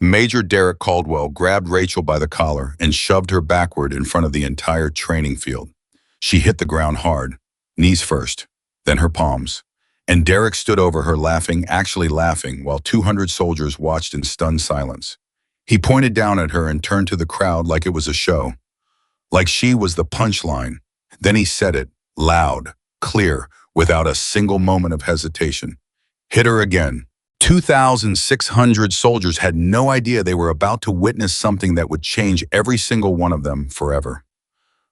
Major Derek Caldwell grabbed Rachel by the collar and shoved her backward in front of the entire training field. She hit the ground hard, knees first, then her palms. And Derek stood over her laughing, actually laughing, while 200 soldiers watched in stunned silence. He pointed down at her and turned to the crowd like it was a show, like she was the punchline. Then he said it, loud, clear, without a single moment of hesitation. Hit her again. 2,600 soldiers had no idea they were about to witness something that would change every single one of them forever.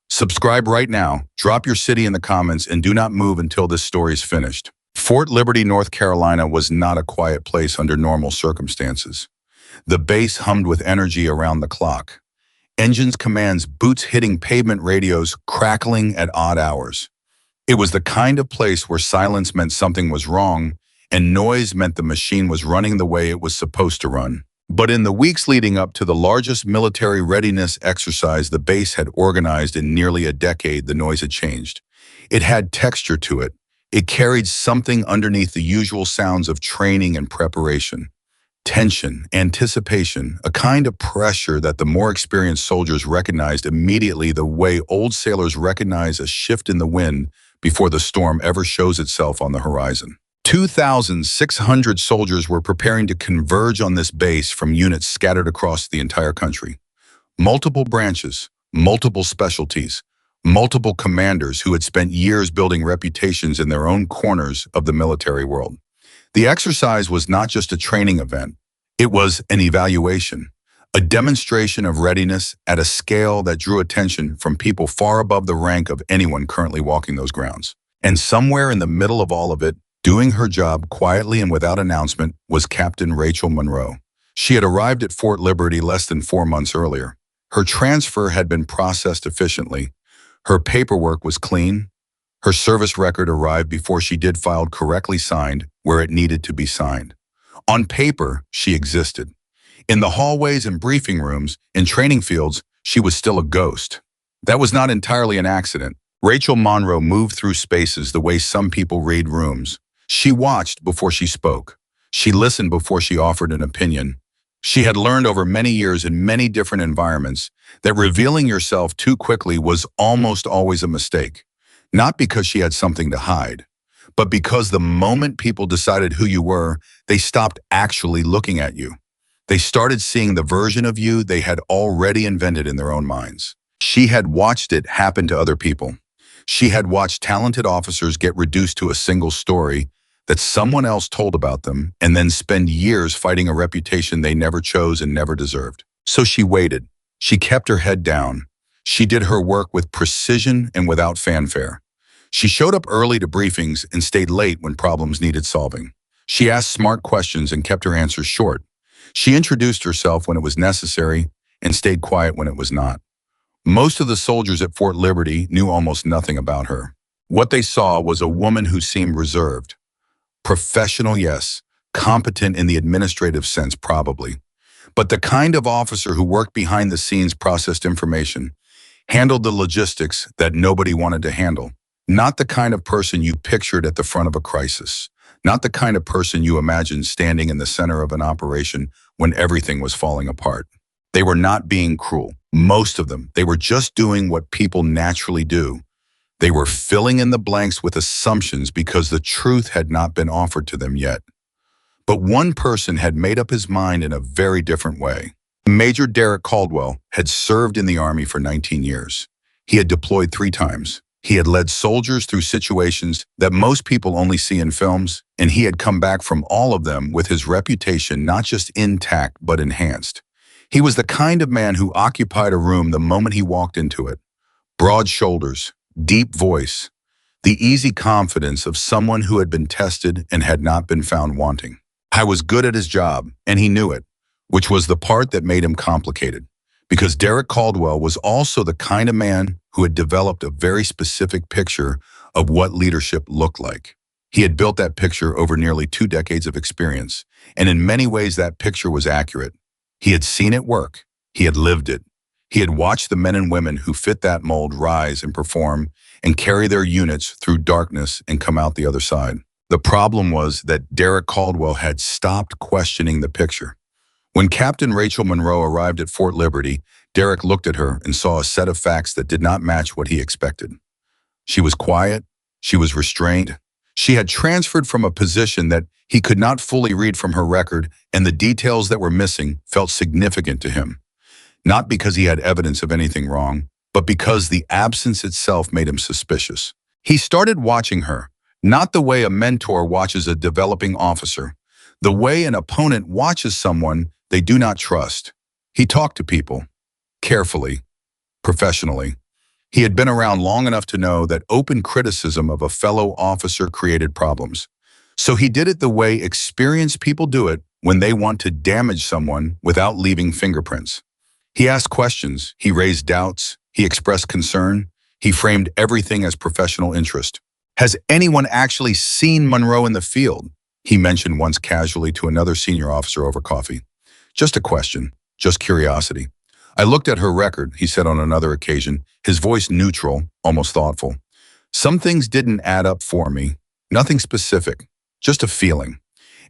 Subscribe right now, drop your city in the comments, and do not move until this story is finished. Fort Liberty, North Carolina was not a quiet place under normal circumstances. The base hummed with energy around the clock. Engines, commands, boots hitting pavement, radios crackling at odd hours. It was the kind of place where silence meant something was wrong, and noise meant the machine was running the way it was supposed to run. But in the weeks leading up to the largest military readiness exercise the base had organized in nearly a decade, the noise had changed. It had texture to it. It carried something underneath the usual sounds of training and preparation. Tension, anticipation, a kind of pressure that the more experienced soldiers recognized immediately, the way old sailors recognize a shift in the wind before the storm ever shows itself on the horizon. 2,600 soldiers were preparing to converge on this base from units scattered across the entire country. Multiple branches, multiple specialties, multiple commanders who had spent years building reputations in their own corners of the military world. The exercise was not just a training event. It was an evaluation, a demonstration of readiness at a scale that drew attention from people far above the rank of anyone currently walking those grounds. And somewhere in the middle of all of it, doing her job quietly and without announcement, was Captain Rachel Monroe. She had arrived at Fort Liberty less than 4 months earlier. Her transfer had been processed efficiently. Her paperwork was clean. Her service record arrived before she did filed correctly signed where it needed to be signed. On paper, she existed. In the hallways and briefing rooms, in training fields, she was still a ghost. That was not entirely an accident. Rachel Monroe moved through spaces the way some people read rooms. She watched before she spoke. She listened before she offered an opinion. She had learned over many years in many different environments that revealing yourself too quickly was almost always a mistake. Not because she had something to hide, but because the moment people decided who you were, they stopped actually looking at you. They started seeing the version of you they had already invented in their own minds. She had watched it happen to other people. She had watched talented officers get reduced to a single story that someone else told about them and then spend years fighting a reputation they never chose and never deserved. So she waited. She kept her head down. She did her work with precision and without fanfare. She showed up early to briefings and stayed late when problems needed solving. She asked smart questions and kept her answers short. She introduced herself when it was necessary and stayed quiet when it was not. Most of the soldiers at Fort Liberty knew almost nothing about her. What they saw was a woman who seemed reserved. Professional, yes. Competent in the administrative sense, probably. But the kind of officer who worked behind the scenes, processed information, handled the logistics that nobody wanted to handle. Not the kind of person you pictured at the front of a crisis. Not the kind of person you imagined standing in the center of an operation when everything was falling apart. They were not being cruel. Most of them. They were just doing what people naturally do. They were filling in the blanks with assumptions because the truth had not been offered to them yet. But one person had made up his mind in a very different way. Major Derek Caldwell had served in the Army for 19 years. He had deployed 3 times. He had led soldiers through situations that most people only see in films, and he had come back from all of them with his reputation not just intact but enhanced. He was the kind of man who occupied a room the moment he walked into it. Broad shoulders, deep voice, the easy confidence of someone who had been tested and had not been found wanting. I was good at his job, and he knew it, which was the part that made him complicated. Because Derek Caldwell was also the kind of man who had developed a very specific picture of what leadership looked like. He had built that picture over nearly 2 decades of experience, and in many ways that picture was accurate. He had seen it work. He had lived it. He had watched the men and women who fit that mold rise and perform and carry their units through darkness and come out the other side. The problem was that Derek Caldwell had stopped questioning the picture. When Captain Rachel Monroe arrived at Fort Liberty, Derek looked at her and saw a set of facts that did not match what he expected. She was quiet, she was restrained, she had transferred from a position that he could not fully read from her record, and the details that were missing felt significant to him. Not because he had evidence of anything wrong, but because the absence itself made him suspicious. He started watching her, not the way a mentor watches a developing officer, the way an opponent watches someone they do not trust. He talked to people, carefully, professionally. He had been around long enough to know that open criticism of a fellow officer created problems. So he did it the way experienced people do it when they want to damage someone without leaving fingerprints. He asked questions, he raised doubts, he expressed concern, he framed everything as professional interest. Has anyone actually seen Monroe in the field? He mentioned once casually to another senior officer over coffee. Just a question, just curiosity. I looked at her record, he said on another occasion, his voice neutral, almost thoughtful. Some things didn't add up for me, nothing specific, just a feeling.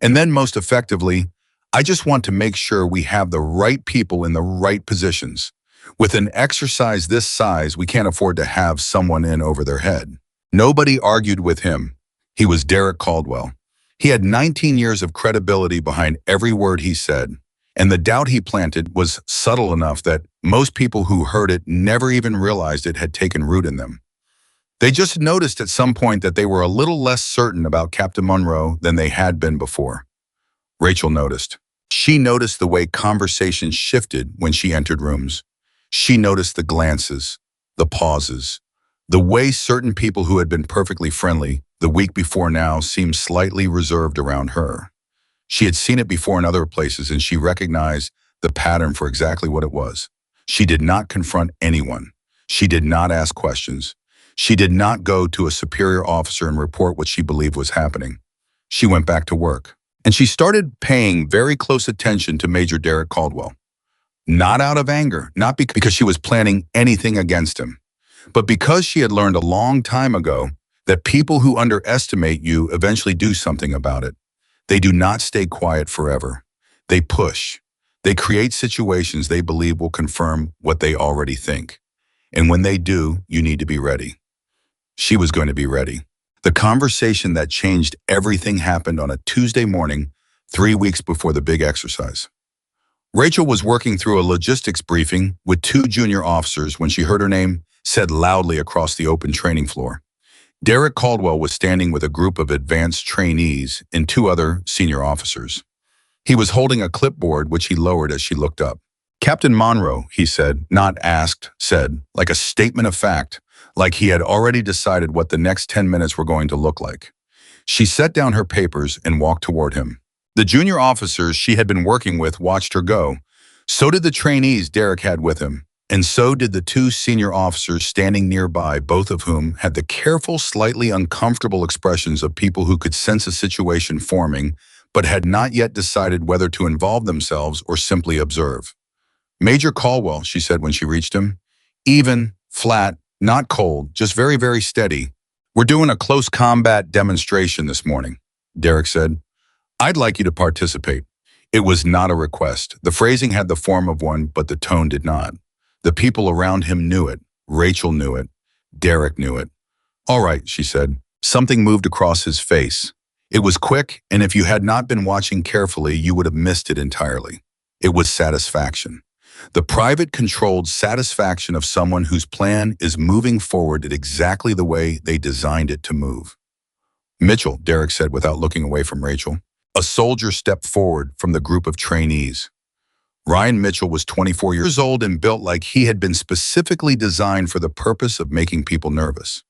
And then most effectively, I just want to make sure we have the right people in the right positions. With an exercise this size, we can't afford to have someone in over their head. Nobody argued with him. He was Derek Caldwell. He had 19 years of credibility behind every word he said, and the doubt he planted was subtle enough that most people who heard it never even realized it had taken root in them. They just noticed at some point that they were a little less certain about Captain Monroe than they had been before. Rachel noticed. She noticed the way conversations shifted when she entered rooms. She noticed the glances, the pauses, the way certain people who had been perfectly friendly the week before now seemed slightly reserved around her. She had seen it before in other places, and she recognized the pattern for exactly what it was. She did not confront anyone. She did not ask questions. She did not go to a superior officer and report what she believed was happening. She went back to work, and she started paying very close attention to Major Derek Caldwell. Not out of anger, not because she was planning anything against him, but because she had learned a long time ago that people who underestimate you eventually do something about it. They do not stay quiet forever. They push. They create situations they believe will confirm what they already think. And when they do, you need to be ready. She was going to be ready. The conversation that changed everything happened on a Tuesday morning, 3 weeks before the big exercise. Rachel was working through a logistics briefing with 2 junior officers when she heard her name said loudly across the open training floor. Derek Caldwell was standing with a group of advanced trainees and 2 other senior officers. He was holding a clipboard which he lowered as she looked up. Captain Monroe, he said, not asked, said, like a statement of fact, like he had already decided what the next 10 minutes were going to look like. She set down her papers and walked toward him. The junior officers she had been working with watched her go. So did the trainees Derek had with him. And so did the 2 senior officers standing nearby, both of whom had the careful, slightly uncomfortable expressions of people who could sense a situation forming, but had not yet decided whether to involve themselves or simply observe. Major Caldwell, she said when she reached him, even, flat, not cold, just very, very steady. We're doing a close combat demonstration this morning, Derek said. I'd like you to participate. It was not a request. The phrasing had the form of one, but the tone did not. The people around him knew it. Rachel knew it. Derek knew it. All right, she said. Something moved across his face. It was quick, and if you had not been watching carefully, you would have missed it entirely. It was satisfaction. The private, controlled satisfaction of someone whose plan is moving forward in exactly the way they designed it to move. Mitchell, Derek said without looking away from Rachel. A soldier stepped forward from the group of trainees. Ryan Mitchell was 24 years old and built like he had been specifically designed for the purpose of making people nervous.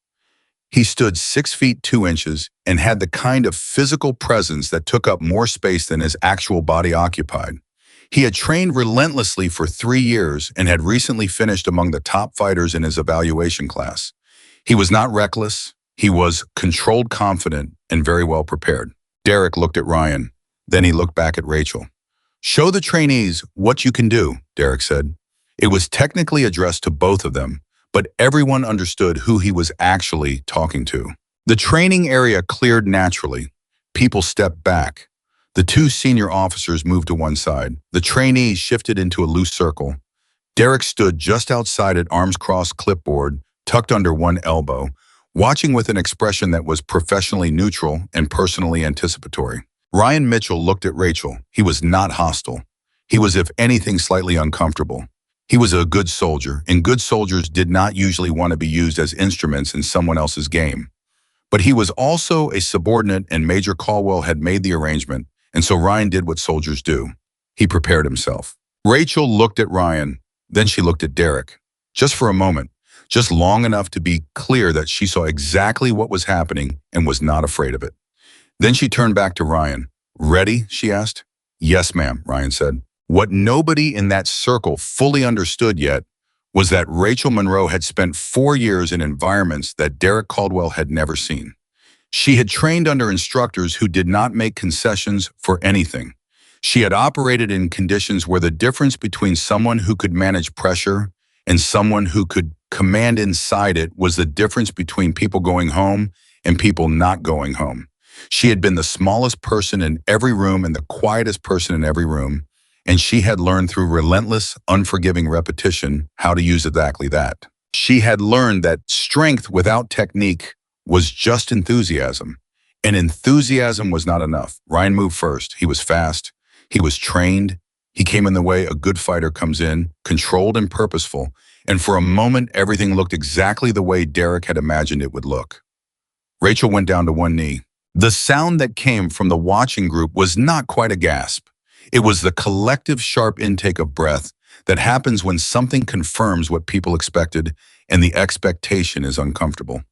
He stood 6 feet 2 inches and had the kind of physical presence that took up more space than his actual body occupied. He had trained relentlessly for 3 years and had recently finished among the top fighters in his evaluation class. He was not reckless. He was controlled, confident, and very well prepared. Derek looked at Ryan. Then he looked back at Rachel. Show the trainees what you can do, Derek said. It was technically addressed to both of them, but everyone understood who he was actually talking to. The training area cleared naturally. People stepped back. The two senior officers moved to one side. The trainees shifted into a loose circle. Derek stood just outside it, arms crossed, clipboard, tucked under one elbow, watching with an expression that was professionally neutral and personally anticipatory. Ryan Mitchell looked at Rachel. He was not hostile. He was, if anything, slightly uncomfortable. He was a good soldier, and good soldiers did not usually want to be used as instruments in someone else's game. But he was also a subordinate, and Major Caldwell had made the arrangement, and so Ryan did what soldiers do. He prepared himself. Rachel looked at Ryan, then she looked at Derek. Just for a moment, just long enough to be clear that she saw exactly what was happening and was not afraid of it. Then she turned back to Ryan. "Ready?" she asked. "Yes, ma'am," Ryan said. What nobody in that circle fully understood yet was that Rachel Monroe had spent 4 years in environments that Derek Caldwell had never seen. She had trained under instructors who did not make concessions for anything. She had operated in conditions where the difference between someone who could manage pressure and someone who could command inside it was the difference between people going home and people not going home. She had been the smallest person in every room and the quietest person in every room, and she had learned through relentless, unforgiving repetition how to use exactly that. She had learned that strength without technique was just enthusiasm, and enthusiasm was not enough. Ryan moved first. He was fast. He was trained. He came in the way a good fighter comes in, controlled and purposeful, and for a moment, everything looked exactly the way Derek had imagined it would look. Rachel went down to one knee. The sound that came from the watching group was not quite a gasp. It was the collective sharp intake of breath that happens when something confirms what people expected and the expectation is uncomfortable.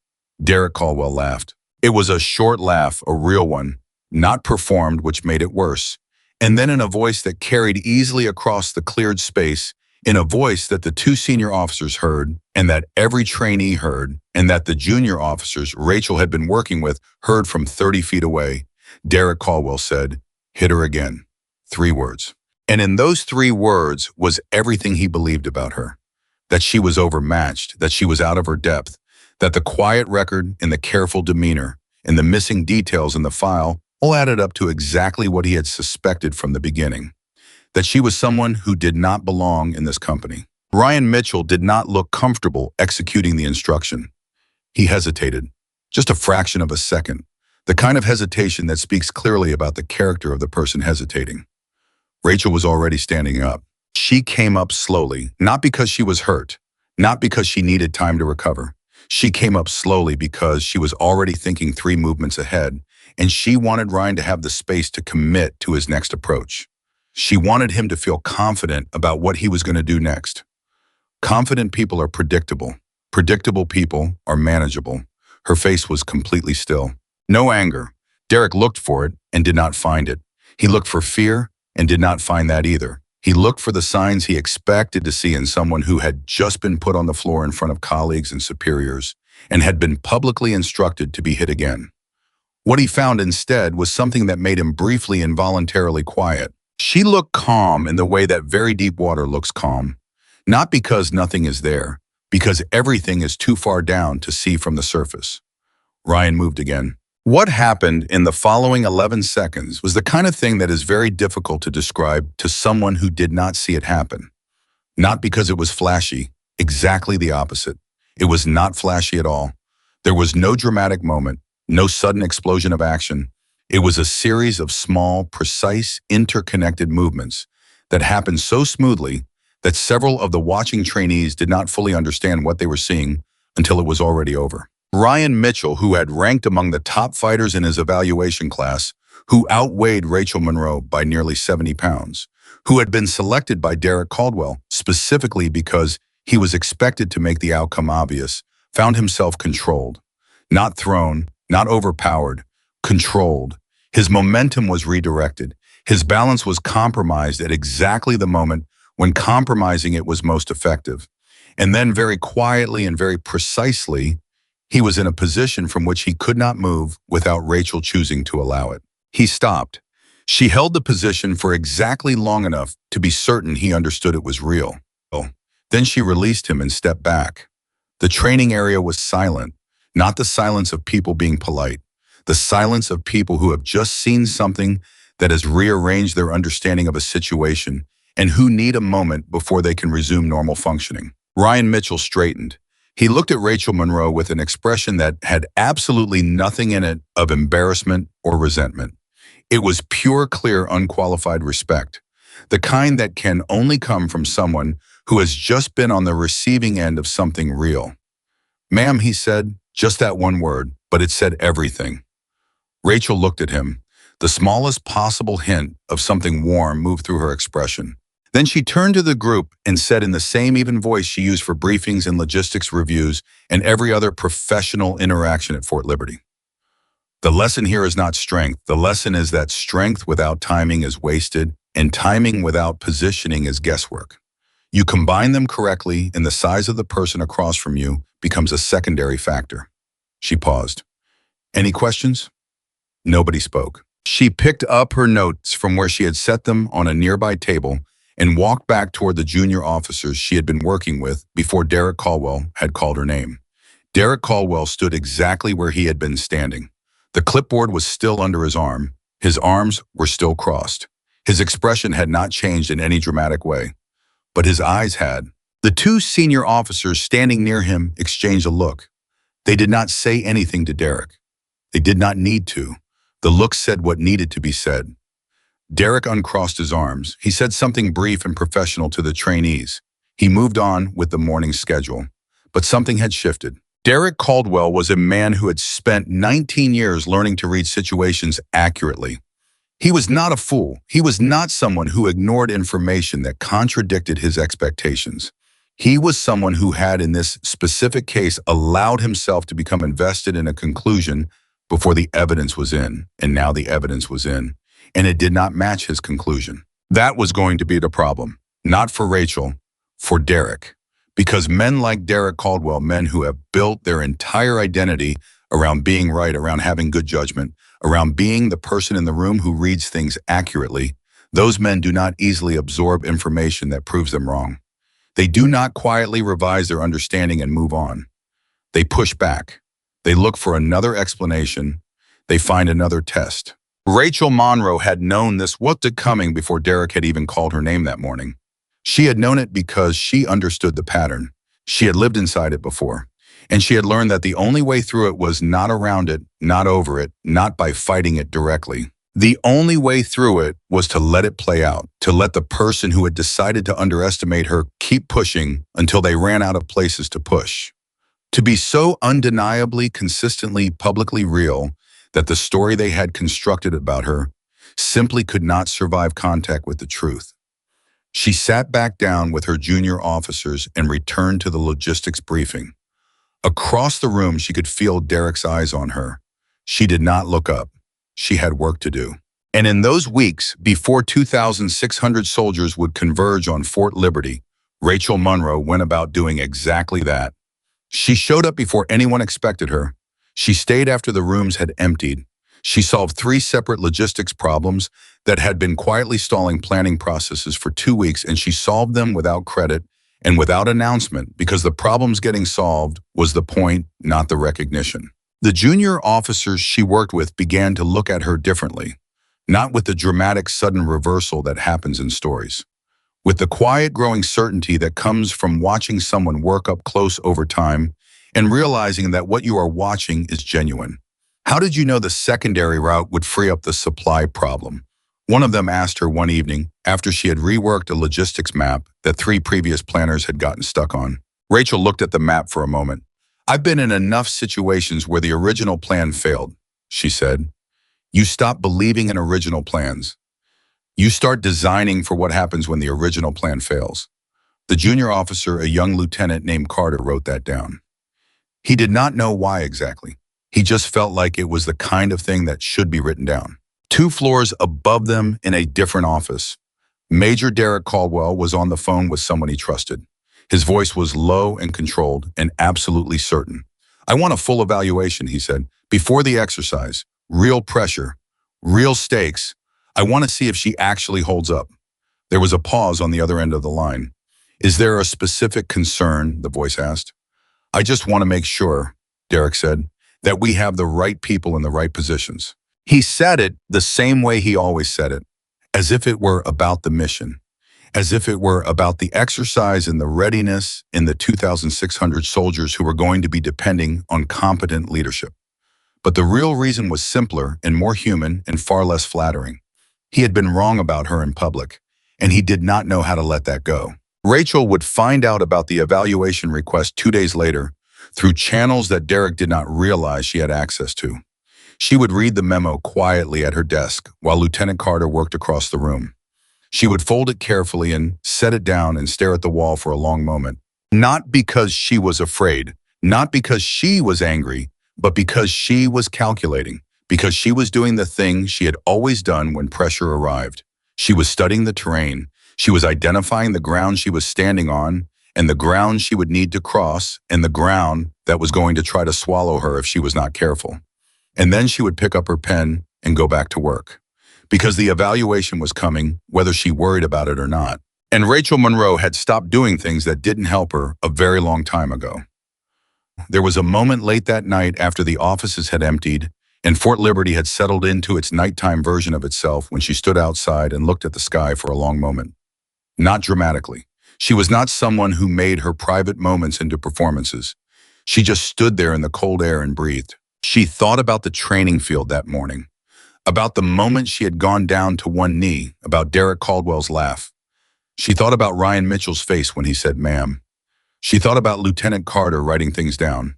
Derek Caldwell laughed. It was a short laugh, a real one, not performed, which made it worse. And then in a voice that carried easily across the cleared space, in a voice that the two senior officers heard, and that every trainee heard, and that the junior officers Rachel had been working with heard from 30 feet away, Derek Caldwell said, "Hit her again." 3 words. And in those 3 words was everything he believed about her. That she was overmatched, that she was out of her depth, that the quiet record and the careful demeanor and the missing details in the file all added up to exactly what he had suspected from the beginning. That she was someone who did not belong in this company. Ryan Mitchell did not look comfortable executing the instruction. He hesitated, just a fraction of a second, the kind of hesitation that speaks clearly about the character of the person hesitating. Rachel was already standing up. She came up slowly, not because she was hurt, not because she needed time to recover. She came up slowly because she was already thinking 3 movements ahead, and she wanted Ryan to have the space to commit to his next approach. She wanted him to feel confident about what he was going to do next. Confident people are predictable. Predictable people are manageable. Her face was completely still. No anger. Derek looked for it and did not find it. He looked for fear and did not find that either. He looked for the signs he expected to see in someone who had just been put on the floor in front of colleagues and superiors and had been publicly instructed to be hit again. What he found instead was something that made him briefly involuntarily quiet. She looked calm in the way that very deep water looks calm, not because nothing is there, because everything is too far down to see from the surface. Ryan moved again. What happened in the following 11 seconds was the kind of thing that is very difficult to describe to someone who did not see it happen. Not because it was flashy, exactly the opposite. It was not flashy at all. There was no dramatic moment, no sudden explosion of action. It was a series of small, precise, interconnected movements that happened so smoothly that several of the watching trainees did not fully understand what they were seeing until it was already over. Ryan Mitchell, who had ranked among the top fighters in his evaluation class, who outweighed Rachel Monroe by nearly 70 pounds, who had been selected by Derek Caldwell specifically because he was expected to make the outcome obvious, found himself controlled. Not thrown, not overpowered, controlled. His momentum was redirected. His balance was compromised at exactly the moment when compromising it was most effective. And then very quietly and very precisely, he was in a position from which he could not move without Rachel choosing to allow it. He stopped. She held the position for exactly long enough to be certain he understood it was real. Then she released him and stepped back. The training area was silent, not the silence of people being polite, the silence of people who have just seen something that has rearranged their understanding of a situation, and who need a moment before they can resume normal functioning. Ryan Mitchell straightened. He looked at Rachel Monroe with an expression that had absolutely nothing in it of embarrassment or resentment. It was pure, clear, unqualified respect, the kind that can only come from someone who has just been on the receiving end of something real. "Ma'am," he said, just that one word, but it said everything. Rachel looked at him. The smallest possible hint of something warm moved through her expression. Then she turned to the group and said in the same even voice she used for briefings and logistics reviews and every other professional interaction at Fort Liberty. "The lesson here is not strength. The lesson is that strength without timing is wasted, and timing without positioning is guesswork. You combine them correctly, and the size of the person across from you becomes a secondary factor." She paused. "Any questions?" Nobody spoke. She picked up her notes from where she had set them on a nearby table and walked back toward the junior officers she had been working with before Derek Caldwell had called her name. Derek Caldwell stood exactly where he had been standing. The clipboard was still under his arm. His arms were still crossed. His expression had not changed in any dramatic way, but his eyes had. The two senior officers standing near him exchanged a look. They did not say anything to Derek. They did not need to. The look said what needed to be said. Derek uncrossed his arms. He said something brief and professional to the trainees. He moved on with the morning schedule. But something had shifted. Derek Caldwell was a man who had spent 19 years learning to read situations accurately. He was not a fool. He was not someone who ignored information that contradicted his expectations. He was someone who had, in this specific case, allowed himself to become invested in a conclusion before the evidence was in, and now the evidence was in, and it did not match his conclusion. That was going to be the problem, not for Rachel, for Derek. Because men like Derek Caldwell, men who have built their entire identity around being right, around having good judgment, around being the person in the room who reads things accurately, those men do not easily absorb information that proves them wrong. They do not quietly revise their understanding and move on. They push back. They look for another explanation. They find another test. Rachel Monroe had known this was coming before Derek had even called her name that morning. She had known it because she understood the pattern. She had lived inside it before. And she had learned that the only way through it was not around it, not over it, not by fighting it directly. The only way through it was to let it play out, to let the person who had decided to underestimate her keep pushing until they ran out of places to push. To be so undeniably, consistently, publicly real that the story they had constructed about her simply could not survive contact with the truth. She sat back down with her junior officers and returned to the logistics briefing. Across the room, she could feel Derek's eyes on her. She did not look up. She had work to do. And in those weeks, before 2,600 soldiers would converge on Fort Liberty, Rachel Monroe went about doing exactly that. She showed up before anyone expected her. She stayed after the rooms had emptied. She solved 3 separate logistics problems that had been quietly stalling planning processes for 2 weeks, and she solved them without credit and without announcement because the problems getting solved was the point, not the recognition. The junior officers she worked with began to look at her differently, not with the dramatic sudden reversal that happens in stories, with the quiet growing certainty that comes from watching someone work up close over time and realizing that what you are watching is genuine. "How did you know the secondary route would free up the supply problem?" One of them asked her one evening after she had reworked a logistics map that 3 previous planners had gotten stuck on. Rachel looked at the map for a moment. "I've been in enough situations where the original plan failed," she said. "You stop believing in original plans. You start designing for what happens when the original plan fails." The junior officer, a young lieutenant named Carter, wrote that down. He did not know why exactly. He just felt like it was the kind of thing that should be written down. 2 floors above them in a different office, Major Derek Caldwell was on the phone with someone he trusted. His voice was low and controlled and absolutely certain. "I want a full evaluation," he said, "before the exercise. Real pressure, real stakes. I want to see if she actually holds up." There was a pause on the other end of the line. "Is there a specific concern?" the voice asked. "I just want to make sure," Derek said, "that we have the right people in the right positions." He said it the same way he always said it, as if it were about the mission, as if it were about the exercise and the readiness in the 2,600 soldiers who were going to be depending on competent leadership. But the real reason was simpler and more human and far less flattering. He had been wrong about her in public, and he did not know how to let that go. Rachel would find out about the evaluation request 2 days later through channels that Derek did not realize she had access to. She would read the memo quietly at her desk while Lieutenant Carter worked across the room. She would fold it carefully and set it down and stare at the wall for a long moment. Not because she was afraid, not because she was angry, but because she was calculating, because she was doing the thing she had always done when pressure arrived. She was studying the terrain. She was identifying the ground she was standing on and the ground she would need to cross and the ground that was going to try to swallow her if she was not careful. And then she would pick up her pen and go back to work. Because the evaluation was coming, whether she worried about it or not. And Rachel Monroe had stopped doing things that didn't help her a very long time ago. There was a moment late that night after the offices had emptied and Fort Liberty had settled into its nighttime version of itself when she stood outside and looked at the sky for a long moment. Not dramatically. She was not someone who made her private moments into performances. She just stood there in the cold air and breathed. She thought about the training field that morning, about the moment she had gone down to one knee, about Derek Caldwell's laugh. She thought about Ryan Mitchell's face when he said, "Ma'am." She thought about Lieutenant Carter writing things down.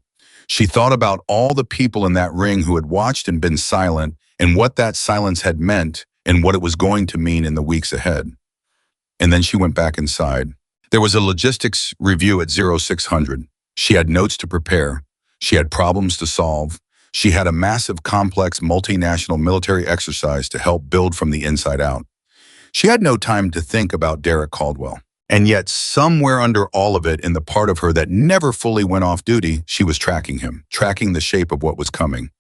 She thought about all the people in that ring who had watched and been silent and what that silence had meant and what it was going to mean in the weeks ahead. And then she went back inside. There was a logistics review at 0600. She had notes to prepare. She had problems to solve. She had a massive, complex, multinational military exercise to help build from the inside out. She had no time to think about Derek Caldwell. And yet, somewhere under all of it, in the part of her that never fully went off duty, she was tracking him, tracking the shape of what was coming.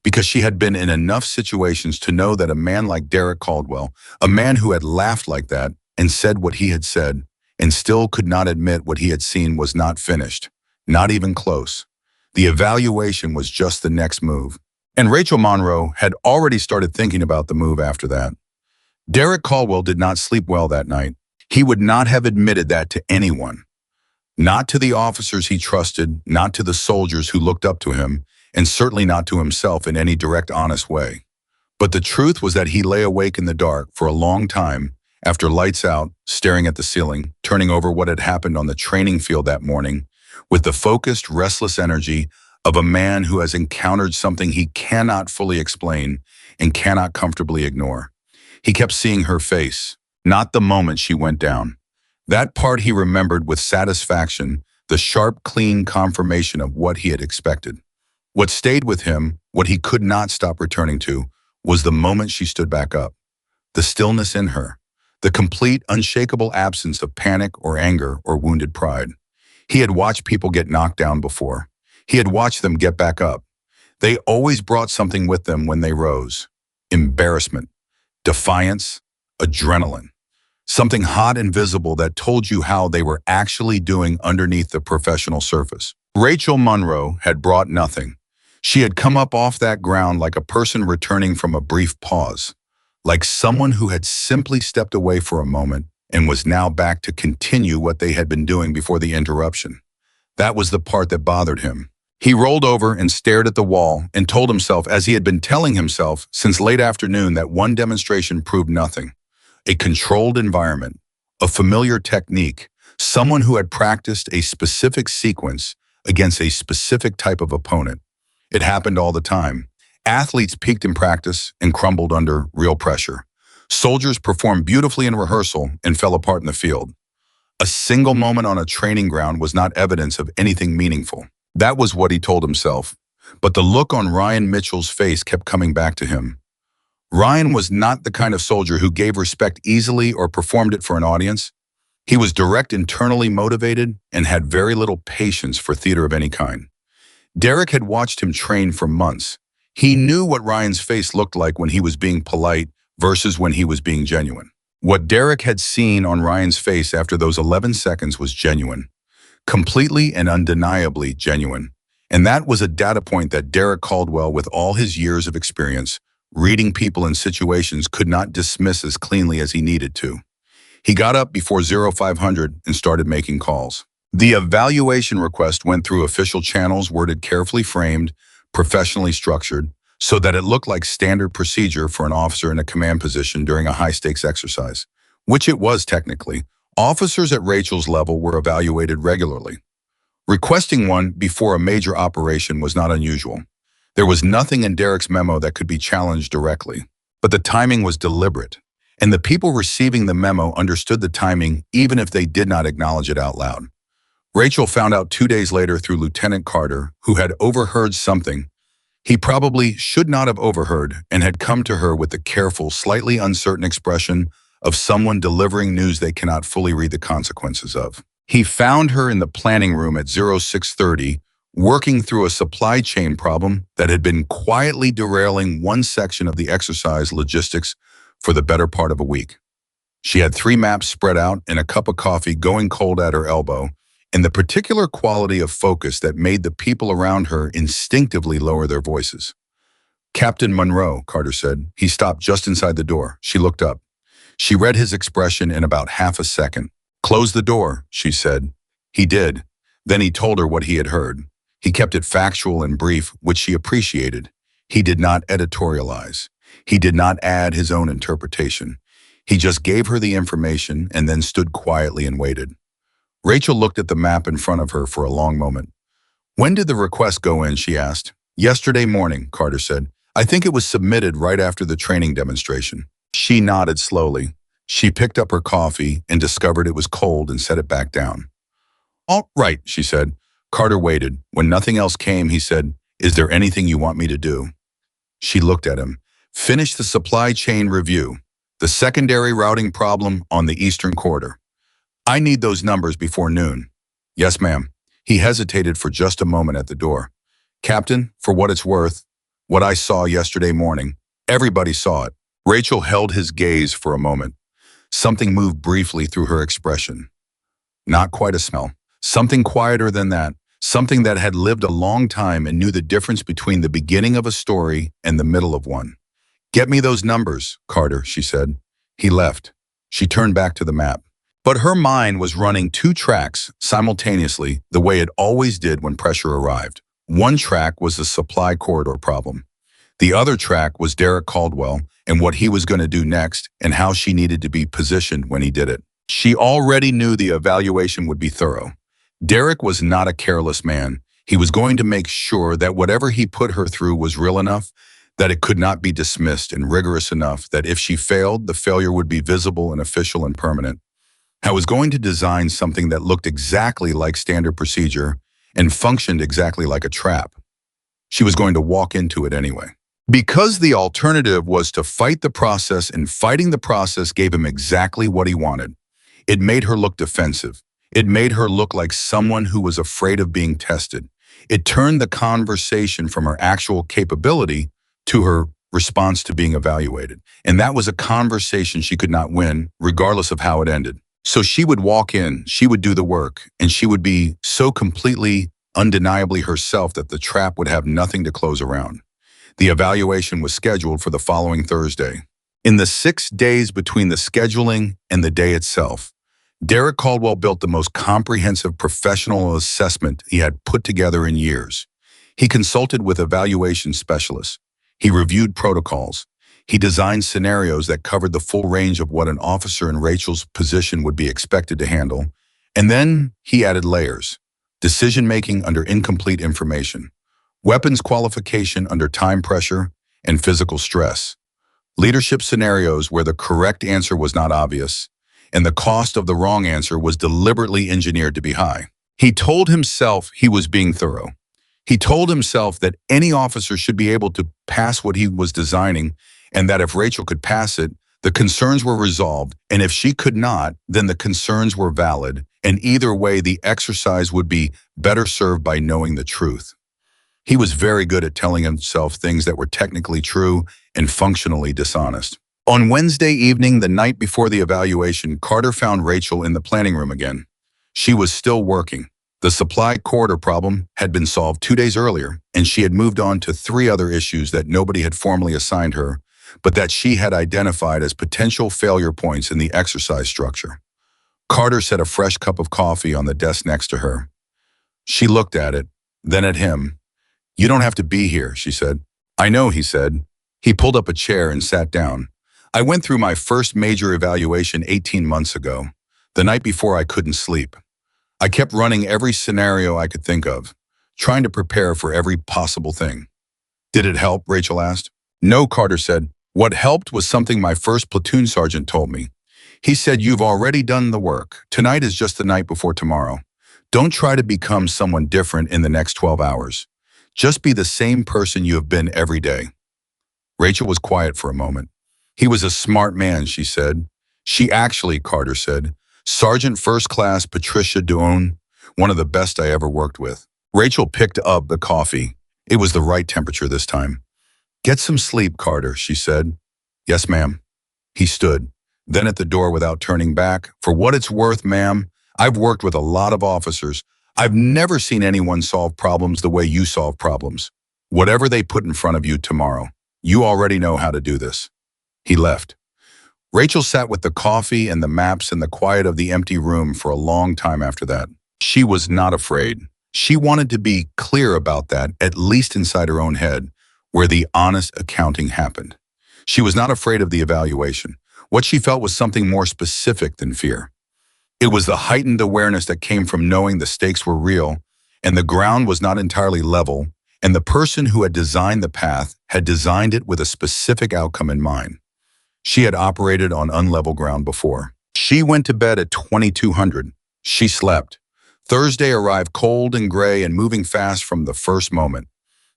Because she had been in enough situations to know that a man like Derek Caldwell, a man who had laughed like that and said what he had said, and still could not admit what he had seen was not finished, not even close. The evaluation was just the next move. And Rachel Monroe had already started thinking about the move after that. Derek Caldwell did not sleep well that night. He would not have admitted that to anyone. Not to the officers he trusted, not to the soldiers who looked up to him, and certainly not to himself in any direct, honest way. But the truth was that he lay awake in the dark for a long time after lights out, staring at the ceiling, turning over what had happened on the training field that morning, with the focused, restless energy of a man who has encountered something he cannot fully explain and cannot comfortably ignore. He kept seeing her face, not the moment she went down. That part he remembered with satisfaction, the sharp, clean confirmation of what he had expected. What stayed with him, what he could not stop returning to, was the moment she stood back up. The stillness in her, the complete, unshakable absence of panic or anger or wounded pride. He had watched people get knocked down before. He had watched them get back up. They always brought something with them when they rose. Embarrassment, defiance, adrenaline. Something hot and visible that told you how they were actually doing underneath the professional surface. Rachel Monroe had brought nothing. She had come up off that ground like a person returning from a brief pause, like someone who had simply stepped away for a moment and was now back to continue what they had been doing before the interruption. That was the part that bothered him. He rolled over and stared at the wall and told himself, as he had been telling himself since late afternoon, that one demonstration proved nothing. A controlled environment, a familiar technique, someone who had practiced a specific sequence against a specific type of opponent. It happened all the time. Athletes peaked in practice and crumbled under real pressure. Soldiers performed beautifully in rehearsal and fell apart in the field. A single moment on a training ground was not evidence of anything meaningful. That was what he told himself. But the look on Ryan Mitchell's face kept coming back to him. Ryan was not the kind of soldier who gave respect easily or performed it for an audience. He was direct, internally motivated, and had very little patience for theater of any kind. Derek had watched him train for months. He knew what Ryan's face looked like when he was being polite versus when he was being genuine. What Derek had seen on Ryan's face after those 11 seconds was genuine. Completely and undeniably genuine. And that was a data point that Derek Caldwell, with all his years of experience, reading people and situations could not dismiss as cleanly as he needed to. He got up before 0500 and started making calls. The evaluation request went through official channels worded carefully framed, professionally structured, so that it looked like standard procedure for an officer in a command position during a high-stakes exercise, which it was technically. Officers at Rachel's level were evaluated regularly. Requesting one before a major operation was not unusual. There was nothing in Derek's memo that could be challenged directly, but the timing was deliberate, and the people receiving the memo understood the timing even if they did not acknowledge it out loud. Rachel found out 2 days later through Lieutenant Carter, who had overheard something he probably should not have overheard and had come to her with the careful, slightly uncertain expression of someone delivering news they cannot fully read the consequences of. He found her in the planning room at 0630, working through a supply chain problem that had been quietly derailing one section of the exercise logistics for the better part of a week. She had 3 maps spread out and a cup of coffee going cold at her elbow, and the particular quality of focus that made the people around her instinctively lower their voices. "Captain Monroe," Carter said. He stopped just inside the door. She looked up. She read his expression in about half a second. "Close the door," she said. He did. Then he told her what he had heard. He kept it factual and brief, which she appreciated. He did not editorialize. He did not add his own interpretation. He just gave her the information and then stood quietly and waited. Rachel looked at the map in front of her for a long moment. "When did the request go in?" she asked. "Yesterday morning," Carter said. "I think it was submitted right after the training demonstration." She nodded slowly. She picked up her coffee and discovered it was cold and set it back down. "All right," she said. Carter waited. When nothing else came, he said, "Is there anything you want me to do?" She looked at him. "Finish the supply chain review. The secondary routing problem on the Eastern Corridor. I need those numbers before noon." "Yes, ma'am." He hesitated for just a moment at the door. "Captain, for what it's worth, what I saw yesterday morning, everybody saw it." Rachel held his gaze for a moment. Something moved briefly through her expression. Not quite a smell. Something quieter than that. Something that had lived a long time and knew the difference between the beginning of a story and the middle of one. "Get me those numbers, Carter," she said. He left. She turned back to the map. But her mind was running 2 tracks simultaneously, the way it always did when pressure arrived. One track was the supply corridor problem. The other track was Derek Caldwell and what he was going to do next and how she needed to be positioned when he did it. She already knew the evaluation would be thorough. Derek was not a careless man. He was going to make sure that whatever he put her through was real enough, that it could not be dismissed, and rigorous enough that if she failed, the failure would be visible and official and permanent. I was going to design something that looked exactly like standard procedure and functioned exactly like a trap. She was going to walk into it anyway. Because the alternative was to fight the process, and fighting the process gave him exactly what he wanted. It made her look defensive. It made her look like someone who was afraid of being tested. It turned the conversation from her actual capability to her response to being evaluated. And that was a conversation she could not win, regardless of how it ended. So she would walk in, she would do the work, and she would be so completely, undeniably herself that the trap would have nothing to close around. The evaluation was scheduled for the following Thursday. In the 6 days between the scheduling and the day itself, Derek Caldwell built the most comprehensive professional assessment he had put together in years. He consulted with evaluation specialists. He reviewed protocols. He designed scenarios that covered the full range of what an officer in Rachel's position would be expected to handle. And then he added layers: decision-making under incomplete information, weapons qualification under time pressure and physical stress, leadership scenarios where the correct answer was not obvious, and the cost of the wrong answer was deliberately engineered to be high. He told himself he was being thorough. He told himself that any officer should be able to pass what he was designing, and that if Rachel could pass it, the concerns were resolved, and if she could not, then the concerns were valid, and either way the exercise would be better served by knowing the truth. He was very good at telling himself things that were technically true and functionally dishonest. On Wednesday evening, the night before the evaluation, Carter found Rachel in the planning room again. She was still working. The supply corridor problem had been solved 2 days earlier, and she had moved on to 3 other issues that nobody had formally assigned her, but that she had identified as potential failure points in the exercise structure. Carter set a fresh cup of coffee on the desk next to her. She looked at it, then at him. "You don't have to be here," she said. "I know," he said. He pulled up a chair and sat down. "I went through my first major evaluation 18 months ago, the night before I couldn't sleep. I kept running every scenario I could think of, trying to prepare for every possible thing." "Did it help?" Rachel asked. "No," Carter said. "What helped was something my first platoon sergeant told me. He said, 'You've already done the work. Tonight is just the night before tomorrow. Don't try to become someone different in the next 12 hours. Just be the same person you have been every day.'" Rachel was quiet for a moment. "He was a smart man," she said. "She actually," Carter said. "Sergeant First Class Patricia Duone, one of the best I ever worked with." Rachel picked up the coffee. It was the right temperature this time. "Get some sleep, Carter," she said. "Yes, ma'am." He stood, then at the door without turning back. "For what it's worth, ma'am, I've worked with a lot of officers. I've never seen anyone solve problems the way you solve problems. Whatever they put in front of you tomorrow, you already know how to do this." He left. Rachel sat with the coffee and the maps in the quiet of the empty room for a long time after that. She was not afraid. She wanted to be clear about that, at least inside her own head, where the honest accounting happened. She was not afraid of the evaluation. What she felt was something more specific than fear. It was the heightened awareness that came from knowing the stakes were real, and the ground was not entirely level, and the person who had designed the path had designed it with a specific outcome in mind. She had operated on unlevel ground before. She went to bed at 2200. She slept. Thursday arrived cold and gray and moving fast from the first moment.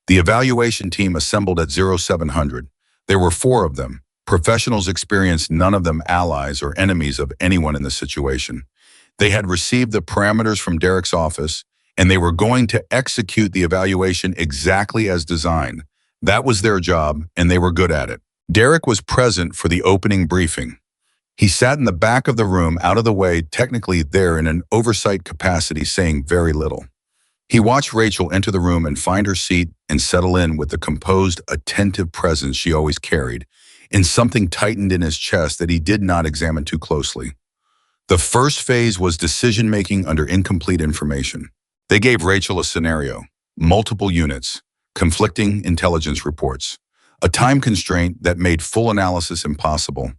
The evaluation team assembled at 0700. There were 4 of them. Professionals experienced, none of them allies or enemies of anyone in the situation. They had received the parameters from Derek's office, and they were going to execute the evaluation exactly as designed. That was their job, and they were good at it. Derek was present for the opening briefing. He sat in the back of the room, out of the way, technically there in an oversight capacity, saying very little. He watched Rachel enter the room and find her seat and settle in with the composed, attentive presence she always carried, and something tightened in his chest that he did not examine too closely. The first phase was decision-making under incomplete information. They gave Rachel a scenario, multiple units, conflicting intelligence reports, a time constraint that made full analysis impossible,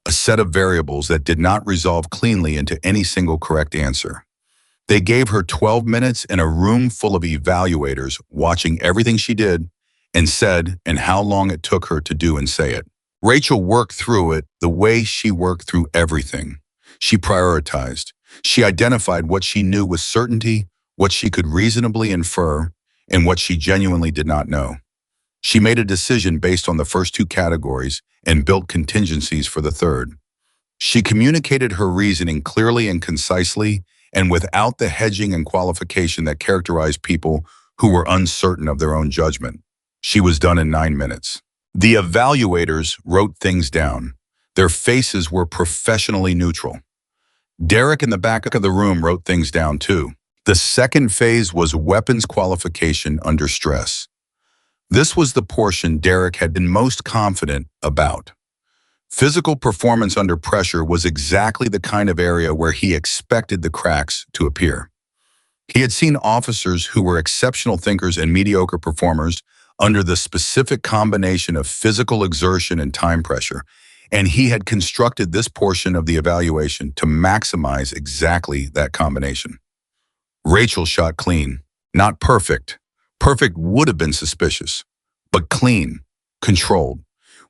a set of variables that did not resolve cleanly into any single correct answer. They gave her 12 minutes in a room full of evaluators watching everything she did and said and how long it took her to do and say it. Rachel worked through it the way she worked through everything. She prioritized. She identified what she knew with certainty, what she could reasonably infer, and what she genuinely did not know. She made a decision based on the first 2 categories and built contingencies for the third. She communicated her reasoning clearly and concisely, and without the hedging and qualification that characterized people who were uncertain of their own judgment. She was done in 9 minutes. The evaluators wrote things down. Their faces were professionally neutral. Derek in the back of the room wrote things down too. The second phase was weapons qualification under stress. This was the portion Derek had been most confident about. Physical performance under pressure was exactly the kind of area where he expected the cracks to appear. He had seen officers who were exceptional thinkers and mediocre performers under the specific combination of physical exertion and time pressure, and he had constructed this portion of the evaluation to maximize exactly that combination. Rachel shot clean, not perfect. Perfect would have been suspicious, but clean, controlled,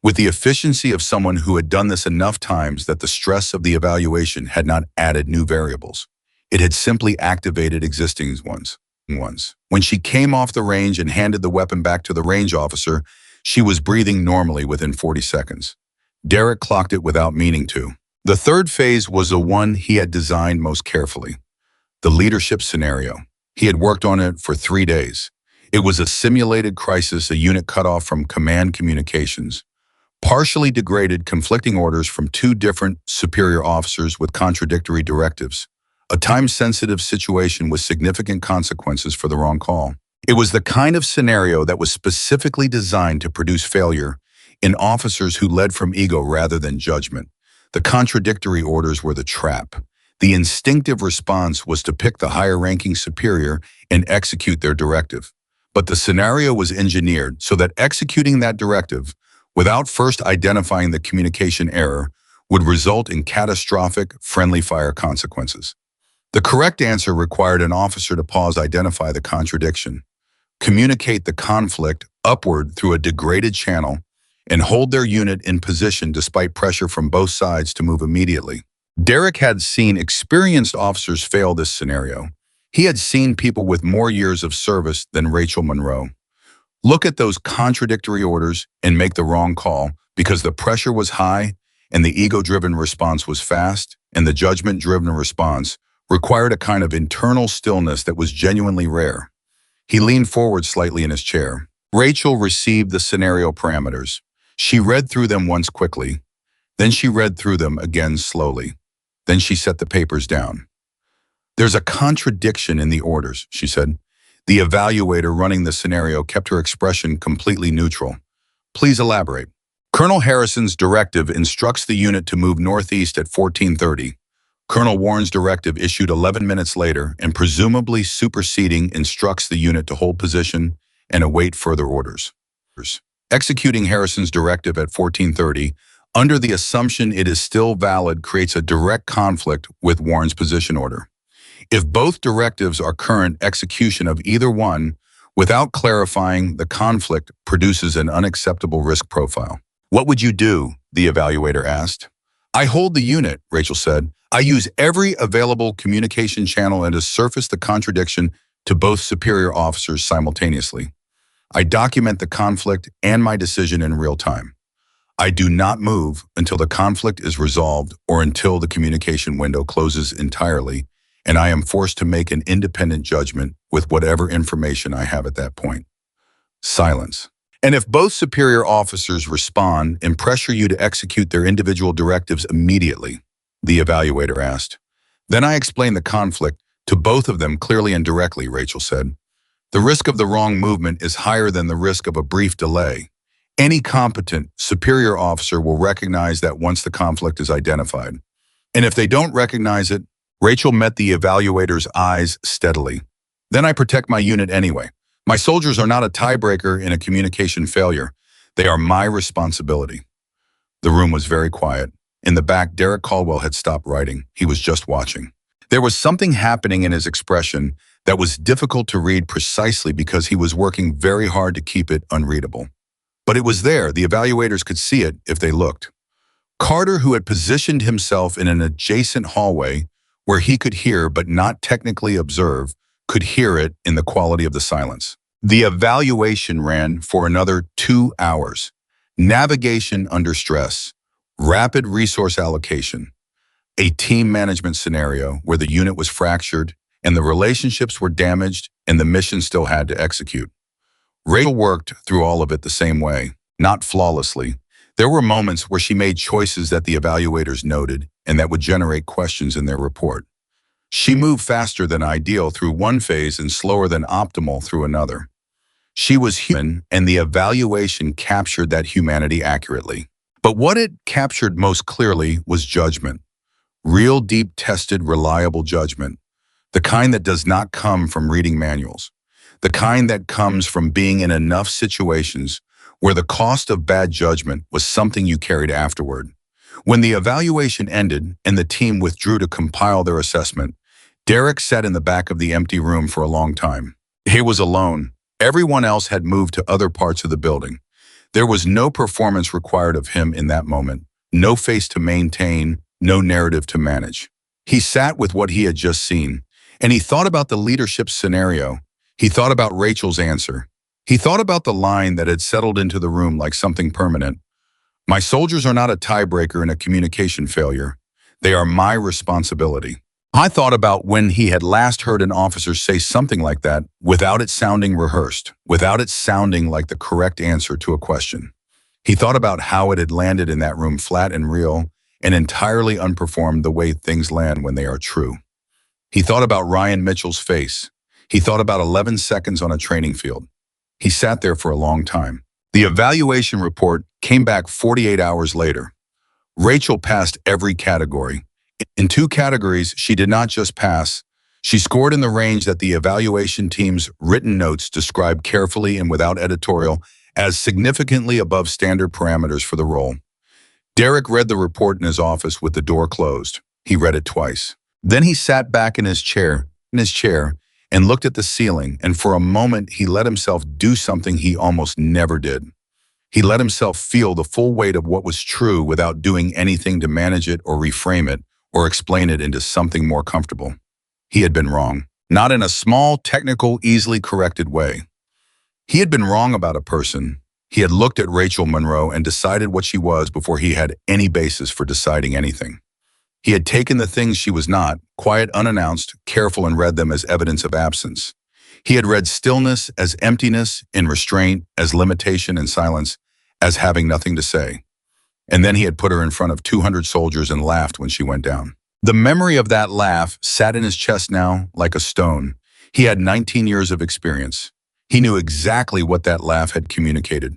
with the efficiency of someone who had done this enough times that the stress of the evaluation had not added new variables. It had simply activated existing ones. When she came off the range and handed the weapon back to the range officer, she was breathing normally within 40 seconds. Derek clocked it without meaning to. The third phase was the one he had designed most carefully. The leadership scenario. He had worked on it for 3 days. It was a simulated crisis, a unit cut off from command communications, partially degraded conflicting orders from 2 different superior officers with contradictory directives, a time-sensitive situation with significant consequences for the wrong call. It was the kind of scenario that was specifically designed to produce failure in officers who led from ego rather than judgment. The contradictory orders were the trap. The instinctive response was to pick the higher-ranking superior and execute their directive. But the scenario was engineered so that executing that directive, without first identifying the communication error, would result in catastrophic, friendly fire consequences. The correct answer required an officer to pause, identify the contradiction, communicate the conflict upward through a degraded channel, and hold their unit in position despite pressure from both sides to move immediately. Derek had seen experienced officers fail this scenario. He had seen people with more years of service than Rachel Monroe look at those contradictory orders and make the wrong call because the pressure was high and the ego-driven response was fast, and the judgment-driven response required a kind of internal stillness that was genuinely rare. He leaned forward slightly in his chair. Rachel received the scenario parameters. She read through them once quickly. Then she read through them again slowly. Then she set the papers down. "There's a contradiction in the orders," she said. The evaluator running the scenario kept her expression completely neutral. "Please elaborate." "Colonel Harrison's directive instructs the unit to move northeast at 14:30. Colonel Warren's directive, issued 11 minutes later and presumably superseding, instructs the unit to hold position and await further orders. Executing Harrison's directive at 14:30, under the assumption it is still valid, creates a direct conflict with Warren's position order. If both directives are current, execution of either one without clarifying the conflict produces an unacceptable risk profile." "What would you do?" the evaluator asked. "I hold the unit," Rachel said. "I use every available communication channel and to surface the contradiction to both superior officers simultaneously. I document the conflict and my decision in real time. I do not move until the conflict is resolved or until the communication window closes entirely, and I am forced to make an independent judgment with whatever information I have at that point." Silence. "And if both superior officers respond and pressure you to execute their individual directives immediately?" the evaluator asked. "Then I explain the conflict to both of them clearly and directly," Rachel said. "The risk of the wrong movement is higher than the risk of a brief delay. Any competent superior officer will recognize that once the conflict is identified. And if they don't recognize it," Rachel met the evaluator's eyes steadily, "then I protect my unit anyway. My soldiers are not a tiebreaker in a communication failure. They are my responsibility." The room was very quiet. In the back, Derek Caldwell had stopped writing. He was just watching. There was something happening in his expression that was difficult to read precisely because he was working very hard to keep it unreadable. But it was there. The evaluators could see it if they looked. Carter, who had positioned himself in an adjacent hallway where he could hear but not technically observe, could hear it in the quality of the silence. The evaluation ran for another 2 hours. Navigation under stress, rapid resource allocation, a team management scenario where the unit was fractured and the relationships were damaged and the mission still had to execute. Rachel worked through all of it the same way, not flawlessly. There were moments where she made choices that the evaluators noted and that would generate questions in their report. She moved faster than ideal through one phase and slower than optimal through another. She was human, and the evaluation captured that humanity accurately. But what it captured most clearly was judgment. Real, deep-tested, reliable judgment. The kind that does not come from reading manuals. The kind that comes from being in enough situations where the cost of bad judgment was something you carried afterward. When the evaluation ended and the team withdrew to compile their assessment, Derek sat in the back of the empty room for a long time. He was alone. Everyone else had moved to other parts of the building. There was no performance required of him in that moment, no face to maintain, no narrative to manage. He sat with what he had just seen, and he thought about the leadership scenario. He thought about Rachel's answer. He thought about the line that had settled into the room like something permanent. "My soldiers are not a tiebreaker in a communication failure. They are my responsibility." I thought about when he had last heard an officer say something like that without it sounding rehearsed, without it sounding like the correct answer to a question. He thought about how it had landed in that room, flat and real, and entirely unperformed the way things land when they are true. He thought about Ryan Mitchell's face. He thought about 11 seconds on a training field. He sat there for a long time. The evaluation report came back 48 hours later. Rachel passed every category. In two categories, she did not just pass. She scored in the range that the evaluation team's written notes described carefully and without editorial as significantly above standard parameters for the role. Derek read the report in his office with the door closed. He read it twice. Then he sat back in his chair, and looked at the ceiling, and for a moment he let himself do something he almost never did. He let himself feel the full weight of what was true without doing anything to manage it or reframe it or explain it into something more comfortable. He had been wrong, not in a small, technical, easily corrected way. He had been wrong about a person. He had looked at Rachel Monroe and decided what she was before he had any basis for deciding anything. He had taken the things she was not, quiet, unannounced, careful, and read them as evidence of absence. He had read stillness as emptiness and restraint as limitation and silence as having nothing to say. And then he had put her in front of 200 soldiers and laughed when she went down. The memory of that laugh sat in his chest now like a stone. He had 19 years of experience. He knew exactly what that laugh had communicated.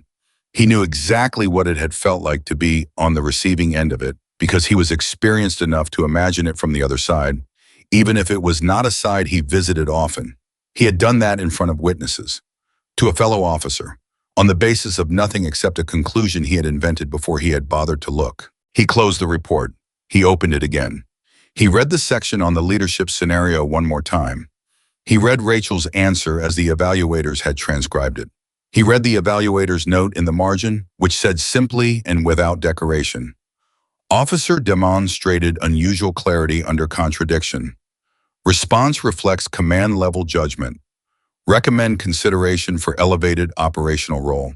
He knew exactly what it had felt like to be on the receiving end of it because he was experienced enough to imagine it from the other side, even if it was not a side he visited often. He had done that in front of witnesses, to a fellow officer, on the basis of nothing except a conclusion he had invented before he had bothered to look. He closed the report. He opened it again. He read the section on the leadership scenario one more time. He read Rachel's answer as the evaluators had transcribed it. He read the evaluator's note in the margin, which said simply and without decoration, "Officer demonstrated unusual clarity under contradiction. Response reflects command-level judgment. Recommend consideration for elevated operational role."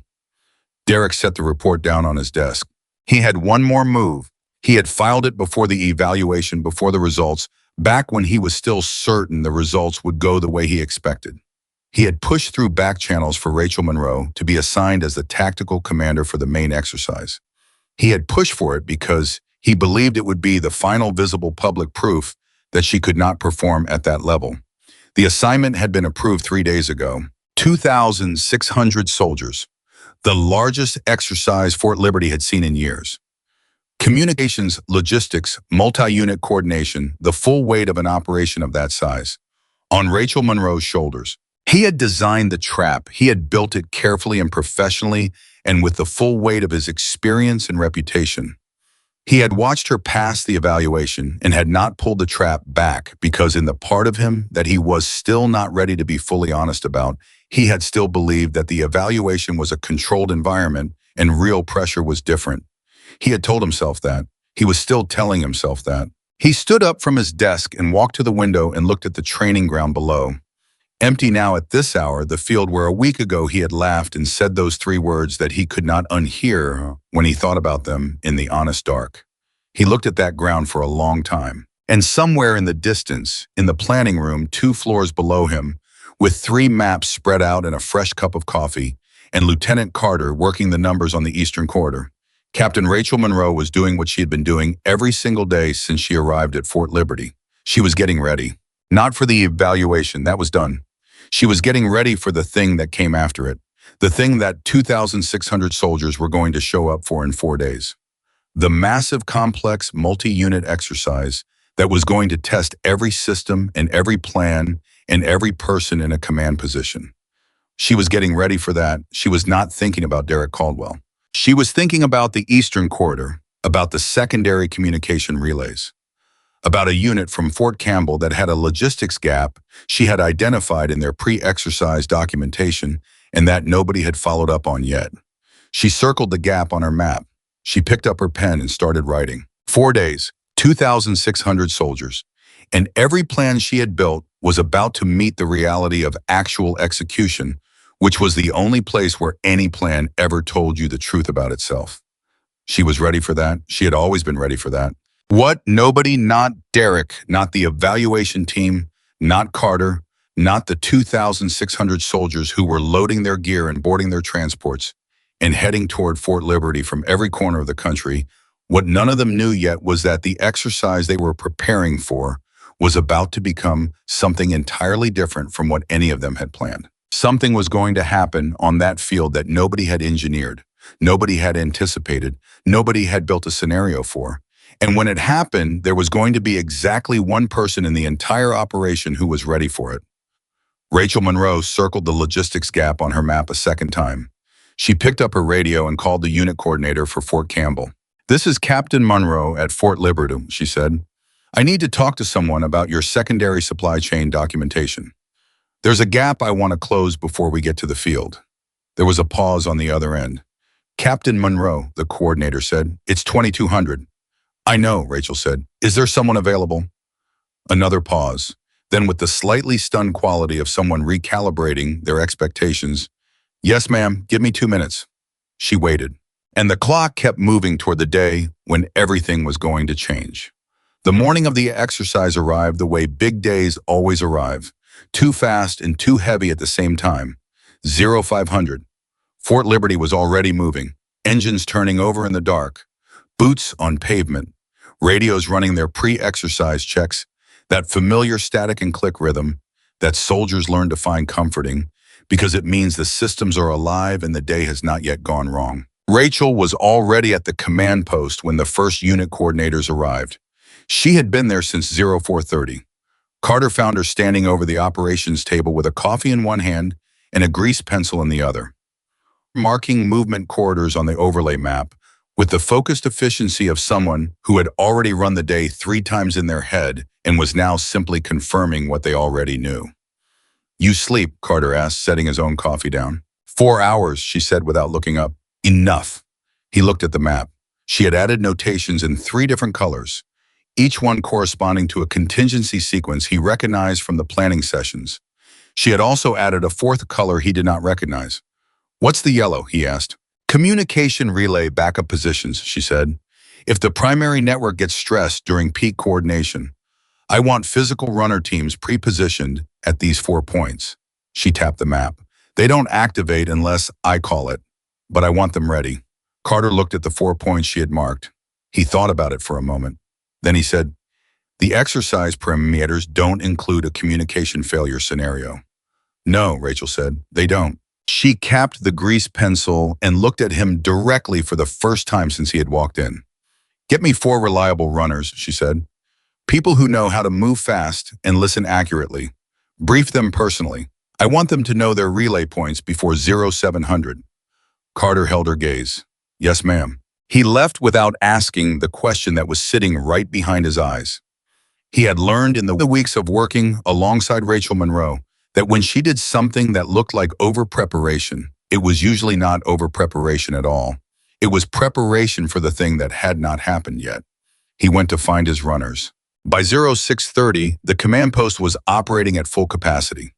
Derek set the report down on his desk. He had one more move. He had filed it before the evaluation, before the results, back when he was still certain the results would go the way he expected. He had pushed through back channels for Rachel Monroe to be assigned as the tactical commander for the main exercise. He had pushed for it because he believed it would be the final visible public proof that she could not perform at that level. The assignment had been approved 3 days ago. 2,600 soldiers, the largest exercise Fort Liberty had seen in years. Communications, logistics, multi-unit coordination, the full weight of an operation of that size, on Rachel Monroe's shoulders. He had designed the trap. He had built it carefully and professionally and with the full weight of his experience and reputation. He had watched her pass the evaluation and had not pulled the trap back because in the part of him that he was still not ready to be fully honest about, he had still believed that the evaluation was a controlled environment and real pressure was different. He had told himself that. He was still telling himself that. He stood up from his desk and walked to the window and looked at the training ground below. Empty now at this hour, the field where a week ago he had laughed and said those 3 words that he could not unhear when he thought about them in the honest dark. He looked at that ground for a long time. And somewhere in the distance, in the planning room 2 floors below him, with 3 maps spread out and a fresh cup of coffee, and Lieutenant Carter working the numbers on the Eastern Corridor, Captain Rachel Monroe was doing what she had been doing every single day since she arrived at Fort Liberty. She was getting ready. Not for the evaluation, that was done. She was getting ready for the thing that came after it, the thing that 2,600 soldiers were going to show up for in 4 days. The massive, complex, multi-unit exercise that was going to test every system and every plan and every person in a command position. She was getting ready for that. She was not thinking about Derek Caldwell. She was thinking about the Eastern Corridor, about the secondary communication relays, about a unit from Fort Campbell that had a logistics gap she had identified in their pre-exercise documentation and that nobody had followed up on yet. She circled the gap on her map. She picked up her pen and started writing. 4 days, 2,600 soldiers, and every plan she had built was about to meet the reality of actual execution, which was the only place where any plan ever told you the truth about itself. She was ready for that. She had always been ready for that. What? Nobody, not Derek, not the evaluation team, not Carter, not the 2,600 soldiers who were loading their gear and boarding their transports and heading toward Fort Liberty from every corner of the country. What none of them knew yet was that the exercise they were preparing for was about to become something entirely different from what any of them had planned. Something was going to happen on that field that nobody had engineered, nobody had anticipated, nobody had built a scenario for. And when it happened, there was going to be exactly one person in the entire operation who was ready for it. Rachel Monroe circled the logistics gap on her map a second time. She picked up her radio and called the unit coordinator for Fort Campbell. "This is Captain Monroe at Fort Liberty," she said. "I need to talk to someone about your secondary supply chain documentation. There's a gap I want to close before we get to the field." There was a pause on the other end. "Captain Monroe," the coordinator said, "it's 2200. "I know," Rachel said. "Is there someone available?" Another pause. Then, with the slightly stunned quality of someone recalibrating their expectations, "Yes, ma'am, give me 2 minutes." She waited. And the clock kept moving toward the day when everything was going to change. The morning of the exercise arrived the way big days always arrive, too fast and too heavy at the same time. 0500. Fort Liberty was already moving, engines turning over in the dark, boots on pavement, radios running their pre-exercise checks, that familiar static and click rhythm that soldiers learn to find comforting because it means the systems are alive and the day has not yet gone wrong. Rachel was already at the command post when the first unit coordinators arrived. She had been there since 0430. Carter found her standing over the operations table with a coffee in one hand and a grease pencil in the other, marking movement corridors on the overlay map with the focused efficiency of someone who had already run the day 3 times in their head and was now simply confirming what they already knew. "You sleep?" Carter asked, setting his own coffee down. 4 hours, she said without looking up. "Enough." He looked at the map. She had added notations in 3 different colors, each one corresponding to a contingency sequence he recognized from the planning sessions. She had also added a 4th color he did not recognize. "What's the yellow?" he asked. "Communication relay backup positions," she said. "If the primary network gets stressed during peak coordination, I want physical runner teams pre-positioned at these 4 points." She tapped the map. "They don't activate unless I call it, but I want them ready." Carter looked at the 4 points she had marked. He thought about it for a moment. Then he said, "The exercise parameters don't include a communication failure scenario." "No," Rachel said, "they don't." She capped the grease pencil and looked at him directly for the first time since he had walked in. "Get me 4 reliable runners," she said. "People who know how to move fast and listen accurately. Brief them personally. I want them to know their relay points before 0700. Carter held her gaze. "Yes, ma'am." He left without asking the question that was sitting right behind his eyes. He had learned in the weeks of working alongside Rachel Monroe that when she did something that looked like over-preparation, it was usually not over-preparation at all. It was preparation for the thing that had not happened yet. He went to find his runners. By 0630, the command post was operating at full capacity.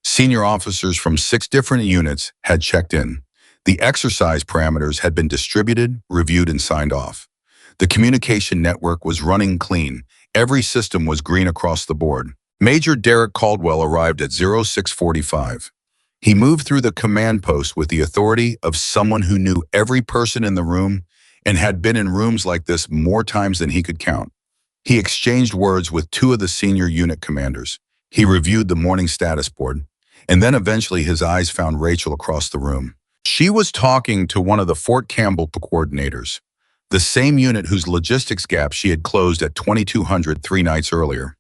Senior officers from 6 different units had checked in. The exercise parameters had been distributed, reviewed, and signed off. The communication network was running clean. Every system was green across the board. Major Derek Caldwell arrived at 0645. He moved through the command post with the authority of someone who knew every person in the room and had been in rooms like this more times than he could count. He exchanged words with 2 of the senior unit commanders. He reviewed the morning status board, and then eventually his eyes found Rachel across the room. She was talking to one of the Fort Campbell coordinators, the same unit whose logistics gap she had closed at 2200 3 nights earlier.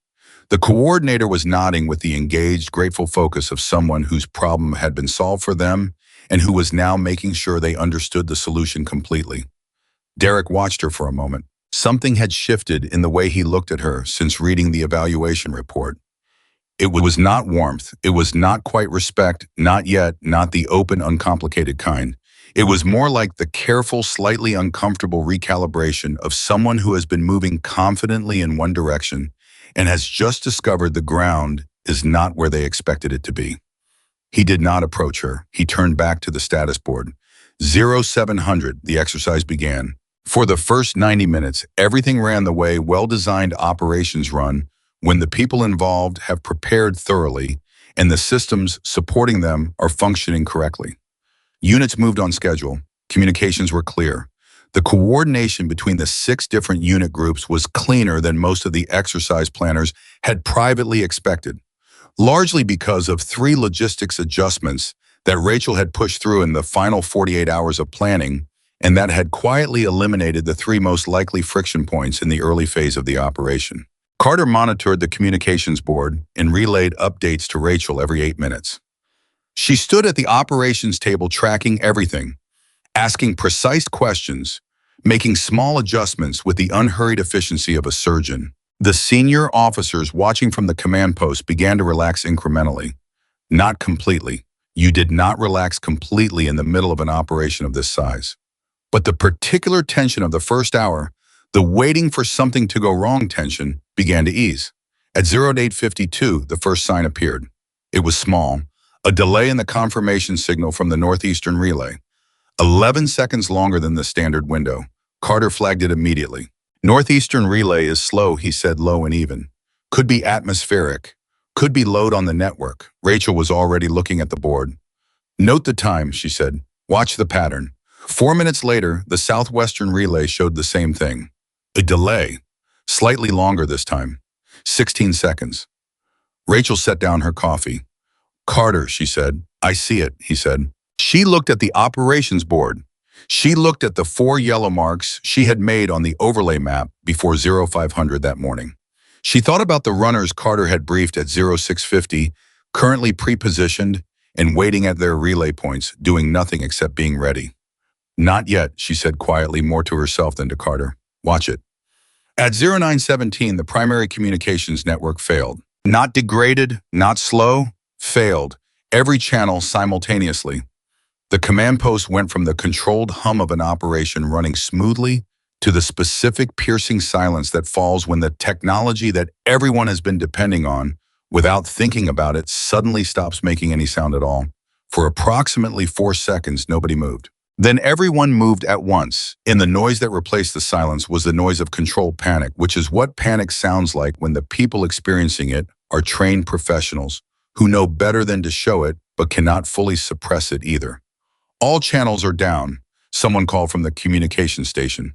The coordinator was nodding with the engaged, grateful focus of someone whose problem had been solved for them and who was now making sure they understood the solution completely. Derek watched her for a moment. Something had shifted in the way he looked at her since reading the evaluation report. It was not warmth. It was not quite respect, not yet, not the open, uncomplicated kind. It was more like the careful, slightly uncomfortable recalibration of someone who has been moving confidently in one direction and has just discovered the ground is not where they expected it to be. He did not approach her. He turned back to the status board. 0700, the exercise began. For the first 90 minutes, everything ran the way well-designed operations run when the people involved have prepared thoroughly and the systems supporting them are functioning correctly. Units moved on schedule. Communications were clear. The coordination between the 6 different unit groups was cleaner than most of the exercise planners had privately expected, largely because of 3 logistics adjustments that Rachel had pushed through in the final 48 hours of planning, and that had quietly eliminated the 3 most likely friction points in the early phase of the operation. Carter monitored the communications board and relayed updates to Rachel every 8 minutes. She stood at the operations table tracking everything, asking precise questions, making small adjustments with the unhurried efficiency of a surgeon. The senior officers watching from the command post began to relax incrementally. Not completely. You did not relax completely in the middle of an operation of this size. But the particular tension of the first hour, the waiting for something to go wrong tension, began to ease. At 08:52, the first sign appeared. It was small, a delay in the confirmation signal from the northeastern relay. 11 seconds longer than the standard window. Carter flagged it immediately. Northeastern relay is slow, he said, low and even. Could be atmospheric. Could be load on the network. Rachel was already looking at the board. Note the time, she said. Watch the pattern. 4 minutes later, the southwestern relay showed the same thing. A delay. Slightly longer this time. 16 seconds. Rachel set down her coffee. Carter, she said. I see it, he said. She looked at the operations board. She looked at the 4 yellow marks she had made on the overlay map before 0500 that morning. She thought about the runners Carter had briefed at 0650, currently pre-positioned and waiting at their relay points, doing nothing except being ready. Not yet, she said quietly, more to herself than to Carter. Watch it. At 0917, the primary communications network failed. Not degraded, not slow, failed. Every channel simultaneously. The command post went from the controlled hum of an operation running smoothly to the specific piercing silence that falls when the technology that everyone has been depending on, without thinking about it, suddenly stops making any sound at all. For approximately 4 seconds, nobody moved. Then everyone moved at once. In the noise that replaced the silence was the noise of controlled panic, which is what panic sounds like when the people experiencing it are trained professionals who know better than to show it but cannot fully suppress it either. All channels are down, someone called from the communication station.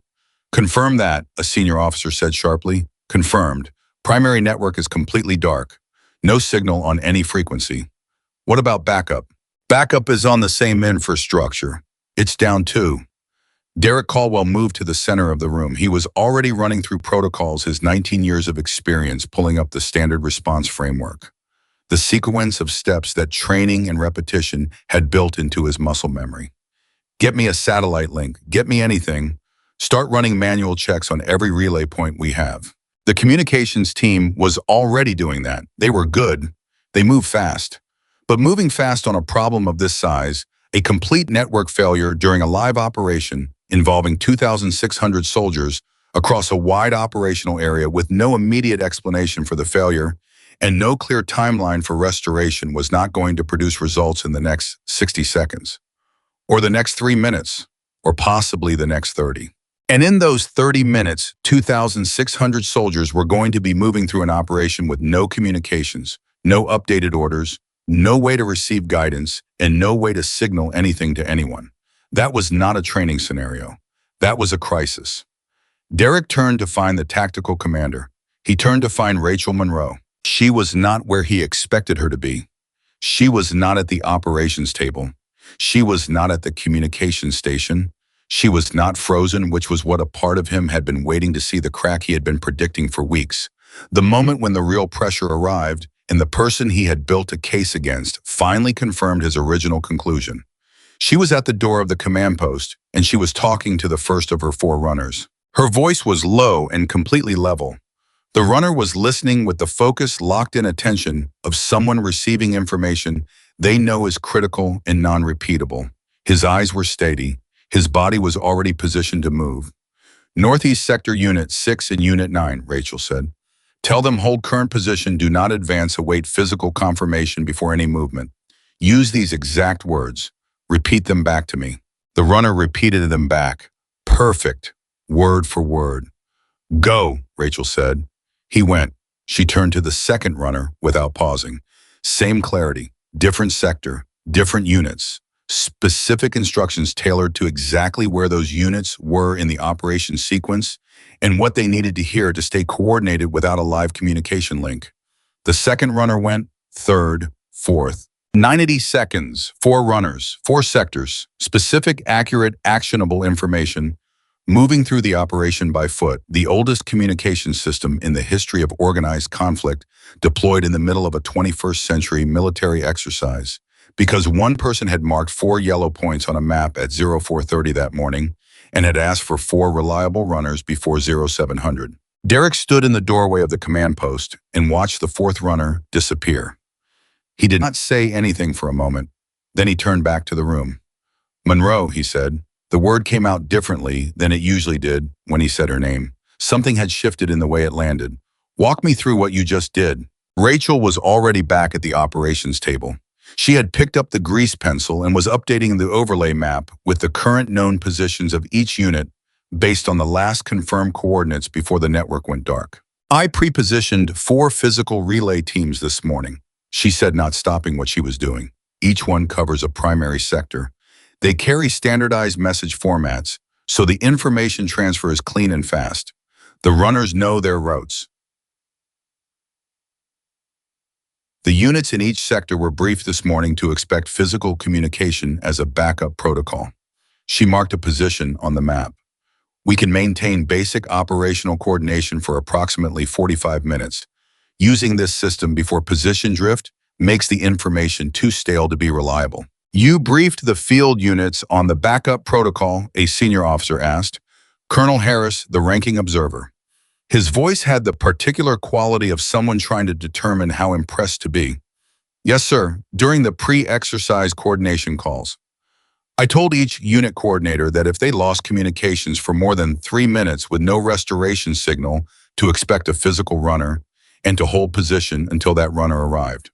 Confirm that, a senior officer said sharply. Confirmed. Primary network is completely dark. No signal on any frequency. What about backup? Backup is on the same infrastructure. It's down too. Derek Caldwell moved to the center of the room. He was already running through protocols, his 19 years of experience pulling up the standard response framework. The sequence of steps that training and repetition had built into his muscle memory. Get me a satellite link. Get me anything. Start running manual checks on every relay point we have. The communications team was already doing that. They were good. They moved fast. But moving fast on a problem of this size, a complete network failure during a live operation involving 2,600 soldiers across a wide operational area with no immediate explanation for the failure and no clear timeline for restoration was not going to produce results in the next 60 seconds, or the next 3 minutes, or possibly the next 30. And in those 30 minutes, 2,600 soldiers were going to be moving through an operation with no communications, no updated orders, no way to receive guidance, and no way to signal anything to anyone. That was not a training scenario. That was a crisis. Derek turned to find the tactical commander. He turned to find Rachel Monroe. She was not where he expected her to be. She was not at the operations table. She was not at the communication station. She was not frozen, which was what a part of him had been waiting to see, the crack he had been predicting for weeks. The moment when the real pressure arrived and the person he had built a case against finally confirmed his original conclusion. She was at the door of the command post, and she was talking to the first of her 4 runners. Her voice was low and completely level. The runner was listening with the focused, locked-in attention of someone receiving information they know is critical and non-repeatable. His eyes were steady. His body was already positioned to move. Northeast Sector Unit 6 and Unit 9, Rachel said. Tell them hold current position, do not advance, await physical confirmation before any movement. Use these exact words. Repeat them back to me. The runner repeated them back. Perfect. Word for word. Go, Rachel said. He went. She turned to the second runner without pausing. Same clarity, different sector, different units. specific instructions tailored to exactly where those units were in the operation sequence and what they needed to hear to stay coordinated without a live communication link. The second runner went, third, fourth. 90 seconds, 4 runners, 4 sectors, specific, accurate, actionable information, moving through the operation by foot, the oldest communication system in the history of organized conflict, deployed in the middle of a 21st century military exercise. Because one person had marked 4 yellow points on a map at 0430 that morning and had asked for 4 reliable runners before 0700. Derek stood in the doorway of the command post and watched the 4th runner disappear. He did not say anything for a moment. Then he turned back to the room. "Monroe," he said. The word came out differently than it usually did when he said her name. Something had shifted in the way it landed. "Walk me through what you just did." Rachel was already back at the operations table. She had picked up the grease pencil and was updating the overlay map with the current known positions of each unit based on the last confirmed coordinates before the network went dark. "I pre-positioned 4 physical relay teams this morning," she said, not stopping what she was doing. "Each one covers a primary sector. They carry standardized message formats, so the information transfer is clean and fast. The runners know their routes." The units in each sector were briefed this morning to expect physical communication as a backup protocol. She marked a position on the map. "We can maintain basic operational coordination for approximately 45 minutes. Using this system before position drift makes the information too stale to be reliable." "You briefed the field units on the backup protocol?" a senior officer asked. Colonel Harris, the ranking observer. His voice had the particular quality of someone trying to determine how impressed to be. "Yes, sir, during the pre-exercise coordination calls. I told each unit coordinator that if they lost communications for more than 3 minutes with no restoration signal, to expect a physical runner and to hold position until that runner arrived."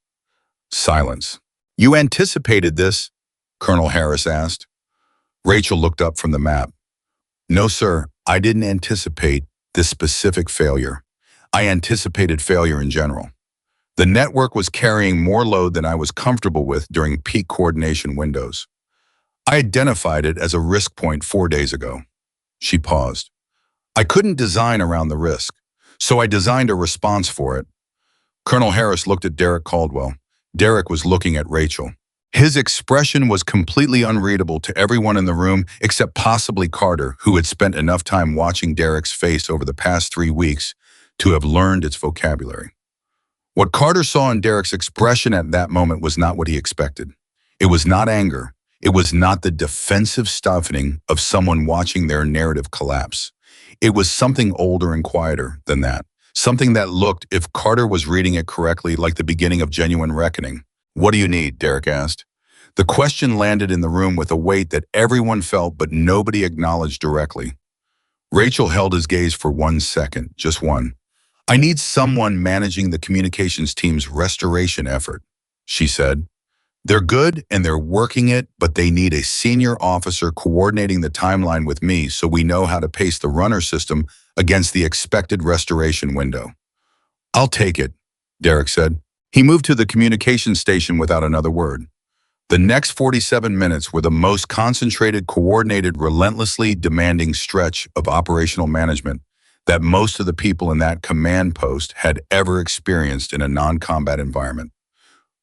Silence. "You anticipated this?" Colonel Harris asked. Rachel looked up from the map. "No, sir, I didn't anticipate this specific failure. I anticipated failure in general. The network was carrying more load than I was comfortable with during peak coordination windows. I identified it as a risk point 4 days ago." She paused. "I couldn't design around the risk, so I designed a response for it." Colonel Harris looked at Derek Caldwell. Derek was looking at Rachel. His expression was completely unreadable to everyone in the room except possibly Carter, who had spent enough time watching Derek's face over the past 3 weeks to have learned its vocabulary. What Carter saw in Derek's expression at that moment was not what he expected. It was not anger. It was not the defensive stiffening of someone watching their narrative collapse. It was something older and quieter than that. Something that looked, if Carter was reading it correctly, like the beginning of genuine reckoning. "What do you need?" Derek asked. The question landed in the room with a weight that everyone felt but nobody acknowledged directly. Rachel held his gaze for 1 second, just one. "I need someone managing the communications team's restoration effort," she said. "They're good and they're working it, but they need a senior officer coordinating the timeline with me so we know how to pace the runner system against the expected restoration window." "I'll take it," Derek said. He moved to the communications station without another word. The next 47 minutes were the most concentrated, coordinated, relentlessly demanding stretch of operational management that most of the people in that command post had ever experienced in a non-combat environment.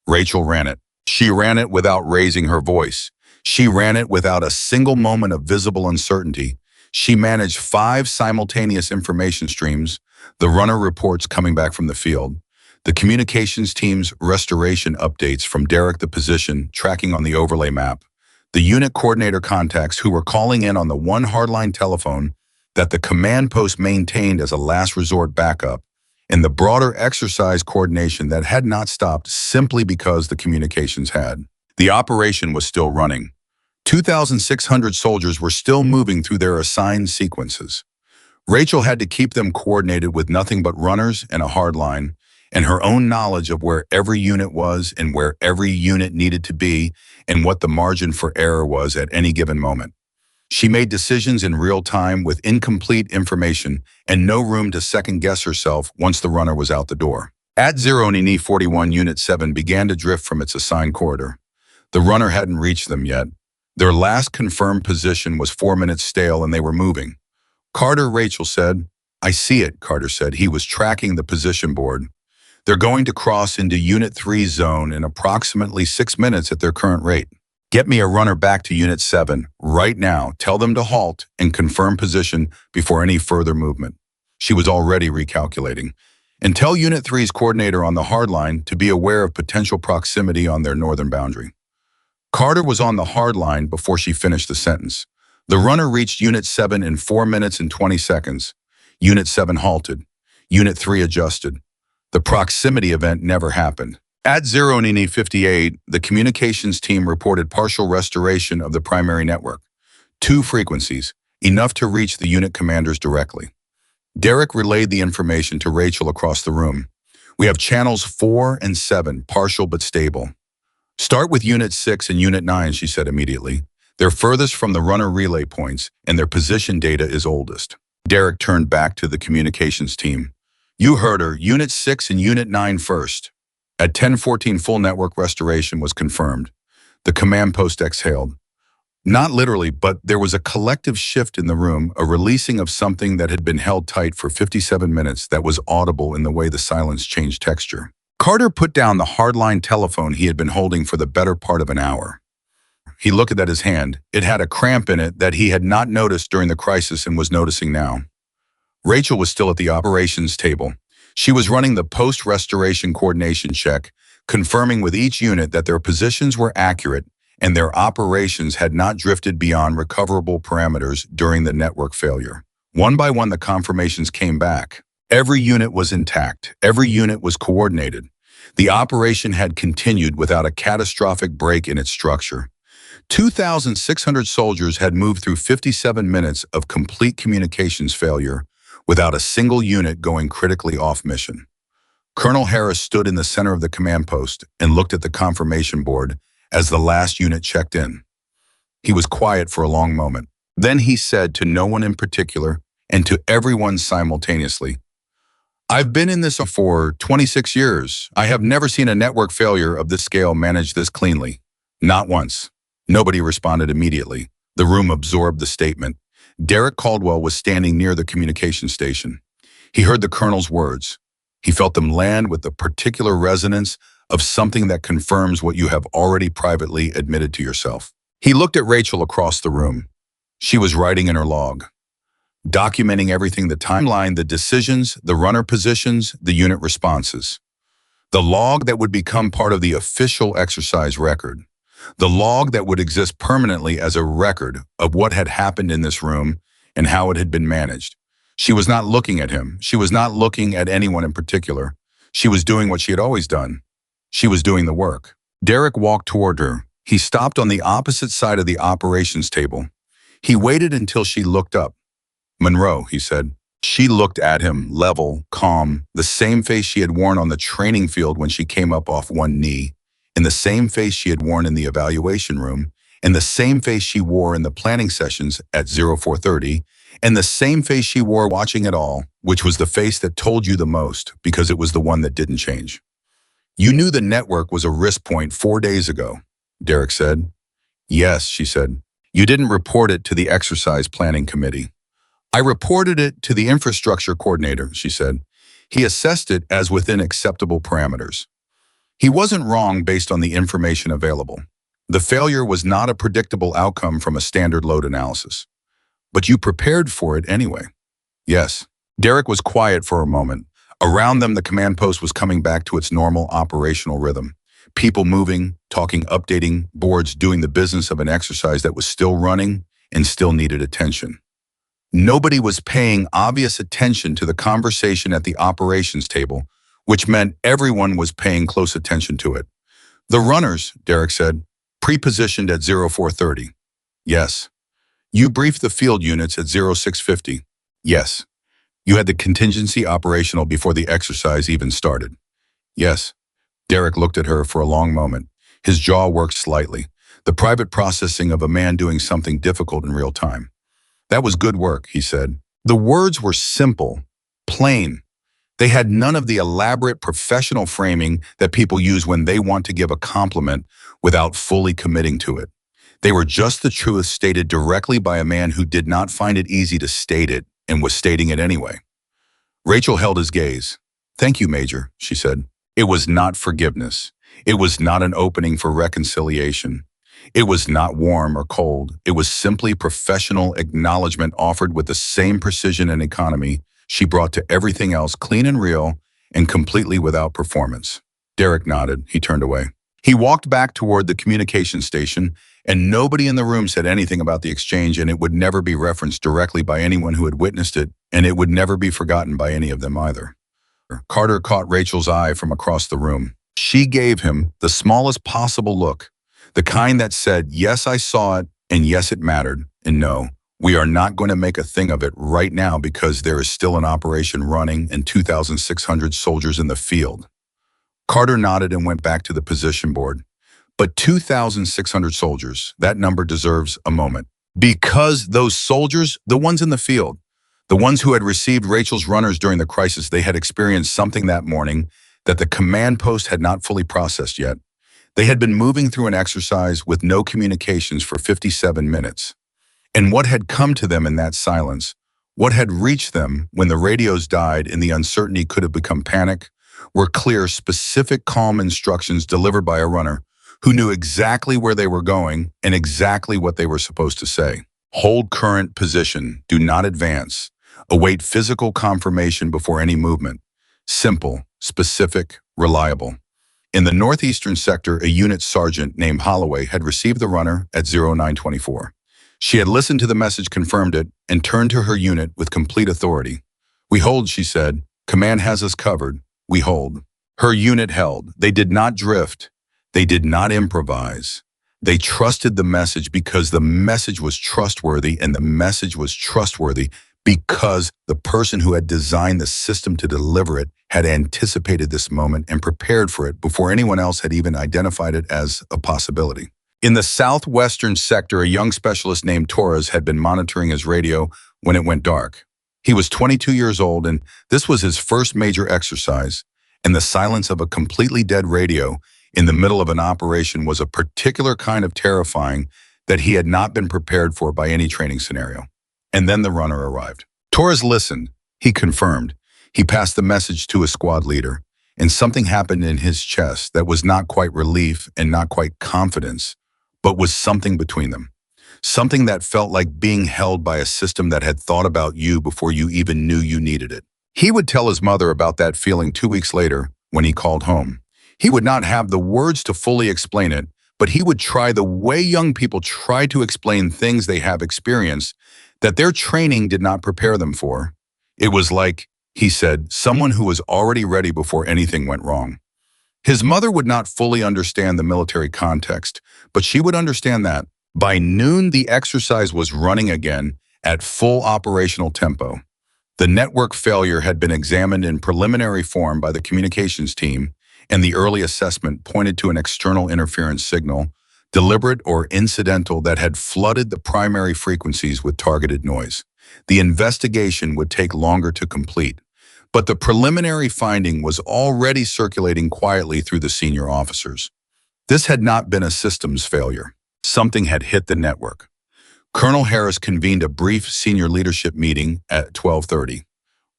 Rachel ran it. She ran it without raising her voice. She ran it without a single moment of visible uncertainty. She managed 5 simultaneous information streams, the runner reports coming back from the field, the communications team's restoration updates from Derek, the position tracking on the overlay map, the unit coordinator contacts who were calling in on the one hardline telephone that the command post maintained as a last resort backup, and the broader exercise coordination that had not stopped simply because the communications had. The operation was still running. 2,600 soldiers were still moving through their assigned sequences. Rachel had to keep them coordinated with nothing but runners and a hard line, and her own knowledge of where every unit was and where every unit needed to be and what the margin for error was at any given moment. She made decisions in real time with incomplete information and no room to second-guess herself once the runner was out the door. At 0:41, Unit 7 began to drift from its assigned corridor. The runner hadn't reached them yet, Their last confirmed position was 4 minutes stale and they were moving. Carter, Rachel said. I see it, Carter said. He was tracking the position board. They're going to cross into Unit 3 zone in approximately 6 minutes at their current rate. Get me a runner back to Unit 7 right now. Tell them to halt and confirm position before any further movement. She was already recalculating. And tell Unit 3's coordinator on the hard line to be aware of potential proximity on their northern boundary. Carter was on the hard line before she finished the sentence. The runner reached Unit 7 in 4 minutes and 20 seconds. Unit 7 halted. Unit 3 adjusted. The proximity event never happened. At 0:58, the communications team reported partial restoration of the primary network. 2 frequencies, enough to reach the unit commanders directly. Derek relayed the information to Rachel across the room. We have channels 4 and 7, partial but stable. Start with Unit 6 and Unit 9, she said immediately. They're furthest from the runner relay points, and their position data is oldest. Derek turned back to the communications team. You heard her, Unit 6 and Unit 9 first. At 10:14, full network restoration was confirmed. The command post exhaled. Not literally, but there was a collective shift in the room, a releasing of something that had been held tight for 57 minutes that was audible in the way the silence changed texture. Carter put down the hardline telephone he had been holding for the better part of an hour. He looked at his hand. It had a cramp in it that he had not noticed during the crisis and was noticing now. Rachel was still at the operations table. She was running the post-restoration coordination check, confirming with each unit that their positions were accurate and their operations had not drifted beyond recoverable parameters during the network failure. One by one, the confirmations came back. Every unit was intact. Every unit was coordinated. The operation had continued without a catastrophic break in its structure. 2,600 soldiers had moved through 57 minutes of complete communications failure without a single unit going critically off mission. Colonel Harris stood in the center of the command post and looked at the confirmation board as the last unit checked in. He was quiet for a long moment. Then he said to no one in particular and to everyone simultaneously, I've been in this for 26 years. I have never seen a network failure of this scale managed this cleanly. Not once. Nobody responded immediately. The room absorbed the statement. Derek Caldwell was standing near the communication station. He heard the colonel's words. He felt them land with the particular resonance of something that confirms what you have already privately admitted to yourself. He looked at Rachel across the room. She was writing in her log, documenting everything, the timeline, the decisions, the runner positions, the unit responses. The log that would become part of the official exercise record. The log that would exist permanently as a record of what had happened in this room and how it had been managed. She was not looking at him. She was not looking at anyone in particular. She was doing what she had always done. She was doing the work. Derek walked toward her. He stopped on the opposite side of the operations table. He waited until she looked up. Monroe, he said. She looked at him, level, calm, the same face she had worn on the training field when she came up off one knee, in the same face she had worn in the evaluation room, and the same face she wore in the planning sessions at 0430, and the same face she wore watching it all, which was the face that told you the most because it was the one that didn't change. You knew the network was a risk point 4 days ago, Derek said. Yes, she said. You didn't report it to the exercise planning committee. I reported it to the infrastructure coordinator, she said. He assessed it as within acceptable parameters. He wasn't wrong based on the information available. The failure was not a predictable outcome from a standard load analysis. But you prepared for it anyway. Yes. Derek was quiet for a moment. Around them, the command post was coming back to its normal operational rhythm. People moving, talking, updating, boards doing the business of an exercise that was still running and still needed attention. Nobody was paying obvious attention to the conversation at the operations table, which meant everyone was paying close attention to it. The runners, Derek said, pre-positioned at 0430. Yes. You briefed the field units at 0650. Yes. You had the contingency operational before the exercise even started. Yes. Derek looked at her for a long moment. His jaw worked slightly. The private processing of a man doing something difficult in real time. That was good work, he said. The words were simple, plain. They had none of the elaborate professional framing that people use when they want to give a compliment without fully committing to it. They were just the truth stated directly by a man who did not find it easy to state it and was stating it anyway. Rachel held his gaze. "Thank you, Major," she said. It was not forgiveness. It was not an opening for reconciliation. It was not warm or cold. It was simply professional acknowledgement offered with the same precision and economy she brought to everything else, clean and real and completely without performance. Derek nodded. He turned away. He walked back toward the communication station, and nobody in the room said anything about the exchange, and it would never be referenced directly by anyone who had witnessed it, and it would never be forgotten by any of them either. Carter caught Rachel's eye from across the room. She gave him the smallest possible look, the kind that said, "Yes, I saw it, and yes, it mattered, and no, we are not going to make a thing of it right now because there is still an operation running and 2,600 soldiers in the field." Carter nodded and went back to the position board. But 2,600 soldiers, that number deserves a moment. Because those soldiers, the ones in the field, the ones who had received Rachel's runners during the crisis, they had experienced something that morning that the command post had not fully processed yet. They had been moving through an exercise with no communications for 57 minutes. And what had come to them in that silence, what had reached them when the radios died and the uncertainty could have become panic, were clear, specific, calm instructions delivered by a runner who knew exactly where they were going and exactly what they were supposed to say. Hold current position. Do not advance. Await physical confirmation before any movement. Simple, specific, reliable. In the northeastern sector, a unit sergeant named Holloway had received the runner at 0924. She had listened to the message, confirmed it, and turned to her unit with complete authority. "We hold," she said. "Command has us covered. We hold." Her unit held. They did not drift. They did not improvise. They trusted the message because the message was trustworthy, and the message was trustworthy because the person who had designed the system to deliver it had anticipated this moment and prepared for it before anyone else had even identified it as a possibility. In the southwestern sector, a young specialist named Torres had been monitoring his radio when it went dark. He was 22 years old, and this was his first major exercise, and the silence of a completely dead radio in the middle of an operation was a particular kind of terrifying that he had not been prepared for by any training scenario. And then the runner arrived. Torres listened. He confirmed. He passed the message to his squad leader, and something happened in his chest that was not quite relief and not quite confidence, but was something between them. Something that felt like being held by a system that had thought about you before you even knew you needed it. He would tell his mother about that feeling 2 weeks later when he called home. He would not have the words to fully explain it, but he would try the way young people try to explain things they have experienced that their training did not prepare them for. It was like, he said, someone who was already ready before anything went wrong. His mother would not fully understand the military context, but she would understand that. By noon, the exercise was running again at full operational tempo. The network failure had been examined in preliminary form by the communications team, and the early assessment pointed to an external interference signal, deliberate or incidental, that had flooded the primary frequencies with targeted noise. The investigation would take longer to complete, but the preliminary finding was already circulating quietly through the senior officers. This had not been a systems failure. Something had hit the network. Colonel Harris convened a brief senior leadership meeting at 12:30.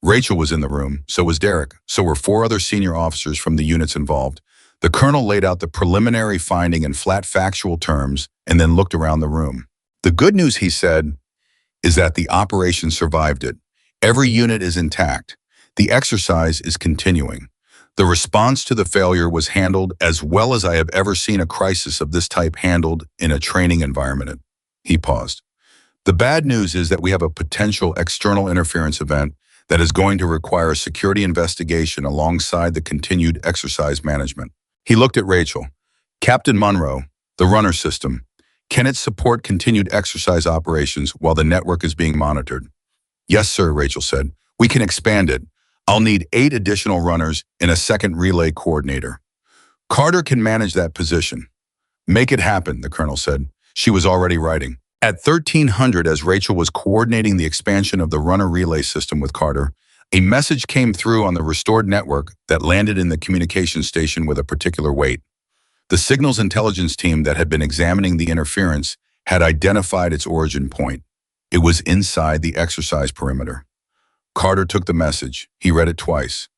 Rachel was in the room, so was Derek, so were 4 other senior officers from the units involved. The colonel laid out the preliminary finding in flat factual terms and then looked around the room. "The good news," he said, "is that the operation survived it. Every unit is intact. The exercise is continuing. The response to the failure was handled as well as I have ever seen a crisis of this type handled in a training environment." He paused. "The bad news is that we have a potential external interference event that is going to require a security investigation alongside the continued exercise management." He looked at Rachel. "Captain Monroe, the runner system, can it support continued exercise operations while the network is being monitored?" "Yes, sir," Rachel said. "We can expand it. I'll need 8 additional runners and a second relay coordinator. Carter can manage that position." "Make it happen," the colonel said. She was already writing. At 1300, as Rachel was coordinating the expansion of the runner relay system with Carter, a message came through on the restored network that landed in the communication station with a particular weight. The signals intelligence team that had been examining the interference had identified its origin point. It was inside the exercise perimeter. Carter took the message. He read it twice.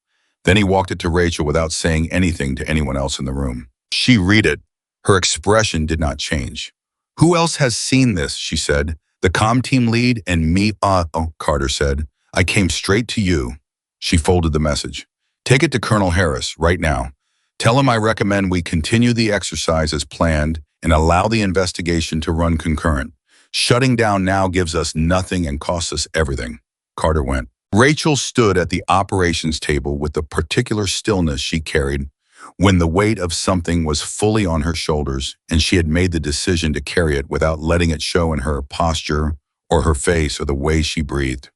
Then he walked it to Rachel without saying anything to anyone else in the room. She read it. Her expression did not change. "Who else has seen this?" she said. "The comm team lead and me." Oh, Carter said. "I came straight to you." She folded the message. "Take it to Colonel Harris right now. Tell him I recommend we continue the exercise as planned and allow the investigation to run concurrent. Shutting down now gives us nothing and costs us everything." Carter went. Rachel stood at the operations table with the particular stillness she carried when the weight of something was fully on her shoulders and she had made the decision to carry it without letting it show in her posture or her face or the way she breathed.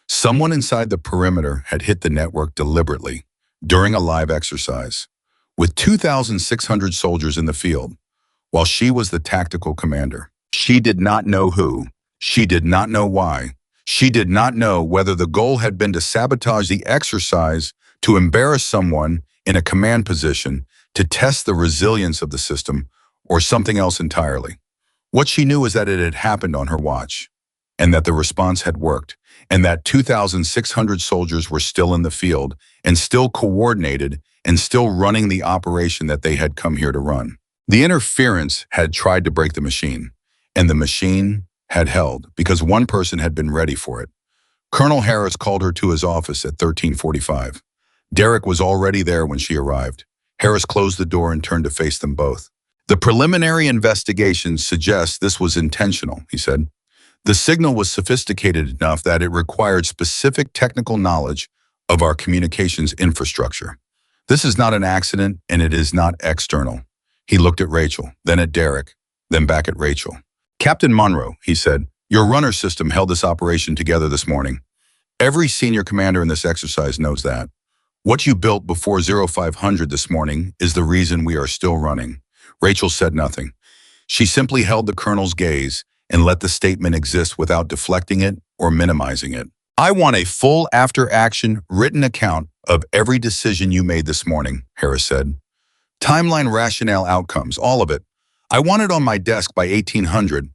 Someone inside the perimeter had hit the network deliberately during a live exercise, with 2,600 soldiers in the field, while she was the tactical commander. She did not know who. She did not know why. She did not know whether the goal had been to sabotage the exercise, to embarrass someone in a command position, to test the resilience of the system, or something else entirely. What she knew is that it had happened on her watch, and that the response had worked, and that 2,600 soldiers were still in the field, and still coordinated, and still running the operation that they had come here to run. The interference had tried to break the machine, and the machine had held because one person had been ready for it. Colonel Harris called her to his office at 13:45. Derek was already there when she arrived. Harris closed the door and turned to face them both. "The preliminary investigation suggests this was intentional," he said. "The signal was sophisticated enough that it required specific technical knowledge of our communications infrastructure. This is not an accident, and it is not external." He looked at Rachel, then at Derek, then back at Rachel. "Captain Monroe," he said, "your runner system held this operation together this morning. Every senior commander in this exercise knows that. What you built before 0500 this morning is the reason we are still running." Rachel said nothing. She simply held the colonel's gaze and let the statement exist without deflecting it or minimizing it. "I want a full after-action written account of every decision you made this morning," Harris said. "Timeline, rationale, outcomes, all of it. I want it on my desk by 1800.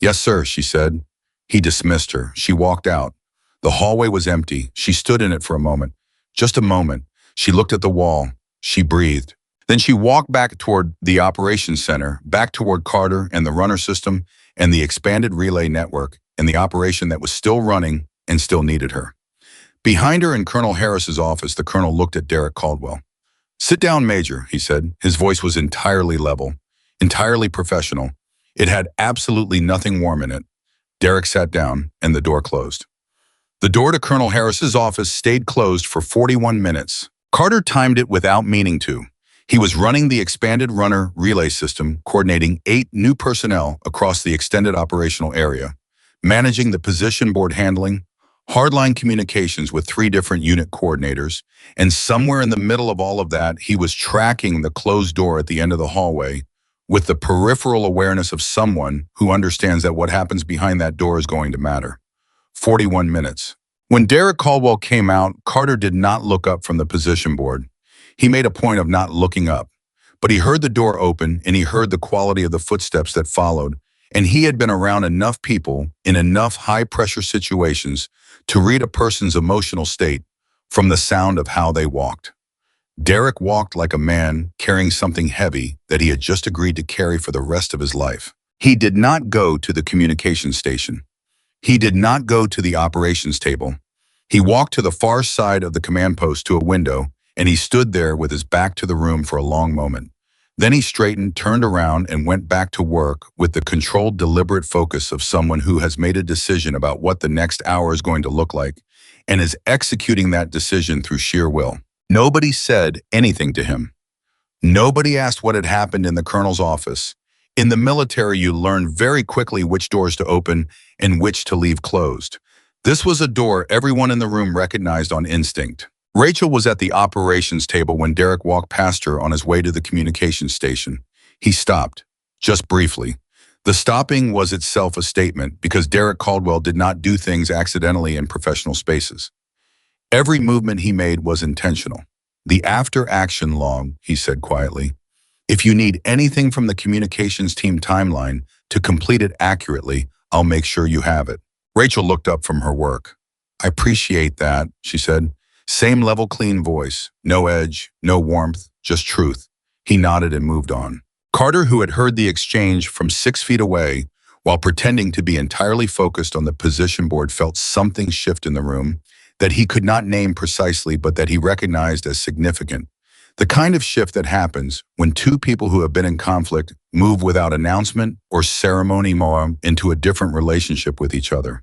"Yes, sir," she said. He dismissed her. She walked out. The hallway was empty. She stood in it for a moment. Just a moment. She looked at the wall. She breathed. Then she walked back toward the operations center, back toward Carter and the runner system and the expanded relay network and the operation that was still running and still needed her. Behind her in Colonel Harris's office, the colonel looked at Derek Caldwell. "Sit down, Major," he said. His voice was entirely level, entirely professional. It had absolutely nothing warm in it. Derek sat down, and the door closed. The door to Colonel Harris's office stayed closed for 41 minutes. Carter timed it without meaning to. He was running the expanded runner relay system, coordinating 8 new personnel across the extended operational area, managing the position board handling, hardline communications with 3 different unit coordinators, and somewhere in the middle of all of that, he was tracking the closed door at the end of the hallway with the peripheral awareness of someone who understands that what happens behind that door is going to matter. 41 minutes. When Derek Caldwell came out, Carter did not look up from the position board. He made a point of not looking up, but he heard the door open and he heard the quality of the footsteps that followed, and he had been around enough people in enough high-pressure situations to read a person's emotional state from the sound of how they walked. Derek walked like a man carrying something heavy that he had just agreed to carry for the rest of his life. He did not go to the communications station. He did not go to the operations table. He walked to the far side of the command post to a window, and he stood there with his back to the room for a long moment. Then he straightened, turned around, and went back to work with the controlled, deliberate focus of someone who has made a decision about what the next hour is going to look like and is executing that decision through sheer will. Nobody said anything to him. Nobody asked what had happened in the colonel's office. In the military, you learn very quickly which doors to open and which to leave closed. This was a door everyone in the room recognized on instinct. Rachel was at the operations table when Derek walked past her on his way to the communications station. He stopped, just briefly. The stopping was itself a statement because Derek Caldwell did not do things accidentally in professional spaces. Every movement he made was intentional. "The after-action log," he said quietly. "If you need anything from the communications team timeline, To complete it accurately, I'll make sure you have it." Rachel looked up from her work. "I appreciate that," she said. Same level clean voice, no edge, no warmth, just truth. He nodded and moved on. Carter, who had heard the exchange from 6 feet away, while pretending to be entirely focused on the position board, felt something shift in the room that he could not name precisely, but that he recognized as significant. The kind of shift that happens when two people who have been in conflict move without announcement or ceremony more into a different relationship with each other.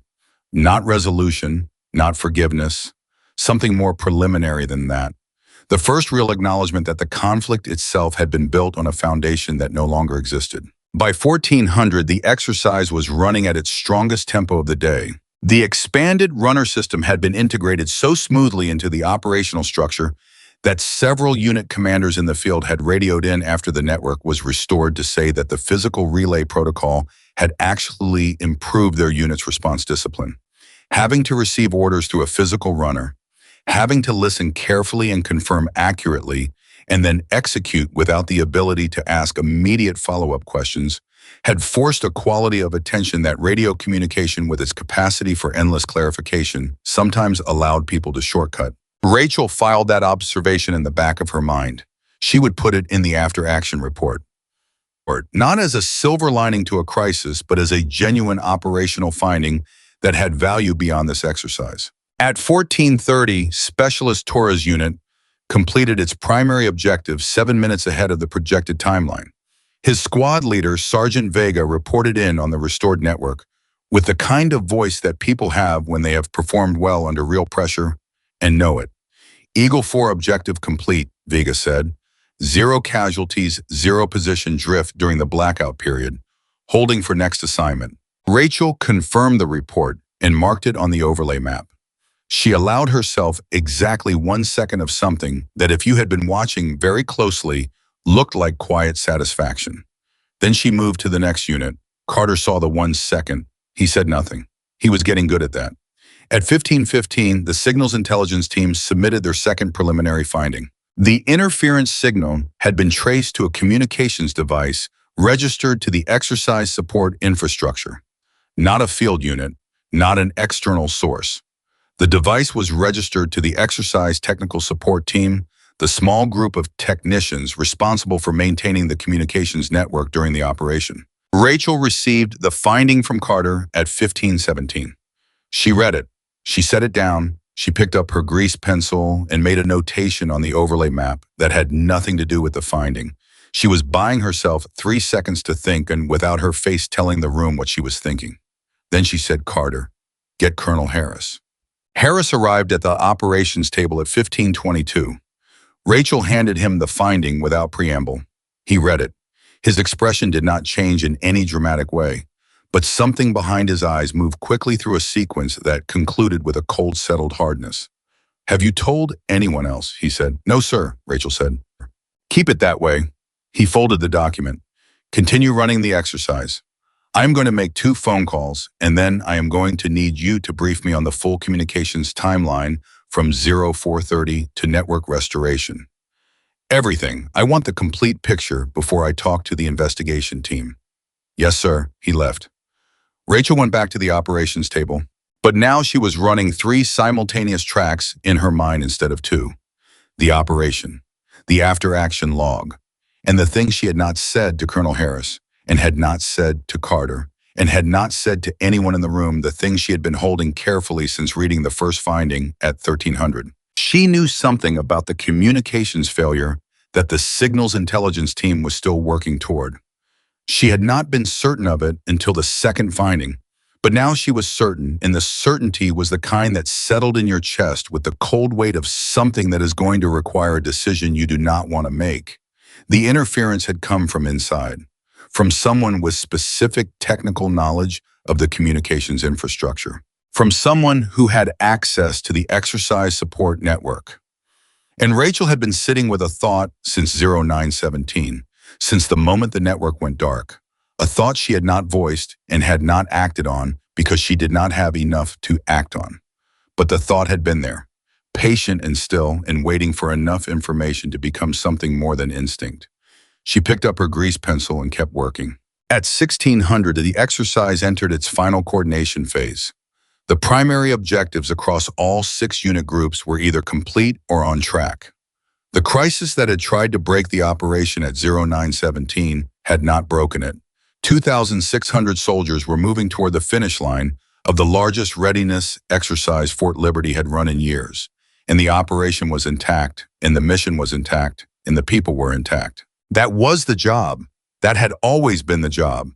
Not resolution, not forgiveness, something more preliminary than that. The first real acknowledgement that the conflict itself had been built on a foundation that no longer existed. By 1400, the exercise was running at its strongest tempo of the day. The expanded runner system had been integrated so smoothly into the operational structure that several unit commanders in the field had radioed in after the network was restored to say that the physical relay protocol had actually improved their unit's response discipline. Having to receive orders through a physical runner, having to listen carefully and confirm accurately, and then execute without the ability to ask immediate follow-up questions, had forced a quality of attention that radio communication, with its capacity for endless clarification, sometimes allowed people to shortcut. Rachel filed that observation in the back of her mind. She would put it in the after-action report. Not as a silver lining to a crisis, but as a genuine operational finding that had value beyond this exercise. At 1430, Specialist Torres unit completed its primary objective 7 minutes ahead of the projected timeline. His squad leader, Sergeant Vega, reported in on the restored network with the kind of voice that people have when they have performed well under real pressure and know it. "Eagle 4 objective complete," Vega said. "0 casualties, 0 position drift during the blackout period. Holding for next assignment." Rachel confirmed the report and marked it on the overlay map. She allowed herself exactly 1 second of something that, if you had been watching very closely, looked like quiet satisfaction. Then she moved to the next unit. Carter saw the 1 second. He said nothing. He was getting good at that. At 15:15, the signals intelligence team submitted their second preliminary finding. The interference signal had been traced to a communications device registered to the exercise support infrastructure. Not a field unit, not an external source. The device was registered to the exercise technical support team, the small group of technicians responsible for maintaining the communications network during the operation. Rachel received the finding from Carter at 15:17. She read it. She set it down. She picked up her grease pencil and made a notation on the overlay map that had nothing to do with the finding. She was buying herself 3 seconds to think, and without her face telling the room what she was thinking. Then she said, "Carter, get Colonel Harris." Harris arrived at the operations table at 15:22. Rachel handed him the finding without preamble. He read it. His expression did not change in any dramatic way, but something behind his eyes moved quickly through a sequence that concluded with a cold, settled hardness. "Have you told anyone else?" he said. "No, sir," Rachel said. "Keep it that way." He folded the document. "Continue running the exercise. I'm going to make 2 phone calls, and then I am going to need you to brief me on the full communications timeline from 0430 to network restoration. Everything. I want the complete picture before I talk to the investigation team." "Yes, sir." He left. Rachel went back to the operations table, but now she was running 3 simultaneous tracks in her mind instead of 2. The operation, the after-action log, and the things she had not said to Colonel Harris, and had not said to Carter, and had not said to anyone in the room, the things she had been holding carefully since reading the first finding at 1300. She knew something about the communications failure that the signals intelligence team was still working toward. She had not been certain of it until the second finding, but now she was certain, and the certainty was the kind that settled in your chest with the cold weight of something that is going to require a decision you do not want to make. The interference had come from inside, from someone with specific technical knowledge of the communications infrastructure, from someone who had access to the exercise support network. And Rachel had been sitting with a thought since 0917, since the moment the network went dark, a thought she had not voiced and had not acted on because she did not have enough to act on. But the thought had been there, patient and still, and waiting for enough information to become something more than instinct. She picked up her grease pencil and kept working. At 1600, the exercise entered its final coordination phase. The primary objectives across all 6-unit groups were either complete or on track. The crisis that had tried to break the operation at 0917 had not broken it. 2,600 soldiers were moving toward the finish line of the largest readiness exercise Fort Liberty had run in years, and the operation was intact, and the mission was intact, and the people were intact. That was the job. That had always been the job.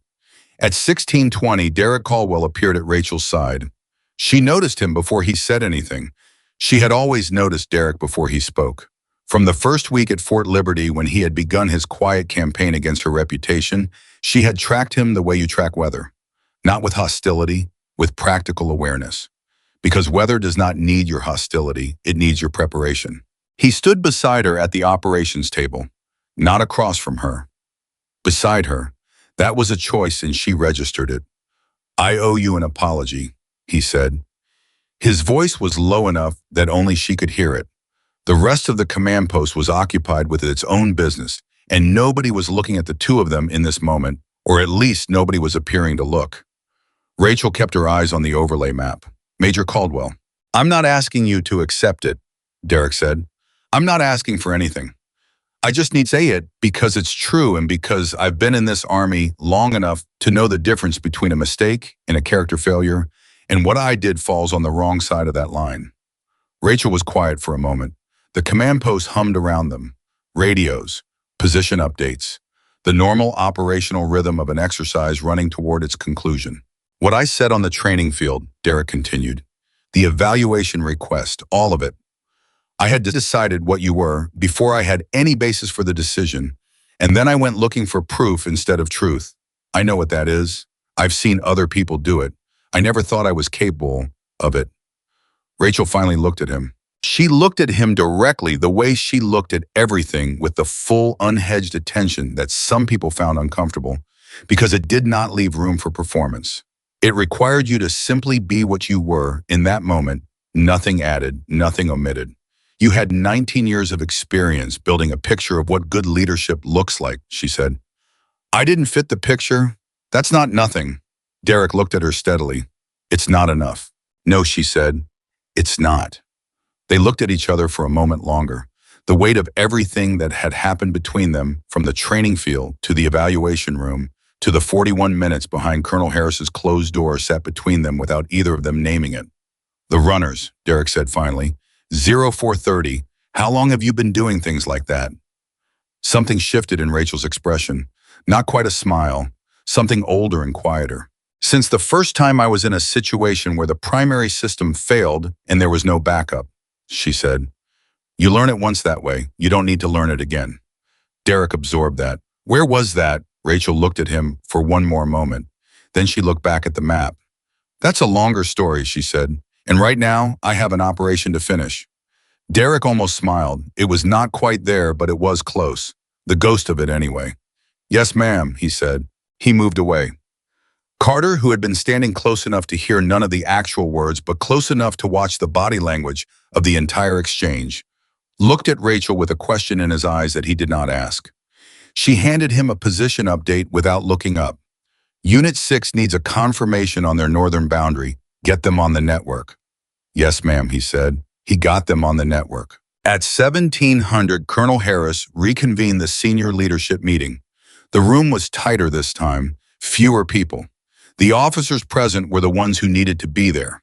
At 1620, Derek Caldwell appeared at Rachel's side. She noticed him before he said anything. She had always noticed Derek before he spoke. From the first week at Fort Liberty, when he had begun his quiet campaign against her reputation, she had tracked him the way you track weather. Not with hostility, with practical awareness. Because weather does not need your hostility, it needs your preparation. He stood beside her at the operations table, not across from her. Beside her. That was a choice, and she registered it. "I owe you an apology," he said. His voice was low enough that only she could hear it. The rest of the command post was occupied with its own business, and nobody was looking at the two of them in this moment, or at least nobody was appearing to look. Rachel kept her eyes on the overlay map. "Major Caldwell, I'm not asking you to accept it," Derek said. "I'm not asking for anything. I just need to say it because it's true and because I've been in this army long enough to know the difference between a mistake and a character failure, and what I did falls on the wrong side of that line." Rachel was quiet for a moment. The command post hummed around them. Radios, position updates, the normal operational rhythm of an exercise running toward its conclusion. "What I said on the training field," Derek continued, "the evaluation request, all of it. I had decided what you were before I had any basis for the decision, and then I went looking for proof instead of truth. I know what that is. I've seen other people do it. I never thought I was capable of it." Rachel finally looked at him. She looked at him directly, the way she looked at everything, with the full, unhedged attention that some people found uncomfortable, because it did not leave room for performance. It required you to simply be what you were in that moment, nothing added, nothing omitted. "You had 19 years of experience building a picture of what good leadership looks like," she said. "I didn't fit the picture. That's not nothing." Derek looked at her steadily. "It's not enough." "No," she said. "It's not." They looked at each other for a moment longer. The weight of everything that had happened between them, from the training field to the evaluation room to the 41 minutes behind Colonel Harris's closed door, sat between them without either of them naming it. "The runners," Derek said finally. 0430, how long have you been doing things like that?" Something shifted in Rachel's expression. Not quite a smile, something older and quieter. "Since the first time I was in a situation where the primary system failed and there was no backup," she said. "You learn it once that way. You don't need to learn it again." Derek absorbed that. "Where was that?" Rachel looked at him for one more moment. Then she looked back at the map. "That's a longer story," she said. "And right now, I have an operation to finish." Derek almost smiled. It was not quite there, but it was close. The ghost of it anyway. "Yes, ma'am," he said. He moved away. Carter, who had been standing close enough to hear none of the actual words, but close enough to watch the body language of the entire exchange, looked at Rachel with a question in his eyes that he did not ask. She handed him a position update without looking up. "Unit 6 needs a confirmation on their northern boundary. Get them on the network." "Yes, ma'am," he said. He got them on the network. At 1700, Colonel Harris reconvened the senior leadership meeting. The room was tighter this time, fewer people. The officers present were the ones who needed to be there.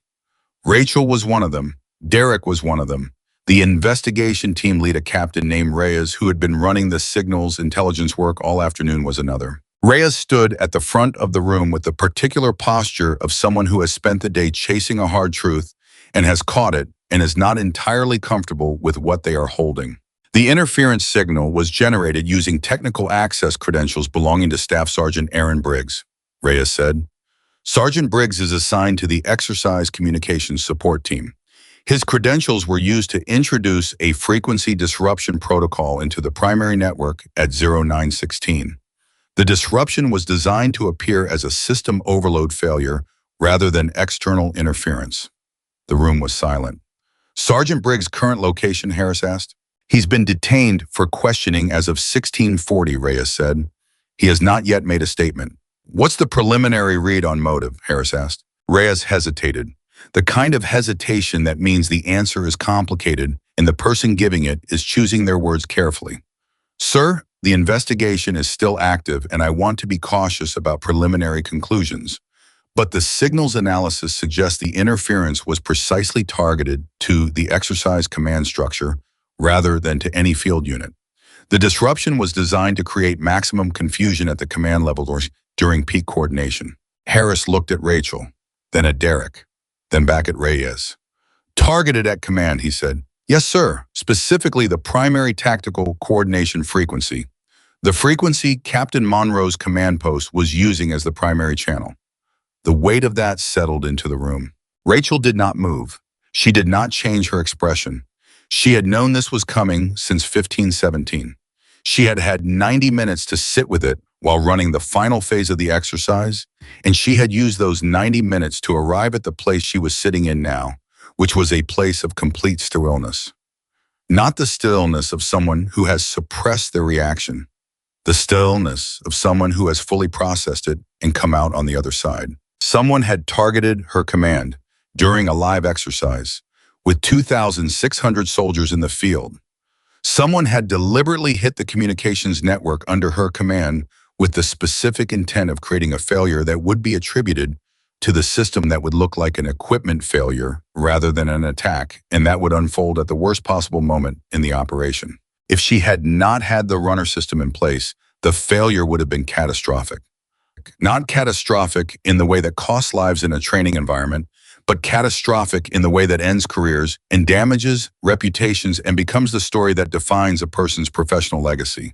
Rachel was one of them. Derek was one of them. The investigation team lead, a captain named Reyes, who had been running the signals intelligence work all afternoon, was another. Reyes stood at the front of the room with the particular posture of someone who has spent the day chasing a hard truth and has caught it and is not entirely comfortable with what they are holding. The interference signal was generated using technical access credentials belonging to Staff Sergeant Aaron Briggs, Reyes said. Sergeant Briggs is assigned to the Exercise Communications Support Team. His credentials were used to introduce a frequency disruption protocol into the primary network at 0916. The disruption was designed to appear as a system overload failure rather than external interference. The room was silent. "Sergeant Briggs' current location?" Harris asked. "He's been detained for questioning as of 1640, Reyes said. He has not yet made a statement." What's the preliminary read on motive? Harris asked. Reyes hesitated. The kind of hesitation that means the answer is complicated and the person giving it is choosing their words carefully. Sir, the investigation is still active and I want to be cautious about preliminary conclusions. But the signals analysis suggests the interference was precisely targeted to the exercise command structure rather than to any field unit. The disruption was designed to create maximum confusion at the command level or during peak coordination. Harris looked at Rachel, then at Derek, then back at Reyes. Targeted at command, he said. Yes, sir. Specifically the primary tactical coordination frequency. The frequency Captain Monroe's command post was using as the primary channel. The weight of that settled into the room. Rachel did not move. She did not change her expression. She had known this was coming since 1517. She had had 90 minutes to sit with it while running the final phase of the exercise, and she had used those 90 minutes to arrive at the place she was sitting in now, which was a place of complete stillness. Not the stillness of someone who has suppressed their reaction, the stillness of someone who has fully processed it and come out on the other side. Someone had targeted her command during a live exercise with 2,600 soldiers in the field. Someone had deliberately hit the communications network under her command with the specific intent of creating a failure that would be attributed to the system that would look like an equipment failure rather than an attack, and that would unfold at the worst possible moment in the operation. If she had not had the runner system in place, the failure would have been catastrophic. Not catastrophic in the way that costs lives in a training environment, but catastrophic in the way that ends careers and damages reputations and becomes the story that defines a person's professional legacy.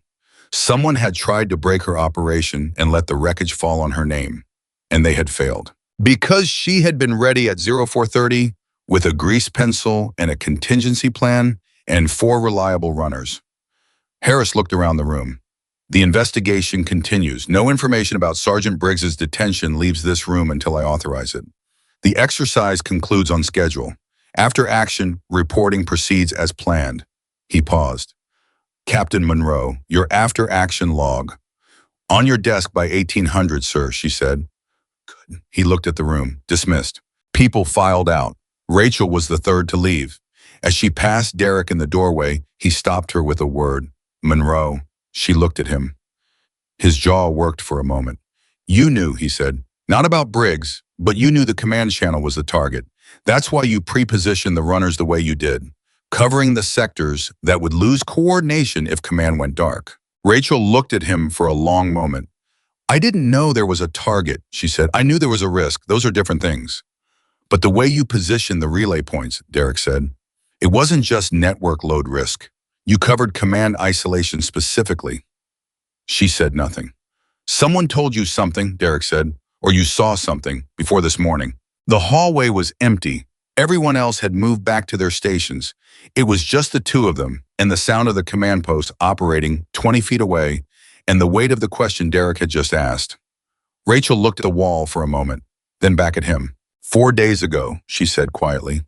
Someone had tried to break her operation and let the wreckage fall on her name, and they had failed. Because she had been ready at 0430 with a grease pencil and a contingency plan and 4 reliable runners. Harris looked around the room. The investigation continues. No information about Sergeant Briggs's detention leaves this room until I authorize it. The exercise concludes on schedule. After action, reporting proceeds as planned. He paused. Captain Monroe, your after-action log. On your desk by 1800, sir, she said. Good. He looked at the room, dismissed. People filed out. Rachel was the third to leave. As she passed Derek in the doorway, he stopped her with a word. Monroe. She looked at him. His jaw worked for a moment. You knew, he said. Not about Briggs, but you knew the command channel was the target. That's why you pre-positioned the runners the way you did, covering the sectors that would lose coordination if command went dark. Rachel looked at him for a long moment. I didn't know there was a target, she said. I knew there was a risk. Those are different things. But the way you positioned the relay points, Derek said, it wasn't just network load risk. You covered command isolation specifically. She said nothing. Someone told you something, Derek said, or you saw something before this morning. The hallway was empty. Everyone else had moved back to their stations. It was just the two of them and the sound of the command post operating 20 feet away and the weight of the question Derek had just asked. Rachel looked at the wall for a moment, then back at him. 4 days ago, she said quietly,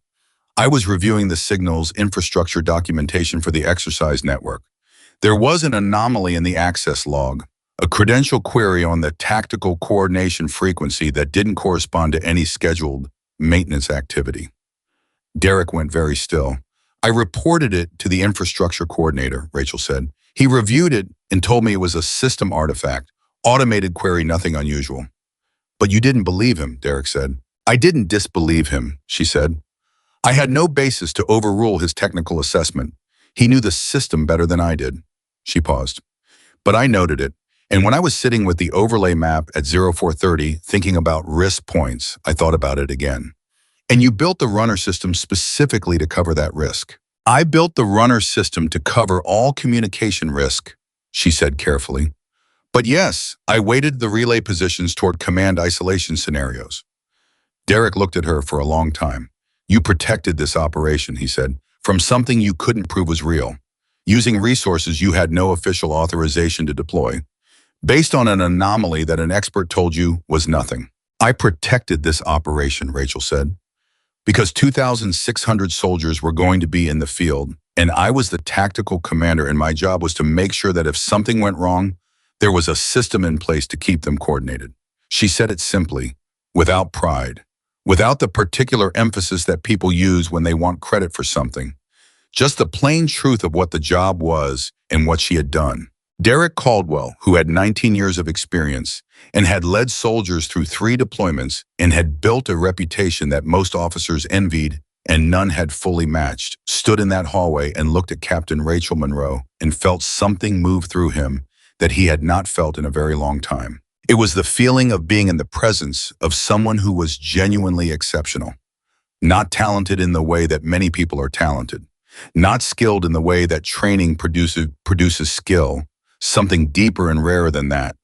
I was reviewing the signals infrastructure documentation for the exercise network. There was an anomaly in the access log, a credential query on the tactical coordination frequency that didn't correspond to any scheduled maintenance activity. Derek went very still. I reported it to the infrastructure coordinator, Rachel said. He reviewed it and told me it was a system artifact, automated query, nothing unusual. But you didn't believe him, Derek said. I didn't disbelieve him, she said. I had no basis to overrule his technical assessment. He knew the system better than I did. She paused. But I noted it, and when I was sitting with the overlay map at 0430 thinking about risk points, I thought about it again. And you built the runner system specifically to cover that risk. I built the runner system to cover all communication risk, she said carefully. But yes, I weighted the relay positions toward command isolation scenarios. Derek looked at her for a long time. You protected this operation, he said, from something you couldn't prove was real, using resources you had no official authorization to deploy, based on an anomaly that an expert told you was nothing. I protected this operation, Rachel said, because 2,600 soldiers were going to be in the field, and I was the tactical commander, and my job was to make sure that if something went wrong, there was a system in place to keep them coordinated. She said it simply, without pride, without the particular emphasis that people use when they want credit for something. Just the plain truth of what the job was and what she had done. Derek Caldwell, who had 19 years of experience and had led soldiers through 3 deployments and had built a reputation that most officers envied and none had fully matched, stood in that hallway and looked at Captain Rachel Monroe and felt something move through him that he had not felt in a very long time. It was the feeling of being in the presence of someone who was genuinely exceptional, not talented in the way that many people are talented, not skilled in the way that training produces skill, something deeper and rarer than that.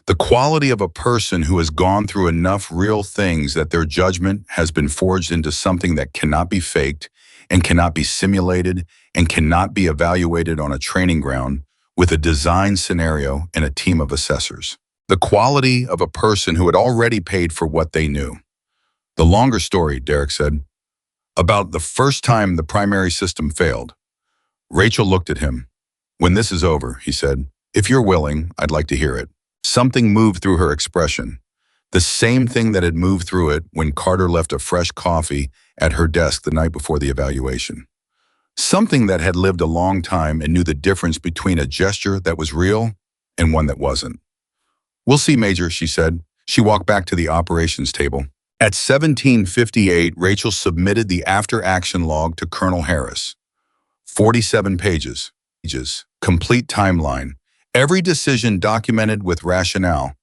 The quality of a person who has gone through enough real things that their judgment has been forged into something that cannot be faked and cannot be simulated and cannot be evaluated on a training ground with a design scenario and a team of assessors. The quality of a person who had already paid for what they knew. The longer story, Derek said, about the first time the primary system failed. Rachel looked at him. "When this is over," he said, "if you're willing, I'd like to hear it." Something moved through her expression. The same thing that had moved through it when Carter left a fresh coffee at her desk the night before the evaluation. Something that had lived a long time and knew the difference between a gesture that was real and one that wasn't. "We'll see, Major," she said. She walked back to the operations table. At 17:58, Rachel submitted the after-action log to Colonel Harris. 47 pages. Complete timeline. Every decision documented with rationale.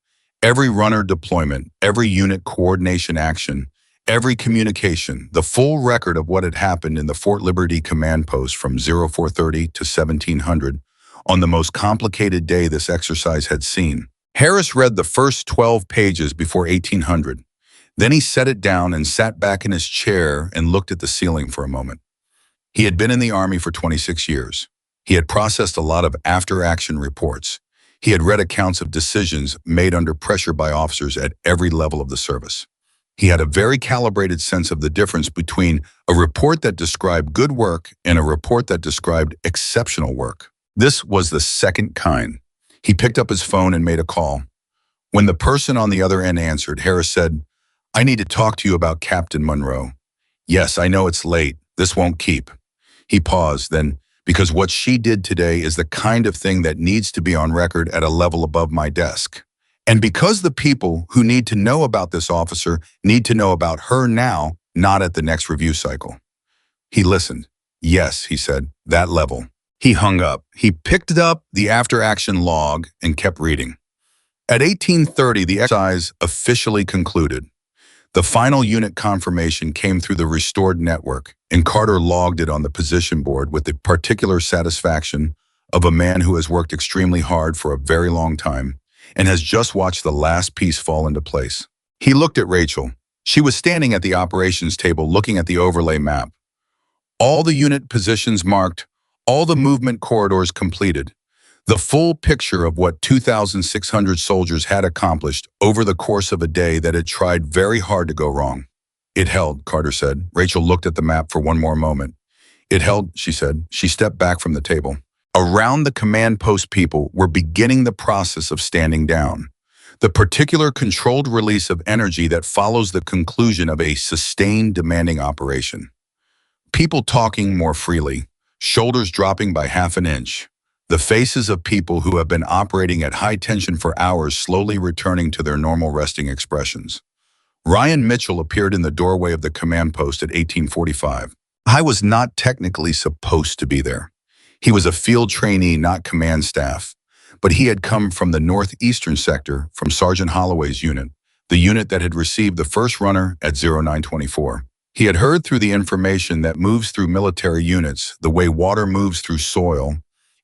Every runner deployment. Every unit coordination action. Every communication. The full record of what had happened in the Fort Liberty command post from 0430 to 1700 on the most complicated day this exercise had seen. Harris read the first 12 pages before 1800. Then he set it down and sat back in his chair and looked at the ceiling for a moment. He had been in the Army for 26 years. He had processed a lot of after-action reports. He had read accounts of decisions made under pressure by officers at every level of the service. He had a very calibrated sense of the difference between a report that described good work and a report that described exceptional work. This was the second kind. He picked up his phone and made a call. When the person on the other end answered, Harris said, "I need to talk to you about Captain Monroe." "Yes, I know it's late. This won't keep." He paused, then, "Because what she did today is the kind of thing that needs to be on record at a level above my desk. And because the people who need to know about this officer need to know about her now, not at the next review cycle." He listened. "Yes," he said, "that level." He hung up. He picked up the after-action log and kept reading. At 1830, the exercise officially concluded. The final unit confirmation came through the restored network, and Carter logged it on the position board with the particular satisfaction of a man who has worked extremely hard for a very long time and has just watched the last piece fall into place. He looked at Rachel. She was standing at the operations table looking at the overlay map. All the unit positions marked, all the movement corridors completed. The full picture of what 2,600 soldiers had accomplished over the course of a day that had tried very hard to go wrong. "It held," Carter said. Rachel looked at the map for one more moment. "It held," she said. She stepped back from the table. Around the command post, people were beginning the process of standing down. The particular controlled release of energy that follows the conclusion of a sustained, demanding operation. People talking more freely, shoulders dropping by half an inch. The faces of people who have been operating at high tension for hours slowly returning to their normal resting expressions. Ryan Mitchell appeared in the doorway of the command post at 1845. I was not technically supposed to be there. He was a field trainee, not command staff, but he had come from the northeastern sector from Sergeant Holloway's unit, the unit that had received the first runner at 0924. He had heard through the information that moves through military units, the way water moves through soil,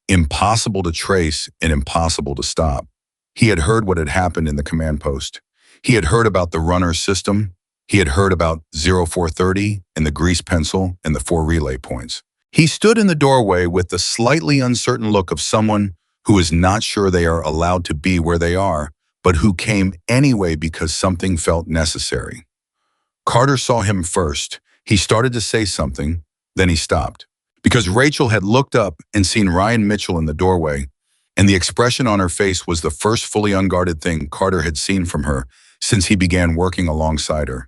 impossible to trace and impossible to stop. He had heard what had happened in the command post. He had heard about the runner system. He had heard about 0430 and the grease pencil and the 4 relay points. He stood in the doorway with the slightly uncertain look of someone who is not sure they are allowed to be where they are, but who came anyway because something felt necessary. Carter saw him first. He started to say something, then he stopped. Because Rachel had looked up and seen Ryan Mitchell in the doorway, and the expression on her face was the first fully unguarded thing Carter had seen from her since he began working alongside her.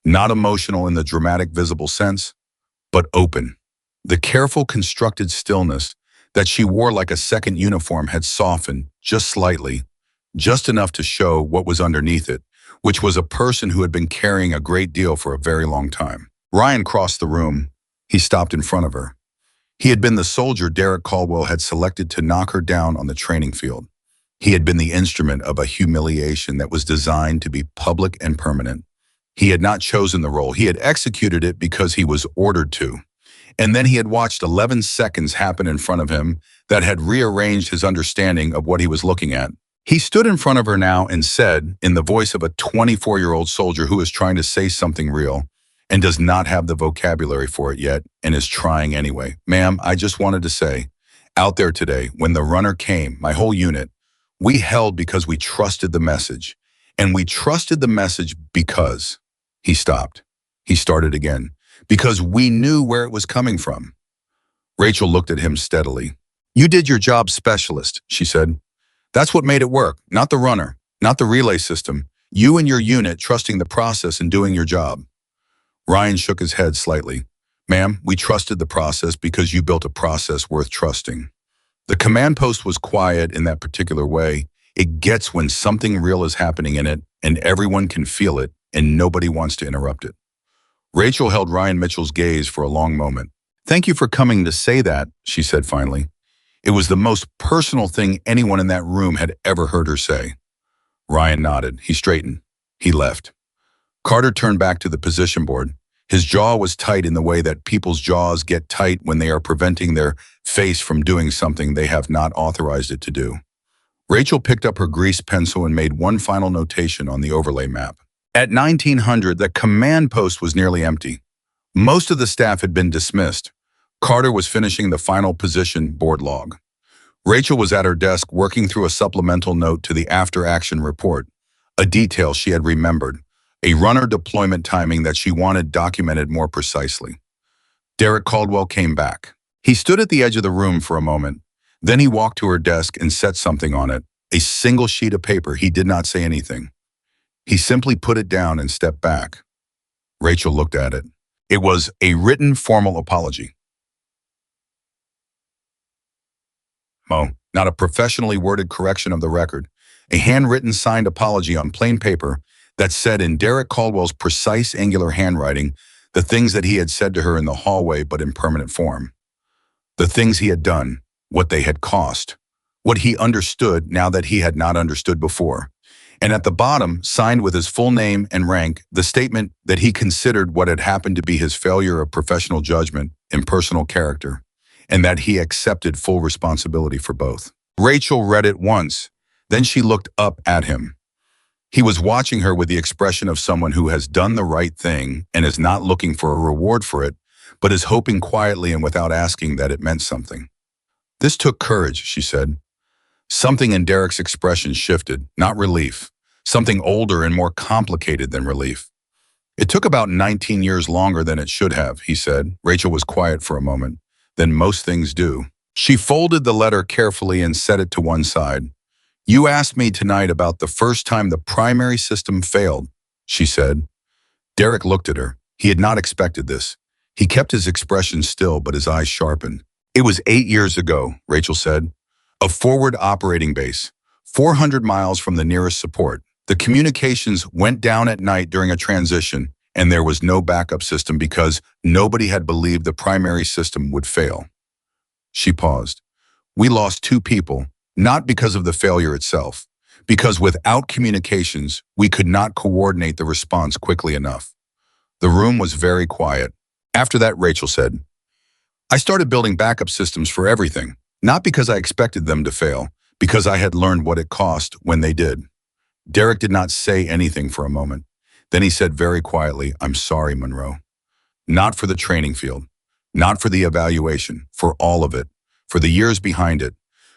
Not emotional in the dramatic visible sense, but open. The careful constructed stillness that she wore like a second uniform had softened just slightly, just enough to show what was underneath it, which was a person who had been carrying a great deal for a very long time. Ryan crossed the room. He stopped in front of her. He had been the soldier Derek Caldwell had selected to knock her down on the training field. He had been the instrument of a humiliation that was designed to be public and permanent. He had not chosen the role. He had executed it because he was ordered to. And then he had watched 11 seconds happen in front of him that had rearranged his understanding of what he was looking at. He stood in front of her now and said, in the voice of a 24-year-old soldier who is trying to say something real and does not have the vocabulary for it yet and is trying anyway, "Ma'am, I just wanted to say, out there today, when the runner came, my whole unit, we held because we trusted the message. And we trusted the message because..." He stopped. He started again. "Because we knew where it was coming from." Rachel looked at him steadily. "You did your job, specialist," she said. "That's what made it work, not the runner, not the relay system. You and your unit trusting the process and doing your job." Ryan shook his head slightly. "Ma'am, we trusted the process because you built a process worth trusting." The command post was quiet in that particular way. It gets when something real is happening in it, and everyone can feel it, and nobody wants to interrupt it. Rachel held Ryan Mitchell's gaze for a long moment. "Thank you for coming to say that," she said finally. It was the most personal thing anyone in that room had ever heard her say. Ryan nodded. He straightened. He left. Carter turned back to the position board. His jaw was tight in the way that people's jaws get tight when they are preventing their face from doing something they have not authorized it to do. Rachel picked up her greased pencil and made one final notation on the overlay map. At 1900, the command post was nearly empty. Most of the staff had been dismissed. Carter was finishing the final position board log. Rachel was at her desk working through a supplemental note to the after-action report, a detail she had remembered, a runner deployment timing that she wanted documented more precisely. Derek Caldwell came back. He stood at the edge of the room for a moment. Then he walked to her desk and set something on it, a single sheet of paper. He did not say anything. He simply put it down and stepped back. Rachel looked at it. It was a written formal apology. Not a professionally worded correction of the record. A handwritten signed apology on plain paper that said in Derek Caldwell's precise angular handwriting the things that he had said to her in the hallway but in permanent form. The things he had done, what they had cost, what he understood now that he had not understood before. And at the bottom, signed with his full name and rank, the statement that he considered what had happened to be his failure of professional judgment and personal character, and that he accepted full responsibility for both. Rachel read it once, then she looked up at him. He was watching her with the expression of someone who has done the right thing and is not looking for a reward for it, but is hoping quietly and without asking that it meant something. "This took courage," she said. Something in Derek's expression shifted, not relief, something older and more complicated than relief. "It took about 19 years longer than it should have," he said. Rachel was quiet for a moment. "Than most things do." She folded the letter carefully and set it to one side. "You asked me tonight about the first time the primary system failed," she said. Derek looked at her. He had not expected this. He kept his expression still, but his eyes sharpened. "It was 8 years ago," Rachel said. "A forward operating base, 400 miles from the nearest support. The communications went down at night during a transition, and there was no backup system because nobody had believed the primary system would fail." She paused. "We lost 2 people, not because of the failure itself, because without communications, we could not coordinate the response quickly enough." The room was very quiet. After that, Rachel said, "I started building backup systems for everything, not because I expected them to fail, because I had learned what it cost when they did." Derek did not say anything for a moment. Then he said very quietly, "I'm sorry, Monroe. Not for the training field, not for the evaluation, for all of it, for the years behind it,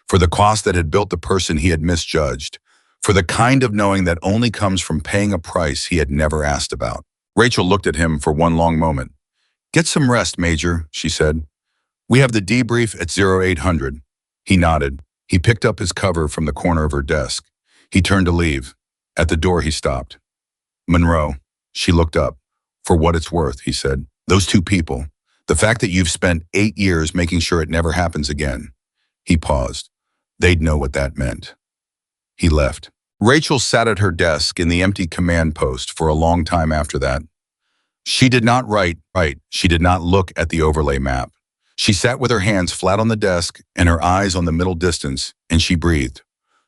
for the cost that had built the person he had misjudged, for the kind of knowing that only comes from paying a price he had never asked about." Rachel looked at him for one long moment. "Get some rest, Major," she said. "We have the debrief at 0800. He nodded. He picked up his cover from the corner of her desk. He turned to leave. At the door, he stopped. Monroe. She looked up. For what it's worth, he said. Those two people. The fact that you've spent 8 years making sure it never happens again. He paused. They'd know what that meant. He left. Rachel sat at her desk in the empty command post for a long time after that. She did not write. She did not look at the overlay map. She sat with her hands flat on the desk and her eyes on the middle distance, and she breathed.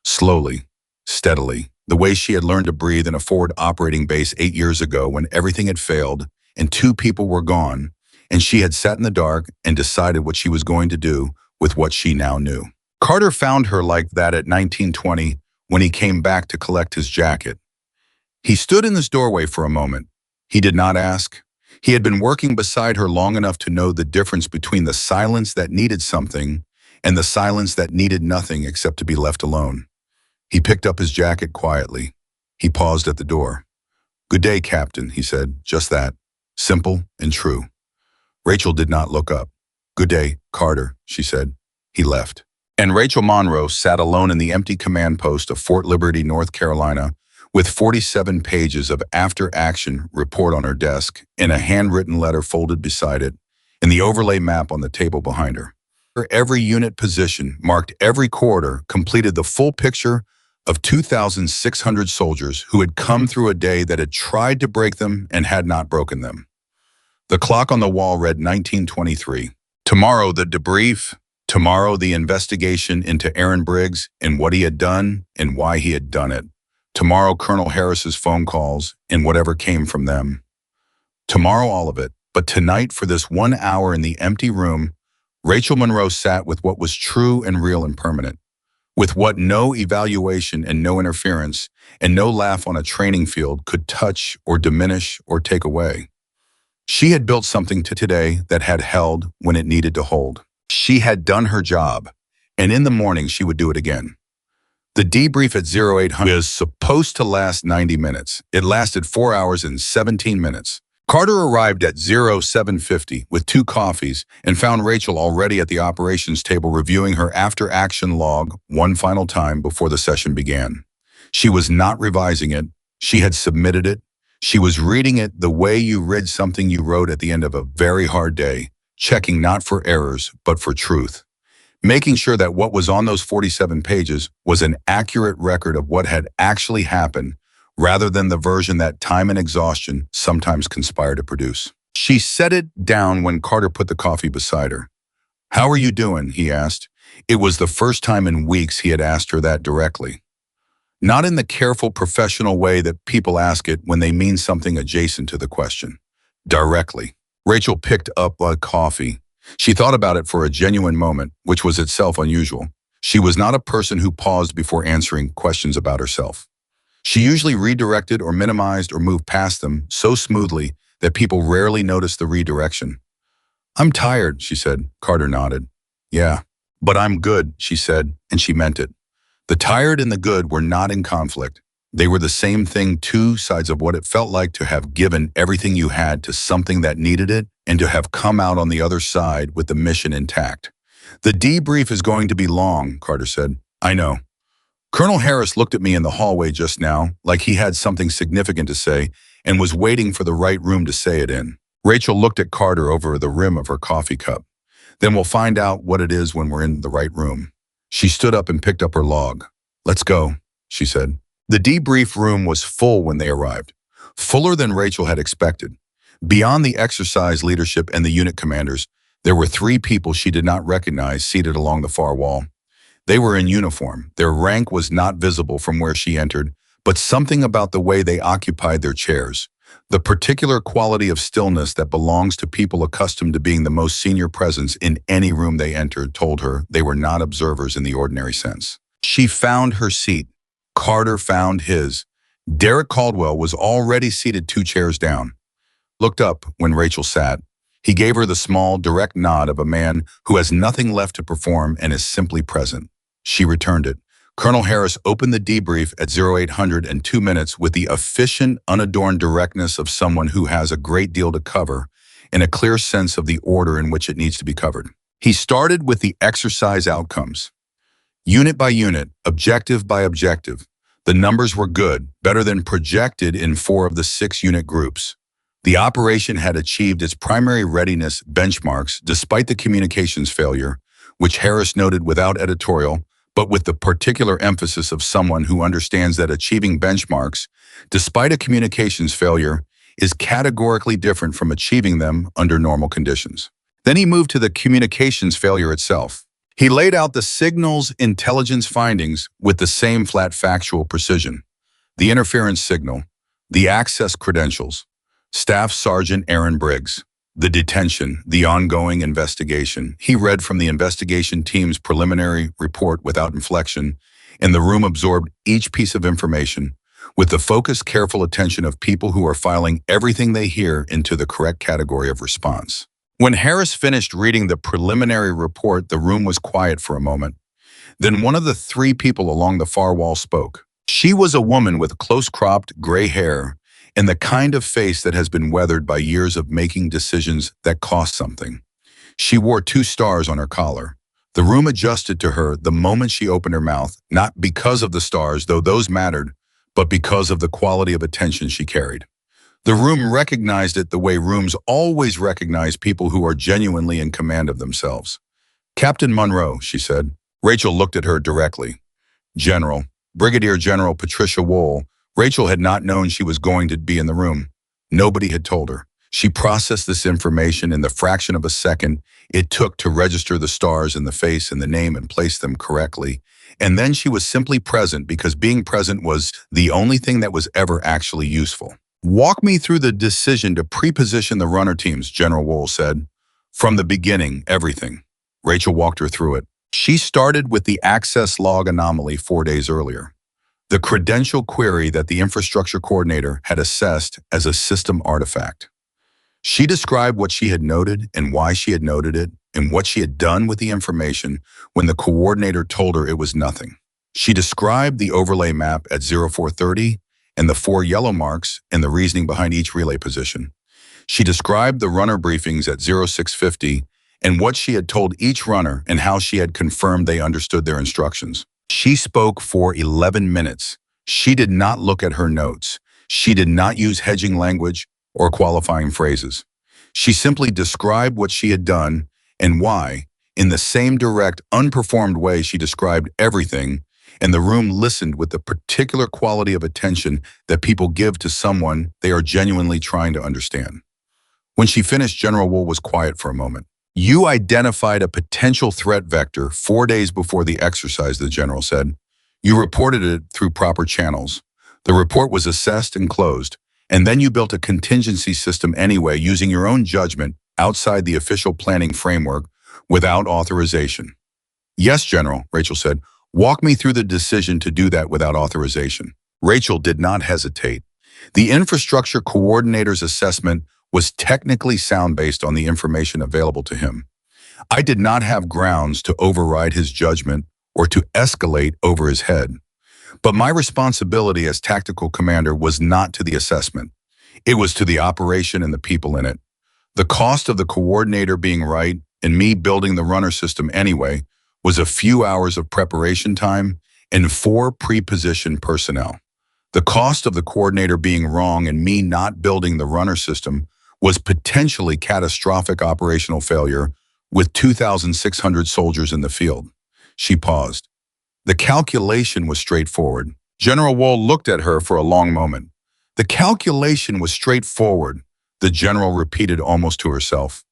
Slowly, steadily, the way she had learned to breathe in a forward operating base 8 years ago when everything had failed and 2 people were gone, and she had sat in the dark and decided what she was going to do with what she now knew. Carter found her like that at 1920 when he came back to collect his jacket. He stood in this doorway for a moment. He did not ask. He had been working beside her long enough to know the difference between the silence that needed something and the silence that needed nothing except to be left alone. He picked up his jacket quietly. He paused at the door. "Good day, Captain," he said, just that. Simple and true. Rachel did not look up. "Good day, Carter," she said. He left. And Rachel Monroe sat alone in the empty command post of Fort Liberty, North Carolina, with 47 pages of after-action report on her desk and a handwritten letter folded beside it, and the overlay map on the table behind her. Every unit position, marked every corridor, completed the full picture of 2,600 soldiers who had come through a day that had tried to break them and had not broken them. The clock on the wall read 1923. Tomorrow the debrief, tomorrow the investigation into Aaron Briggs and what he had done and why he had done it. Tomorrow Colonel Harris's phone calls and whatever came from them. Tomorrow all of it. But tonight, for this 1 hour in the empty room, Rachel Monroe sat with what was true and real and permanent, with what no evaluation and no interference and no laugh on a training field could touch or diminish or take away. She had built something to today that had held when it needed to hold. She had done her job, and in the morning she would do it again. The debrief at 0800 is supposed to last 90 minutes. It lasted 4 hours and 17 minutes. Carter arrived at 0750 with 2 coffees and found Rachel already at the operations table reviewing her after-action log one final time before the session began. She was not revising it. She had submitted it. She was reading it the way you read something you wrote at the end of a very hard day, checking not for errors, but for truth. Making sure that what was on those 47 pages was an accurate record of what had actually happened, rather than the version that time and exhaustion sometimes conspire to produce. She set it down when Carter put the coffee beside her. "How are you doing?" he asked. It was the first time in weeks he had asked her that directly. Not in the careful professional way that people ask it when they mean something adjacent to the question. Directly. Rachel picked up a coffee. She thought about it for a genuine moment, which was itself unusual. She was not a person who paused before answering questions about herself. She usually redirected or minimized or moved past them so smoothly that people rarely noticed the redirection. "I'm tired," she said. Carter nodded. "Yeah, but I'm good," she said, and she meant it. The tired and the good were not in conflict. They were the same thing, 2 sides of what it felt like to have given everything you had to something that needed it and to have come out on the other side with the mission intact. "The debrief is going to be long," Carter said. "I know. Colonel Harris looked at me in the hallway just now, like he had something significant to say, and was waiting for the right room to say it in." Rachel looked at Carter over the rim of her coffee cup. "Then we'll find out what it is when we're in the right room." She stood up and picked up her log. "Let's go," she said. The debrief room was full when they arrived, fuller than Rachel had expected. Beyond the exercise leadership and the unit commanders, there were 3 people she did not recognize seated along the far wall. They were in uniform. Their rank was not visible from where she entered, but something about the way they occupied their chairs, the particular quality of stillness that belongs to people accustomed to being the most senior presence in any room they entered, told her they were not observers in the ordinary sense. She found her seat. Carter found his. Derek Caldwell was already seated 2 chairs down. Looked up when Rachel sat. He gave her the small, direct nod of a man who has nothing left to perform and is simply present. She returned it. Colonel Harris opened the debrief at 0800 and 2 minutes with the efficient, unadorned directness of someone who has a great deal to cover and a clear sense of the order in which it needs to be covered. He started with the exercise outcomes. Unit by unit, objective by objective, The numbers were good, better than projected in 4 of the 6 unit groups. The operation had achieved its primary readiness benchmarks despite the communications failure, which Harris noted without editorial, but with the particular emphasis of someone who understands that achieving benchmarks, despite a communications failure, is categorically different from achieving them under normal conditions. Then he moved to the communications failure itself. He laid out the signal's intelligence findings with the same flat factual precision. The interference signal, the access credentials, Staff Sergeant Aaron Briggs, the detention, the ongoing investigation. He read from the investigation team's preliminary report without inflection, and the room absorbed each piece of information with the focused, careful attention of people who are filing everything they hear into the correct category of response. When Harris finished reading the preliminary report, the room was quiet for a moment. Then one of the 3 people along the far wall spoke. She was a woman with close-cropped gray hair and the kind of face that has been weathered by years of making decisions that cost something. She wore 2 stars on her collar. The room adjusted to her the moment she opened her mouth, not because of the stars, though those mattered, but because of the quality of attention she carried. The room recognized it the way rooms always recognize people who are genuinely in command of themselves. "Captain Monroe," she said. Rachel looked at her directly. "General, Brigadier General Patricia Wohl." Rachel had not known she was going to be in the room. Nobody had told her. She processed this information in the fraction of a second it took to register the stars in the face and the name and place them correctly. And then she was simply present because being present was the only thing that was ever actually useful. "Walk me through the decision to pre-position the runner teams," General Wohl said. "From the beginning, everything." Rachel walked her through it. She started with the access log anomaly 4 days earlier, the credential query that the infrastructure coordinator had assessed as a system artifact. She described what she had noted and why she had noted it and what she had done with the information when the coordinator told her it was nothing. She described the overlay map at 0430 and the 4 yellow marks and the reasoning behind each relay position. She described the runner briefings at 0650 and what she had told each runner and how she had confirmed they understood their instructions. She spoke for 11 minutes. She did not look at her notes. She did not use hedging language or qualifying phrases. She simply described what she had done and why, in the same direct, unperformed way she described everything, and the room listened with the particular quality of attention that people give to someone they are genuinely trying to understand. When she finished, General Wohl was quiet for a moment. "You identified a potential threat vector 4 days before the exercise," the general said. "You reported it through proper channels. The report was assessed and closed, and then you built a contingency system anyway using your own judgment outside the official planning framework without authorization." "Yes, General," Rachel said. "Walk me through the decision to do that without authorization." Rachel did not hesitate. The infrastructure coordinator's assessment was technically sound based on the information available to him. I did not have grounds to override his judgment or to escalate over his head. But my responsibility as tactical commander was not to the assessment. It was to the operation and the people in it. The cost of the coordinator being right and me building the runner system anyway was a few hours of preparation time and 4 pre-positioned personnel. The cost of the coordinator being wrong and me not building the runner system was potentially catastrophic operational failure with 2,600 soldiers in the field. She paused. The calculation was straightforward. General Wohl looked at her for a long moment. "The calculation was straightforward," the general repeated almost to herself.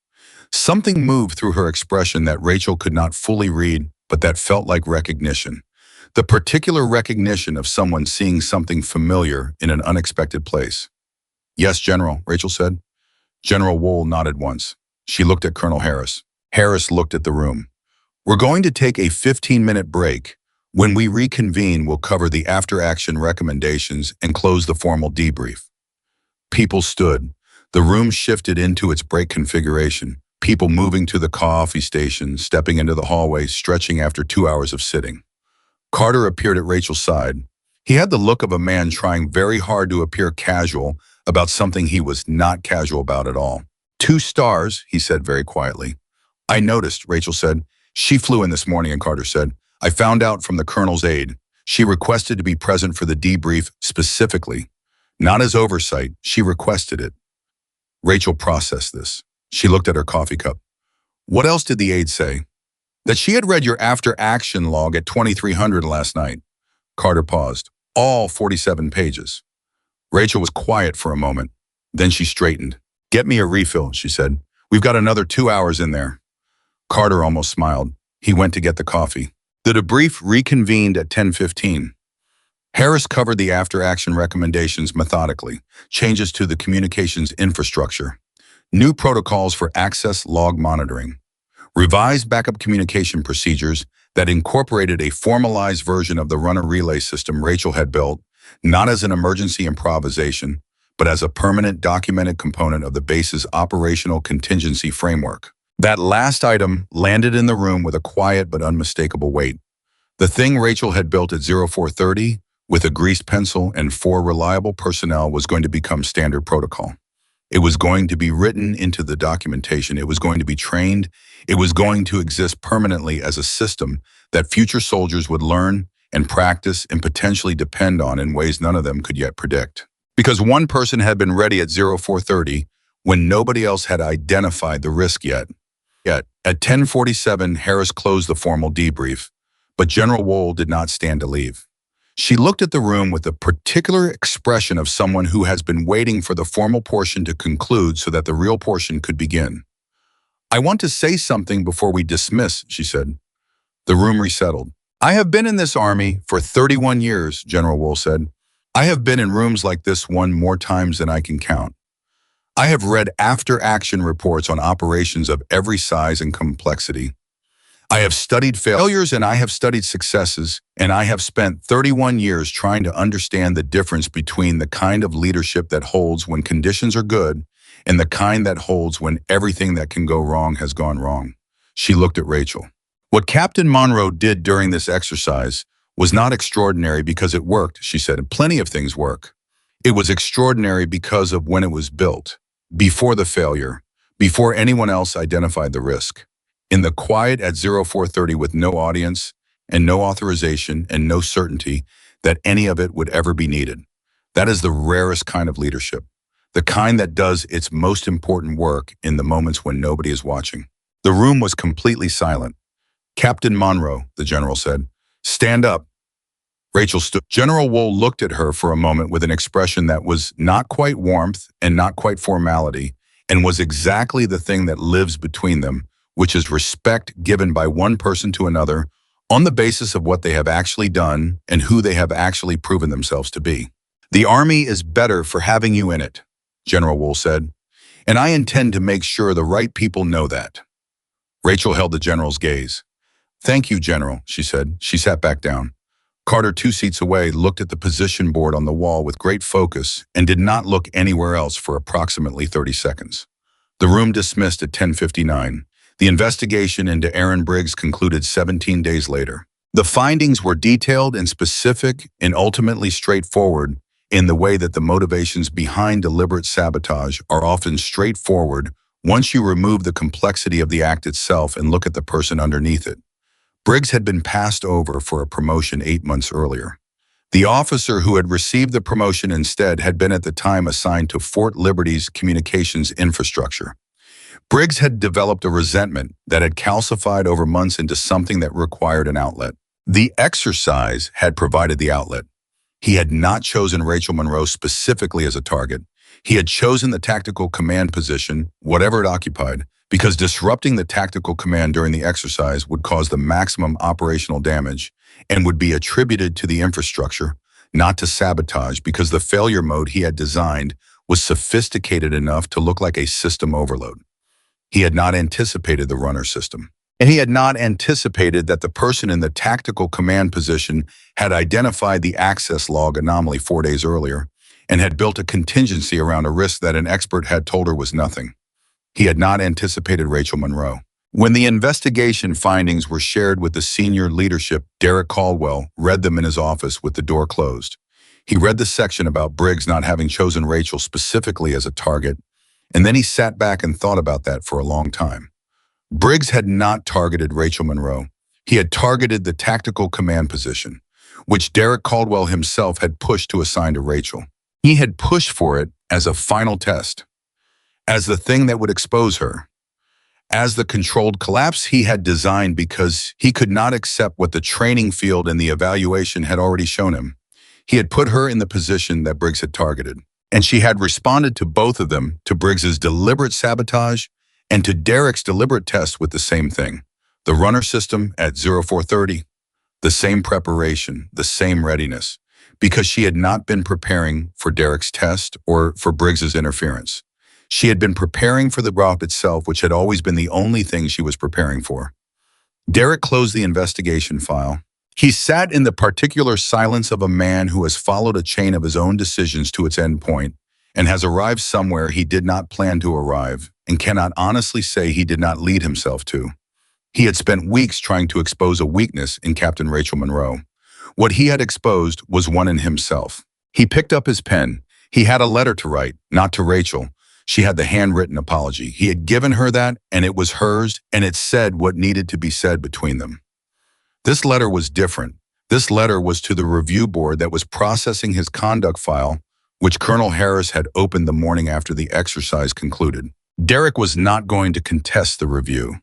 Something moved through her expression that Rachel could not fully read, but that felt like recognition. The particular recognition of someone seeing something familiar in an unexpected place. "Yes, General," Rachel said. General Wohl nodded once. She looked at Colonel Harris. Harris looked at the room. "We're going to take a 15-minute break. When we reconvene, we'll cover the after-action recommendations and close the formal debrief." People stood. The room shifted into its break configuration. People moving to the coffee station, stepping into the hallway, stretching after 2 hours of sitting. Carter appeared at Rachel's side. He had the look of a man trying very hard to appear casual about something he was not casual about at all. "2 stars, he said very quietly. "I noticed," Rachel said. "She flew in this morning," and Carter said. "I found out from the colonel's aide. She requested to be present for the debrief specifically. Not as oversight, she requested it. Rachel processed this. She looked at her coffee cup. What else did the aide say? That she had read your after-action log at 2300 last night. Carter paused. All 47 pages. Rachel was quiet for a moment. Then she straightened. Get me a refill, she said. We've got another 2 hours in there. Carter almost smiled. He went to get the coffee. The debrief reconvened at 10:15. Harris covered the after-action recommendations methodically, changes to the communications infrastructure, new protocols for access log monitoring, revised backup communication procedures that incorporated a formalized version of the runner relay system Rachel had built, not as an emergency improvisation, but as a permanent documented component of the base's operational contingency framework. That last item landed in the room with a quiet but unmistakable weight. The thing Rachel had built at 0430, with a greased pencil and 4 reliable personnel, was going to become standard protocol. It was going to be written into the documentation. It was going to be trained. It was going to exist permanently as a system that future soldiers would learn and practice and potentially depend on in ways none of them could yet predict. Because one person had been ready at 0430 when nobody else had identified the risk yet. Yet, at 10:47, Harris closed the formal debrief, but General Wool did not stand to leave. She looked at the room with a particular expression of someone who has been waiting for the formal portion to conclude so that the real portion could begin. I want to say something before we dismiss, she said. The room resettled. I have been in this army for 31 years, General Wool said. I have been in rooms like this one more times than I can count. I have read after-action reports on operations of every size and complexity. I have studied failures and I have studied successes, and I have spent 31 years trying to understand the difference between the kind of leadership that holds when conditions are good and the kind that holds when everything that can go wrong has gone wrong. She looked at Rachel. What Captain Monroe did during this exercise was not extraordinary because it worked, she said. Plenty of things work. It was extraordinary because of when it was built, before the failure, before anyone else identified the risk. In the quiet at 0430 with no audience and no authorization and no certainty that any of it would ever be needed. That is the rarest kind of leadership, the kind that does its most important work in the moments when nobody is watching. The room was completely silent. Captain Monroe, the general said, stand up. Rachel stood. General Wool looked at her for a moment with an expression that was not quite warmth and not quite formality, and was exactly the thing that lives between them, which is respect given by one person to another on the basis of what they have actually done and who they have actually proven themselves to be. The Army is better for having you in it, General Wool said, and I intend to make sure the right people know that. Rachel held the general's gaze. Thank you, General, she said. She sat back down. Carter, 2 seats away, looked at the position board on the wall with great focus and did not look anywhere else for approximately 30 seconds. The room dismissed at 10:59. The investigation into Aaron Briggs concluded 17 days later. The findings were detailed and specific and ultimately straightforward in the way that the motivations behind deliberate sabotage are often straightforward once you remove the complexity of the act itself and look at the person underneath it. Briggs had been passed over for a promotion 8 months earlier. The officer who had received the promotion instead had been at the time assigned to Fort Liberty's communications infrastructure. Briggs had developed a resentment that had calcified over months into something that required an outlet. The exercise had provided the outlet. He had not chosen Rachel Monroe specifically as a target. He had chosen the tactical command position, whatever it occupied, because disrupting the tactical command during the exercise would cause the maximum operational damage and would be attributed to the infrastructure, not to sabotage, because the failure mode he had designed was sophisticated enough to look like a system overload. He had not anticipated the runner system. And he had not anticipated that the person in the tactical command position had identified the access log anomaly 4 days earlier and had built a contingency around a risk that an expert had told her was nothing. He had not anticipated Rachel Monroe. When the investigation findings were shared with the senior leadership, Derek Caldwell read them in his office with the door closed. He read the section about Briggs not having chosen Rachel specifically as a target, and then he sat back and thought about that for a long time. Briggs had not targeted Rachel Monroe. He had targeted the tactical command position, which Derek Caldwell himself had pushed to assign to Rachel. He had pushed for it as a final test, as the thing that would expose her, as the controlled collapse he had designed because he could not accept what the training field and the evaluation had already shown him. He had put her in the position that Briggs had targeted, and she had responded to both of them, to Briggs's deliberate sabotage and to Derek's deliberate test with the same thing. The runner system at 0430, the same preparation, the same readiness, because she had not been preparing for Derek's test or for Briggs's interference. She had been preparing for the drop itself, which had always been the only thing she was preparing for. Derek closed the investigation file. He sat in the particular silence of a man who has followed a chain of his own decisions to its end point and has arrived somewhere he did not plan to arrive and cannot honestly say he did not lead himself to. He had spent weeks trying to expose a weakness in Captain Rachel Monroe. What he had exposed was one in himself. He picked up his pen. He had a letter to write, not to Rachel. She had the handwritten apology. He had given her that, and it was hers, and it said what needed to be said between them. This letter was different. This letter was to the review board that was processing his conduct file, which Colonel Harris had opened the morning after the exercise concluded. Derek was not going to contest the review.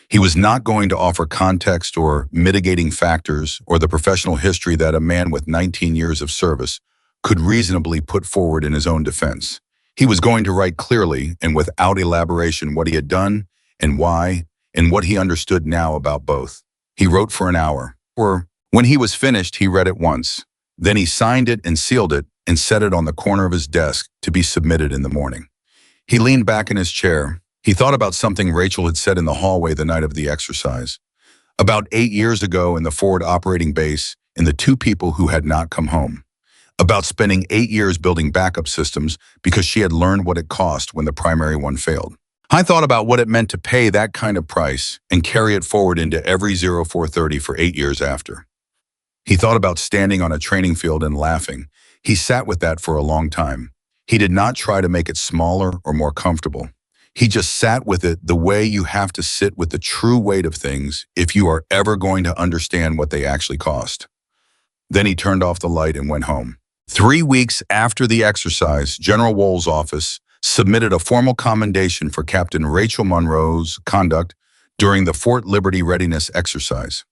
He was not going to offer context or mitigating factors or the professional history that a man with 19 years of service could reasonably put forward in his own defense. He was going to write clearly and without elaboration what he had done and why and what he understood now about both. He wrote for an hour, or when he was finished, he read it once. Then he signed it and sealed it and set it on the corner of his desk to be submitted in the morning. He leaned back in his chair. He thought about something Rachel had said in the hallway the night of the exercise. About 8 years ago in the forward operating base and the 2 people who had not come home. About spending 8 years building backup systems because she had learned what it cost when the primary one failed. I thought about what it meant to pay that kind of price and carry it forward into every 0430 for 8 years after. He thought about standing on a training field and laughing. He sat with that for a long time. He did not try to make it smaller or more comfortable. He just sat with it the way you have to sit with the true weight of things if you are ever going to understand what they actually cost. Then he turned off the light and went home. 3 weeks after the exercise, General Wool's office submitted a formal commendation for Captain Rachel Monroe's conduct during the Fort Liberty readiness exercise.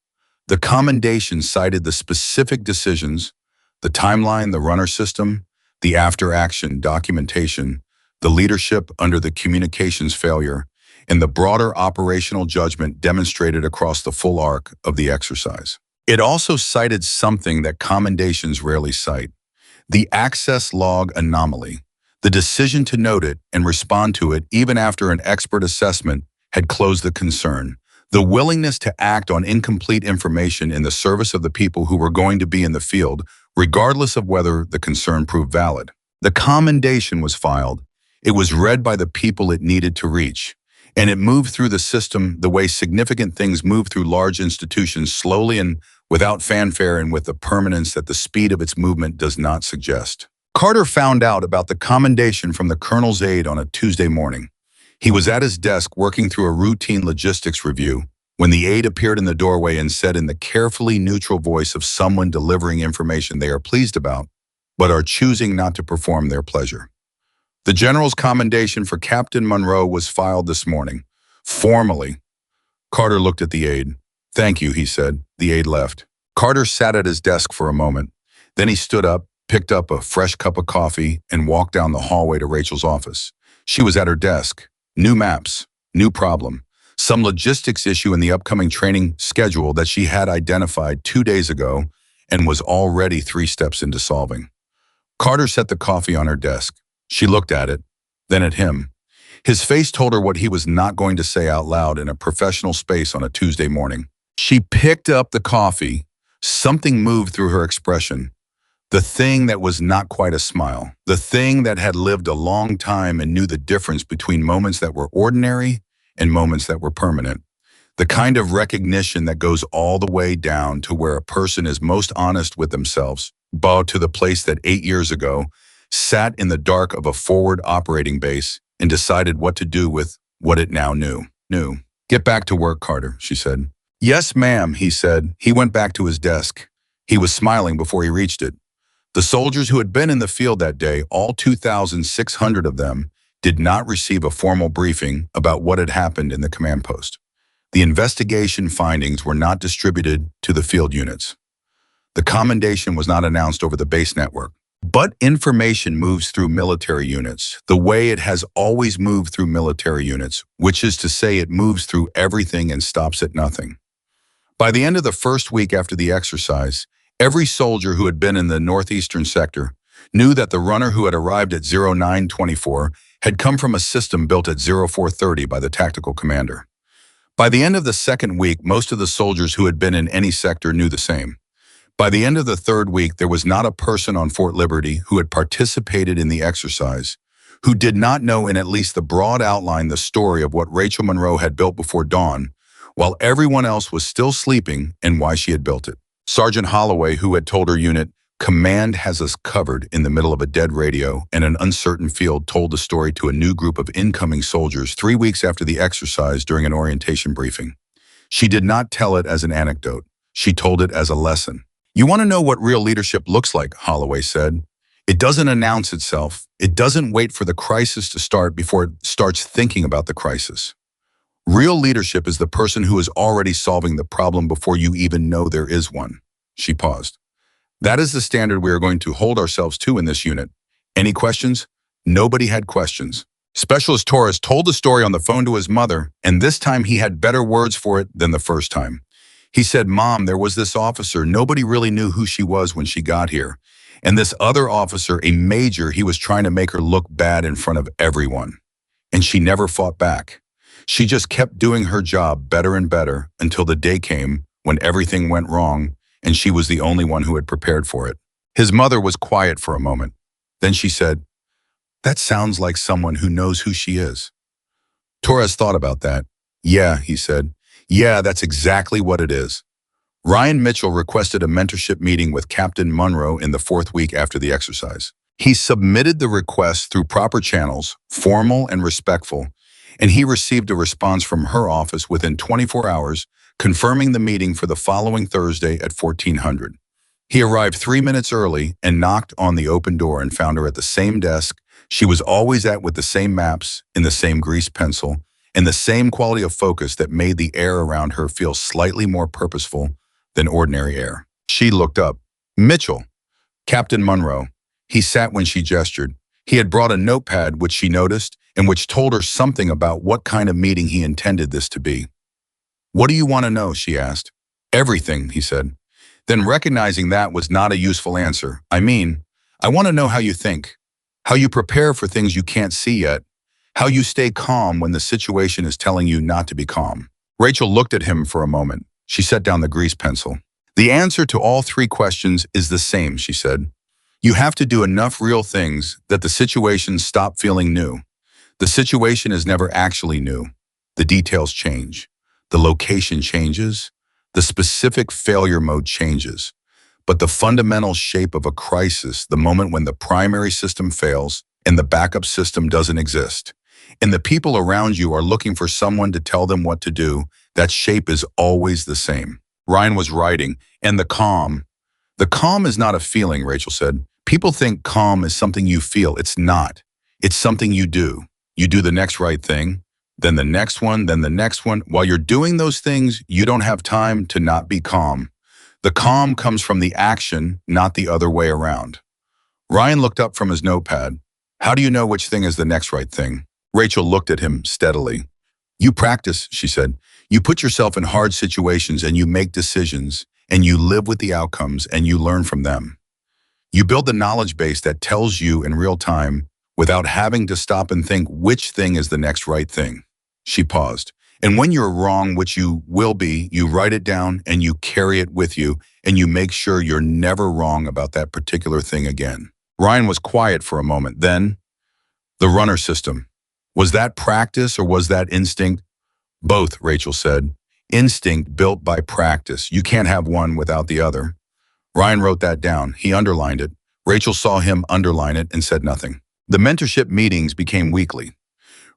The commendation cited the specific decisions, the timeline, the runner system, the after-action documentation, the leadership under the communications failure, and the broader operational judgment demonstrated across the full arc of the exercise. It also cited something that commendations rarely cite: the access log anomaly. The decision to note it and respond to it even after an expert assessment had closed the concern. The willingness to act on incomplete information in the service of the people who were going to be in the field, regardless of whether the concern proved valid. The commendation was filed. It was read by the people it needed to reach, and it moved through the system the way significant things move through large institutions, slowly and without fanfare and with the permanence that the speed of its movement does not suggest. Carter found out about the commendation from the colonel's aide on a Tuesday morning. He was at his desk working through a routine logistics review when the aide appeared in the doorway and said in the carefully neutral voice of someone delivering information they are pleased about, but are choosing not to perform their pleasure. The general's commendation for Captain Monroe was filed this morning, formally. Carter looked at the aide. "Thank you," he said. The aide left. Carter sat at his desk for a moment. Then he stood up, picked up a fresh cup of coffee, and walked down the hallway to Rachel's office. She was at her desk. New maps, new problem, some logistics issue in the upcoming training schedule that she had identified 2 days ago and was already 3 steps into solving. Carter set the coffee on her desk. She looked at it, then at him. His face told her what he was not going to say out loud in a professional space on a Tuesday morning. She picked up the coffee. Something moved through her expression. The thing that was not quite a smile. The thing that had lived a long time and knew the difference between moments that were ordinary and moments that were permanent. The kind of recognition that goes all the way down to where a person is most honest with themselves, bow to the place that 8 years ago sat in the dark of a forward operating base and decided what to do with what it now knew. "Get back to work, Carter," she said. "Yes, ma'am," he said. He went back to his desk. He was smiling before he reached it. The soldiers who had been in the field that day, all 2,600 of them, did not receive a formal briefing about what had happened in the command post. The investigation findings were not distributed to the field units. The commendation was not announced over the base network. But information moves through military units the way it has always moved through military units, which is to say it moves through everything and stops at nothing. By the end of the first week after the exercise, every soldier who had been in the northeastern sector knew that the runner who had arrived at 0924 had come from a system built at 0430 by the tactical commander. By the end of the second week, most of the soldiers who had been in any sector knew the same. By the end of the third week, there was not a person on Fort Liberty who had participated in the exercise who did not know in at least the broad outline the story of what Rachel Monroe had built before dawn, while everyone else was still sleeping, and why she had built it. Sergeant Holloway, who had told her unit, "Command has us covered," in the middle of a dead radio and an uncertain field, told the story to a new group of incoming soldiers 3 weeks after the exercise during an orientation briefing. She did not tell it as an anecdote. She told it as a lesson. "You want to know what real leadership looks like," Holloway said. "It doesn't announce itself. It doesn't wait for the crisis to start before it starts thinking about the crisis. Real leadership is the person who is already solving the problem before you even know there is one." She paused. "That is the standard we are going to hold ourselves to in this unit. Any questions?" Nobody had questions. Specialist Torres told the story on the phone to his mother, and this time he had better words for it than the first time. He said, "Mom, there was this officer. Nobody really knew who she was when she got here. And this other officer, a major, he was trying to make her look bad in front of everyone. And she never fought back. She just kept doing her job better and better until the day came when everything went wrong and she was the only one who had prepared for it." His mother was quiet for a moment. Then she said, "That sounds like someone who knows who she is." Torres thought about that. "Yeah," he said. "Yeah, that's exactly what it is." Ryan Mitchell requested a mentorship meeting with Captain Monroe in the fourth week after the exercise. He submitted the request through proper channels, formal and respectful, and he received a response from her office within 24 hours, confirming the meeting for the following Thursday at 1400. He arrived 3 minutes early and knocked on the open door and found her at the same desk she was always at, with the same maps, in the same greased pencil, and the same quality of focus that made the air around her feel slightly more purposeful than ordinary air. She looked up. "Mitchell." "Captain Monroe." He sat when she gestured. He had brought a notepad, which she noticed, and which told her something about what kind of meeting he intended this to be. "What do you want to know?" she asked. "Everything," he said. Then, recognizing that was not a useful answer, I want to know how you think, how you prepare for things you can't see yet, how you stay calm when the situation is telling you not to be calm." Rachel looked at him for a moment. She set down the grease pencil. "The answer to all 3 questions is the same," she said. "You have to do enough real things that the situations stop feeling new. The situation is never actually new. The details change. The location changes. The specific failure mode changes. But the fundamental shape of a crisis, the moment when the primary system fails and the backup system doesn't exist, and the people around you are looking for someone to tell them what to do, that shape is always the same." Ryan was writing, "And the calm. The calm is not a feeling," Rachel said. "People think calm is something you feel. It's not. It's something you do. You do the next right thing, then the next one, then the next one. While you're doing those things, you don't have time to not be calm. The calm comes from the action, not the other way around." Ryan looked up from his notepad. "How do you know which thing is the next right thing?" Rachel looked at him steadily. "You practice," she said. "You put yourself in hard situations and you make decisions and you live with the outcomes and you learn from them. You build the knowledge base that tells you in real time without having to stop and think which thing is the next right thing." She paused. "And when you're wrong, which you will be, you write it down and you carry it with you and you make sure you're never wrong about that particular thing again." Ryan was quiet for a moment. Then, "The runner system. Was that practice or was that instinct?" "Both," Rachel said. "Instinct built by practice. You can't have one without the other." Ryan wrote that down. He underlined it. Rachel saw him underline it and said nothing. The mentorship meetings became weekly.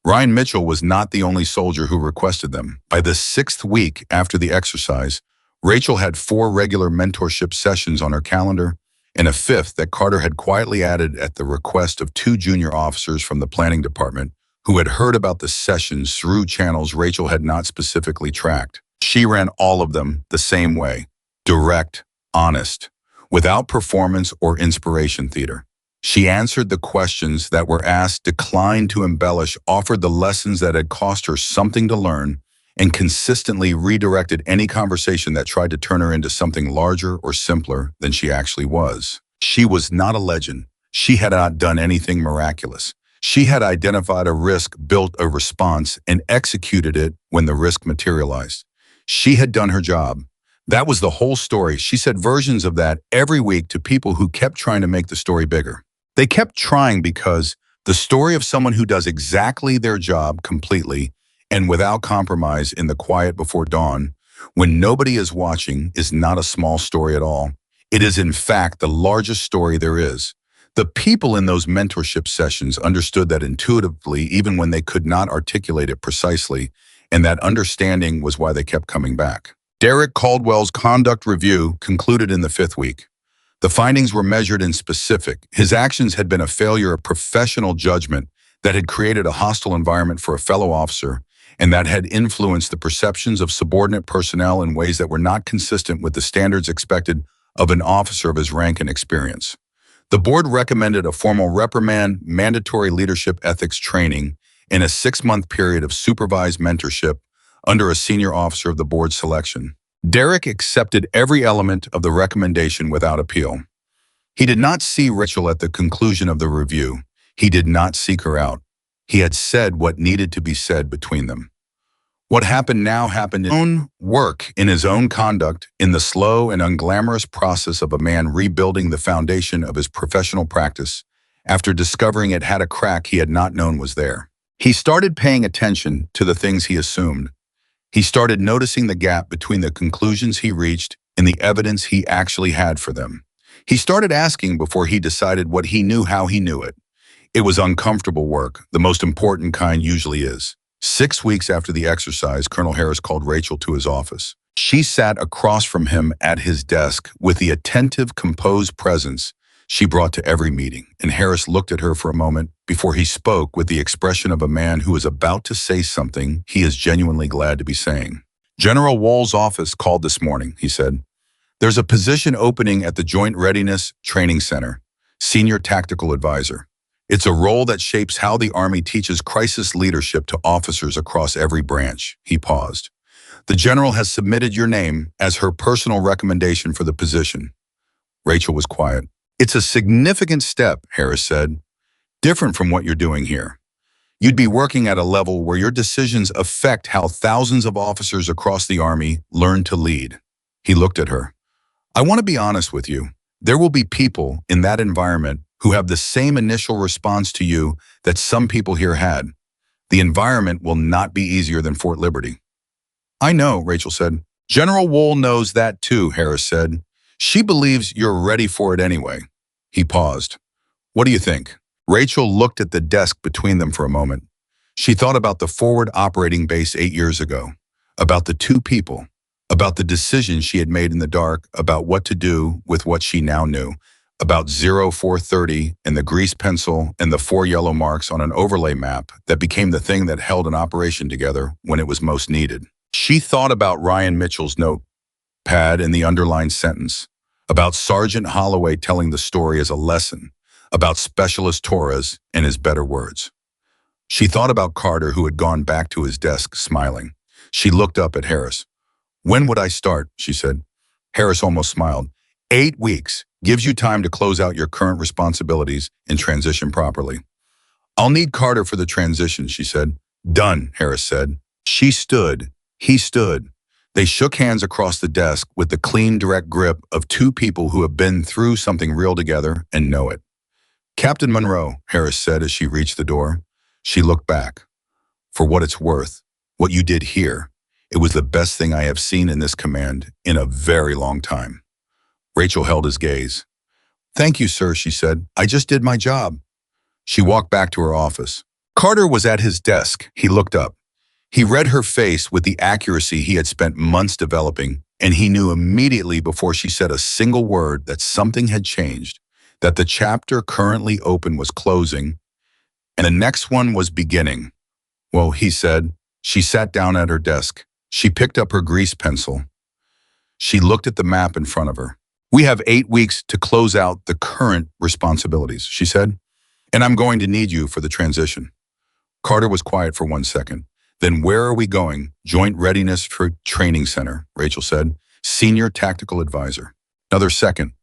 Ryan Mitchell was not the only soldier who requested them. By the 6th week after the exercise, Rachel had 4 regular mentorship sessions on her calendar, and a 5th that Carter had quietly added at the request of 2 junior officers from the planning department who had heard about the sessions through channels Rachel had not specifically tracked. She ran all of them the same way: direct, honest, without performance or inspiration theater. She answered the questions that were asked, declined to embellish, offered the lessons that had cost her something to learn, and consistently redirected any conversation that tried to turn her into something larger or simpler than she actually was. She was not a legend. She had not done anything miraculous. She had identified a risk, built a response, and executed it when the risk materialized. She had done her job. That was the whole story. She said versions of that every week to people who kept trying to make the story bigger. They kept trying because the story of someone who does exactly their job completely and without compromise in the quiet before dawn, when nobody is watching, is not a small story at all. It is, in fact, the largest story there is. The people in those mentorship sessions understood that intuitively, even when they could not articulate it precisely, and that understanding was why they kept coming back. Derek Caldwell's conduct review concluded in the 5th week. The findings were measured and specific. His actions had been a failure of professional judgment that had created a hostile environment for a fellow officer and that had influenced the perceptions of subordinate personnel in ways that were not consistent with the standards expected of an officer of his rank and experience. The board recommended a formal reprimand, mandatory leadership ethics training, and a 6-month period of supervised mentorship under a senior officer of the board's selection. Derek accepted every element of the recommendation without appeal. He did not see Rachel at the conclusion of the review. He did not seek her out. He had said what needed to be said between them. What happened now happened in his own work, in his own conduct, in the slow and unglamorous process of a man rebuilding the foundation of his professional practice after discovering it had a crack he had not known was there. He started paying attention to the things he assumed. He started noticing the gap between the conclusions he reached and the evidence he actually had for them. He started asking before he decided what he knew, how he knew it. It was uncomfortable work, the most important kind usually is. 6 weeks after the exercise, Colonel Harris called Rachel to his office. She sat across from him at his desk with the attentive, composed presence she brought to every meeting, and Harris looked at her for a moment before he spoke with the expression of a man who is about to say something he is genuinely glad to be saying. "General Wool's office called this morning," he said. "There's a position opening at the Joint Readiness Training Center, Senior Tactical Advisor. It's a role that shapes how the Army teaches crisis leadership to officers across every branch." He paused. "The general has submitted your name as her personal recommendation for the position." Rachel was quiet. "It's a significant step," Harris said. "Different from what you're doing here. You'd be working at a level where your decisions affect how thousands of officers across the Army learn to lead." He looked at her. "I want to be honest with you. There will be people in that environment who have the same initial response to you that some people here had. The environment will not be easier than Fort Liberty." "I know," Rachel said. "General Wool knows that too," Harris said. "She believes you're ready for it anyway." He paused. "What do you think?" Rachel looked at the desk between them for a moment. She thought about the forward operating base 8 years ago, about the 2 people, about the decisions she had made in the dark, about what to do with what she now knew, about 0430 and the grease pencil and the 4 yellow marks on an overlay map that became the thing that held an operation together when it was most needed. She thought about Ryan Mitchell's notepad and the underlined sentence, about Sergeant Holloway telling the story as a lesson, about Specialist Torres and his better words. She thought about Carter, who had gone back to his desk, smiling. She looked up at Harris. "When would I start?" she said. Harris almost smiled. 8 weeks. Gives you time to close out your current responsibilities and transition properly." "I'll need Carter for the transition," she said. "Done," Harris said. She stood. He stood. They shook hands across the desk with the clean, direct grip of 2 people who have been through something real together and know it. "Captain Monroe," Harris said as she reached the door. She looked back. "For what it's worth, what you did here, it was the best thing I have seen in this command in a very long time." Rachel held his gaze. "Thank you, sir," she said. "I just did my job." She walked back to her office. Carter was at his desk. He looked up. He read her face with the accuracy he had spent months developing, And he knew immediately before she said a single word that something had changed, that the chapter currently open was closing, and the next one was beginning. Well, he said. She sat down at her desk. She picked up her grease pencil. She looked at the map in front of her. "We have 8 weeks to close out the current responsibilities," she said, "and I'm going to need you for the transition." Carter was quiet for 1 second. "Then where are we going?" "Joint Readiness for Training Center," Rachel said. "Senior Tactical Advisor." Another second.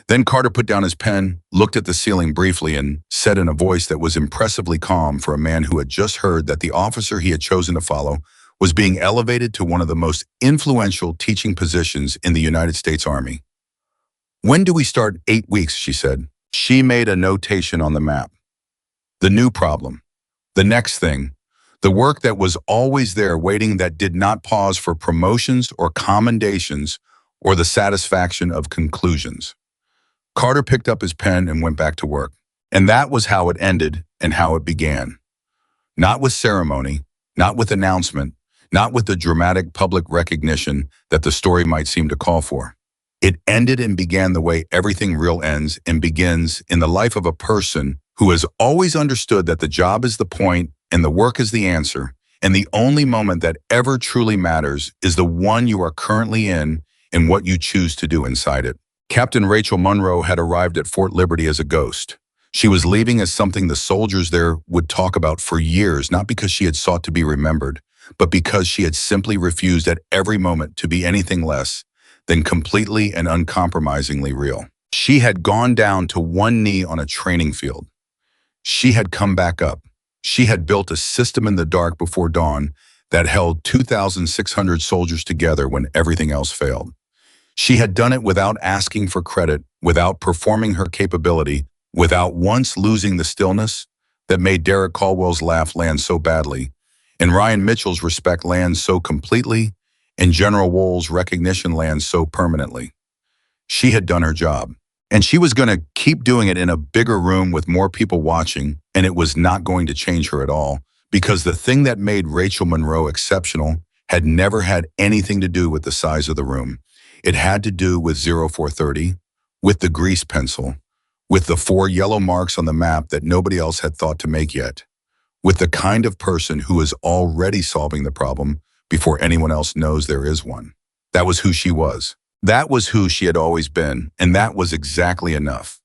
Then Carter put down his pen, looked at the ceiling briefly, and said in a voice that was impressively calm for a man who had just heard that the officer he had chosen to follow was being elevated to one of the most influential teaching positions in the United States Army. "When do we start?" "8 weeks," she said. She made a notation on the map. The new problem. The next thing. The work that was always there waiting, that did not pause for promotions or commendations or the satisfaction of conclusions. Carter picked up his pen and went back to work. And that was how it ended and how it began. Not with ceremony, not with announcement, not with the dramatic public recognition that the story might seem to call for. It ended and began the way everything real ends and begins, in the life of a person who has always understood that the job is the point and the work is the answer, and the only moment that ever truly matters is the one you are currently in and what you choose to do inside it. Captain Rachel Monroe had arrived at Fort Liberty as a ghost. She was leaving as something the soldiers there would talk about for years, not because she had sought to be remembered, but because she had simply refused at every moment to be anything less than completely and uncompromisingly real. She had gone down to one knee on a training field. She had come back up. She had built a system in the dark before dawn that held 2,600 soldiers together when everything else failed. She had done it without asking for credit, without performing her capability, without once losing the stillness that made Derek Caldwell's laugh land so badly, and Ryan Mitchell's respect land so completely, and General Wool's recognition land so permanently. She had done her job, and she was going to keep doing it in a bigger room with more people watching, and it was not going to change her at all, because the thing that made Rachel Monroe exceptional had never had anything to do with the size of the room. It had to do with 0430, with the grease pencil, with the 4 yellow marks on the map that nobody else had thought to make yet, with the kind of person who is already solving the problem before anyone else knows there is one. That was who she was. That was who she had always been, and that was exactly enough.